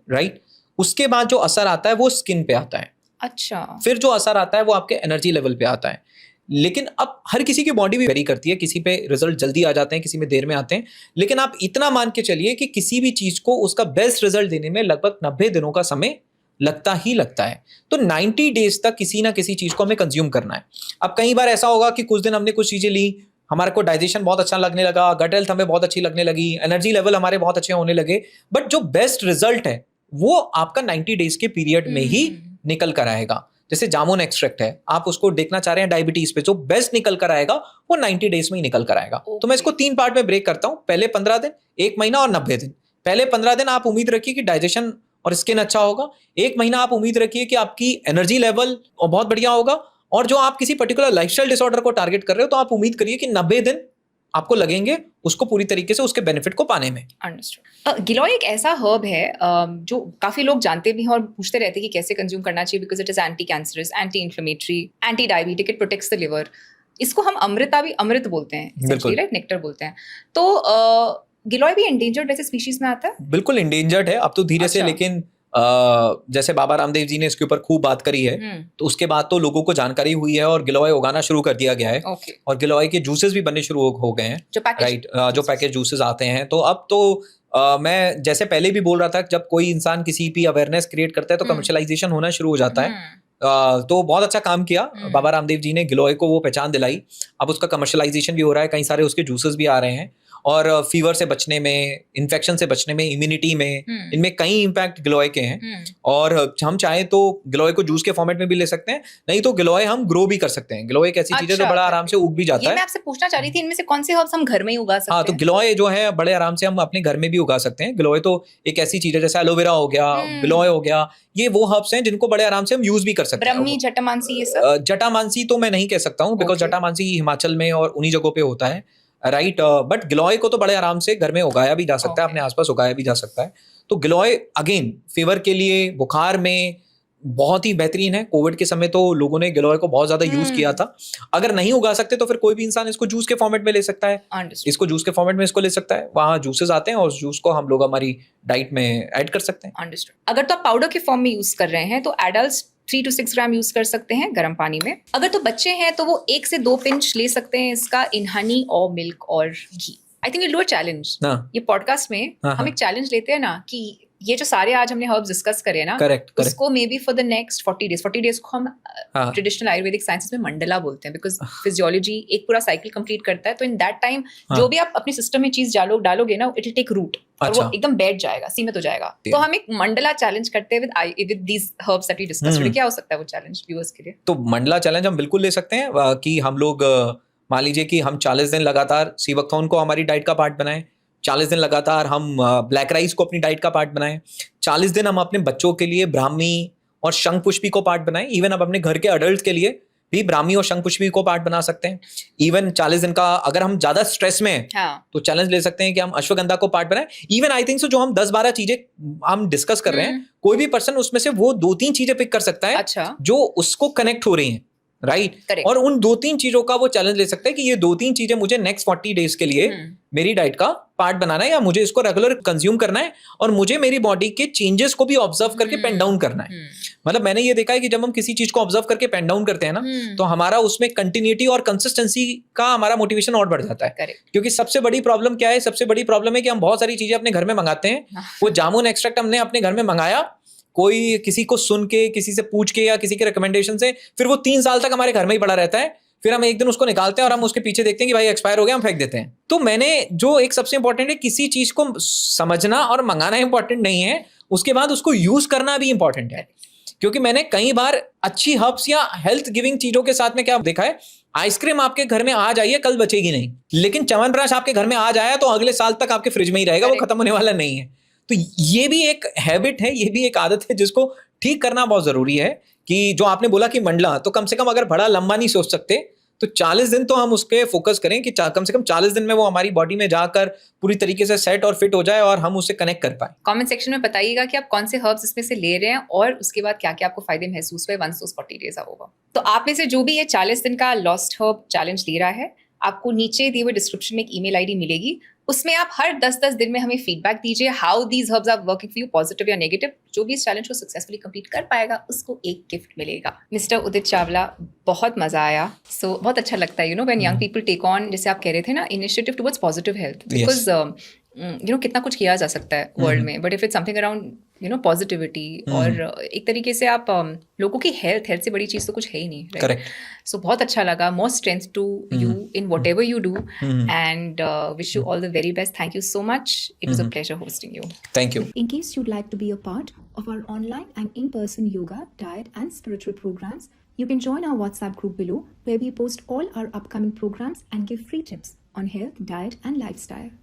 राइट। उसके बाद जो असर आता है वो स्किन पे आता है। अच्छा। फिर जो असर आता है वो आपके एनर्जी लेवल पे आता है। लेकिन अब हर किसी की बॉडी भी वेरी करती है, किसी पे रिजल्ट जल्दी आ जाते हैं, किसी में देर में आते हैं। लेकिन आप इतना मान के चलिए कि किसी भी चीज को उसका बेस्ट रिजल्ट देने में लगभग 90 दिनों का समय लगता ही लगता है। तो 90 डेज तक किसी ना किसी चीज को हमें कंज्यूम करना है। अब कई बार ऐसा होगा कि कुछ दिन हमने कुछ चीजें ली, हमारे को डाइजेशन बहुत अच्छा लगने लगा, गट हेल्थ हमें बहुत अच्छी लगने लगी, एनर्जी लेवल हमारे बहुत अच्छे होने लगे, बट जो बेस्ट रिजल्ट है वो आपका 90 डेज के पीरियड में ही निकल कर आएगा। जैसे जामुन एक्सट्रैक्ट है, आप उसको देखना चाह रहे हैं डायबिटीज पे, जो बेस्ट निकल कर आएगा वो 90 डेज में ही निकल कर आएगा। तो मैं इसको 3 पार्ट में ब्रेक करता हूँ, पहले 15 दिन, 1 महीना और 90 दिन। पहले 15 दिन आप उम्मीद रखिए कि डाइजेशन और स्किन अच्छा होगा। 1 महीना आप उम्मीद रखिए कि आपकी एनर्जी लेवल बहुत बढ़िया होगा। और जो आप किसी पर्टिकुलर लाइफस्टाइल डिसऑर्डर को टारगेट कर रहे हो तो आप उम्मीद करिए कि 90 दिन आपको लगेंगे उसको पूरी तरीके से उसके बेनिफिट को पाने में। अंडरस्टूड। गिलोय एक ऐसा हर्ब है जो काफी लोग जानते भी हैं और पूछते रहते हैं कि कैसे कंज्यूम करना चाहिए, because it is anti cancerous, anti inflammatory, anti diabetic, it protects the liver. इसको हम अमृत बोलते हैं, राइट, नेक्टर बोलते हैं। तो गिलोय भी एंडेंजर्ड वैसे स्पीशीज में आता है? बिल्कुल एंडेंजर्ड है अब तो धीरे से, लेकिन जैसे बाबा रामदेव जी ने इसके ऊपर खूब बात करी है, तो उसके बाद तो लोगों को जानकारी हुई है और गिलोय उगाना शुरू कर दिया गया है। और गिलोय के जूसेस भी बनने शुरू हो गए हैं, राइट, जो पैकेज जूसेस आते हैं। तो अब तो मैं जैसे पहले भी बोल रहा था, जब कोई इंसान किसी भी अवेयरनेस क्रिएट करता है तो कमर्शलाइजेशन होना शुरू हो जाता है। तो बहुत अच्छा काम किया बाबा रामदेव जी ने, गिलोय को वो पहचान दिलाई। अब उसका कमर्शलाइजेशन भी हो रहा है, कई सारे उसके जूसेस भी आ रहे हैं, और फीवर से बचने में, इन्फेक्शन से बचने में, इम्यूनिटी में, इनमें कई इम्पैक्ट गिलोय के हैं। और हम चाहे तो गिलोय को जूस के फॉर्मेट में भी ले सकते हैं, नहीं तो गिलोय हम ग्रो भी कर सकते हैं। गिलोय एक ऐसी चीज है जो बड़ा आराम से उग भी जाता ये है। मैं आपसे पूछना चाह रही थी, इनमें से कौन से हर्ब्स हम घर में ही उगा सकते हैं? हाँ, तो गिलोय जो है बड़े आराम से हम अपने घर में भी उगा सकते हैं। गिलोय तो एक ऐसी चीज है, जैसे एलोवेरा हो गया, गिलोय हो गया, ये वो हर्ब्स हैं जिनको बड़े आराम से हम यूज भी कर सकते हैं। ब्रह्मी, जटामांसी, ये सब? जटामांसी तो मैं नहीं कह सकता हूँ, बिकॉज जटामांसी हिमाचल में और उन्हीं जगहों पे होता है, राइट। बट गिलोय को तो बड़े आराम से घर में उगाया भी जा सकता है, अपने आसपास उगाया भी जा सकता है। तो गिलोय अगेन फीवर के लिए, बुखार में बहुत ही बेहतरीन है। कोविड के समय तो लोगों ने गिलोय को बहुत ज्यादा यूज किया था। अगर नहीं उगा सकते तो फिर कोई भी इंसान इसको जूस के फॉर्मेट में ले सकता है, इसको जूस के फॉर्मेट में इसको ले सकता है। वहाँ जूसेस आते हैं और उस जूस को हम लोग हमारी डाइट में ऐड कर सकते हैं। अंडरस्टूड। अगर तो आप पाउडर के फॉर्म में यूज कर रहे हैं तो एडल्ट्स 3 to 6 ग्राम यूज कर सकते हैं गर्म पानी में। अगर तो बच्चे हैं तो वो 1 से 2 पिंच ले सकते हैं इसका इन हनी और मिल्क और घी। I think do a challenge. ये पॉडकास्ट में हम एक चैलेंज लेते हैं ना, कि ये जो सारे आज हमने हर्ब्स डिस्कस करे ना, करेक्ट, उसको may be for the next 40 days को हम ट्रेडिशनल आयुर्वेदिक साइंसेस में मंडला बोलते हैं, बिकॉज फिजियोलॉजी एक पूरा साइकिल कंप्लीट करता है। तो इन दैट टाइम जो भी आप अपने सिस्टम में चीज डालोगे ना, इट विल टेक रूट और वो एकदम बैठ जाएगा, सीमित हो जाएगा। तो हम एक मंडला चैलेंज करते हैं with these herbs that we discussed today. क्या हो सकता है वो चैलेंज व्यूअर्स के लिए? तो मंडला चैलेंज हम बिल्कुल ले सकते हैं, कि हम लोग मान लीजिए कि हम 40 दिन लगातार सीवकथॉर्न को हमारी डाइट का पार्ट बनाएं, 40 दिन लगातार हम ब्लैक राइस को अपनी डाइट का पार्ट बनाएं, 40 दिन हम अपने बच्चों के लिए ब्राह्मी और शंखपुष्पी को पार्ट बनाएं। इवन अब अपने घर के अडल्ट के लिए भी ब्राह्मी और शंखपुष्पी को पार्ट बना सकते हैं। इवन 40 दिन का अगर हम ज्यादा स्ट्रेस में हैं तो चैलेंज ले सकते हैं कि हम अश्वगंधा को पार्ट बनाएं। इवन आई थिंक सो जो हम 10-12 चीजें हम डिस्कस कर रहे हैं, कोई भी पर्सन उसमें से वो 2-3 चीजें पिक कर सकता है जो उसको कनेक्ट हो रही हैं, राइट। और उन 2-3 चीजों का वो चैलेंज ले सकते हैं कि ये 2-3 चीजें मुझे नेक्स्ट 40 डेज के लिए मेरी डाइट का पार्ट बनाना है, या मुझे इसको रेगुलर कंज्यूम करना है, और मुझे मेरी बॉडी के चेंजेस को भी ऑब्जर्व करके पेन डाउन करना है। मतलब मैंने ये देखा है कि जब हम किसी चीज को ऑब्जर्व करके पेन डाउन करते हैं ना, तो हमारा उसमें कंटिन्यूटी और कंसिस्टेंसी का हमारा मोटिवेशन और बढ़ जाता है। क्योंकि सबसे बड़ी प्रॉब्लम क्या है? सबसे बड़ी प्रॉब्लम है कि हम बहुत सारी चीजें अपने घर में मंगाते हैं। वो जामुन एक्सट्रैक्ट हमने अपने घर में मंगाया, कोई किसी को सुन के, किसी से पूछ के या किसी के रिकमेंडेशन से, फिर वो 3 साल तक हमारे घर में ही पड़ा रहता है। फिर हम एक दिन उसको निकालते हैं और हम उसके पीछे देखते हैं कि भाई एक्सपायर हो गया, हम फेंक देते हैं। तो मैंने जो एक सबसे इंपॉर्टेंट है, किसी चीज को समझना और मंगाना इंपॉर्टेंट नहीं है, उसके बाद उसको यूज करना भी इंपॉर्टेंट है। क्योंकि मैंने कई बार अच्छी हर्ब्स या हेल्थ गिविंग चीजों के साथ में क्या देखा है, आइसक्रीम आपके घर में आज आई है, कल बचेगी नहीं, लेकिन च्यवनप्राश आपके घर में आज आया तो अगले साल तक आपके फ्रिज में ही रहेगा, वो खत्म होने वाला नहीं है। तो ये भी एक हैबिट है, ये भी एक आदत है जिसको ठीक करना बहुत जरूरी है। कि जो आपने बोला कि मंडला, तो कम से कम अगर बड़ा लंबा नहीं सोच सकते तो 40 दिन तो हम उसके फोकस करें कि कम से कम 40 दिन में वो हमारी बॉडी में जाकर पूरी तरीके से सेट और फिट हो जाए और हम उससे कनेक्ट कर पाए। कमेंट सेक्शन में बताइएगा कि आप कौन से हर्ब्स इसमें से ले रहे हैं और उसके बाद क्या क्या आपको फायदे महसूस हुए वंस 40 डेज होगा। तो आप में से जो भी ये 40 दिन का लॉस्ट हर्ब चैलेंज ले रहा है, आपको नीचे दिए हुए डिस्क्रिप्शन में एक ईमेल आईडी मिलेगी, उसमें आप हर 10-10 दिन में हमें फीडबैक दीजिए, how these herbs are working for you, positive या नेगेटिव। जो भी इस चैलेंज को सक्सेसफुली कंप्लीट कर पाएगा उसको एक गिफ्ट मिलेगा। मिस्टर उदित चावला, बहुत मजा आया। सो बहुत अच्छा लगता है when young people take on, जैसे आप कह रहे थे ना, initiative towards positive health, because कितना कुछ किया जा सकता है वर्ल्ड में, but if it's something around positivity और एक तरीके से आप लोगों की हेल्थ से बड़ी चीज तो कुछ है ही नहीं, करेक्ट। सो बहुत अच्छा लगा। More strength to you in whatever you do, and wish you all the very best. Thank you so much, it was a pleasure hosting you. Thank you. In case you'd like to be a part of our online and in-person yoga, diet and spiritual programs, you can join our WhatsApp group below, where we post all our upcoming programs and give free tips on health, diet and lifestyle.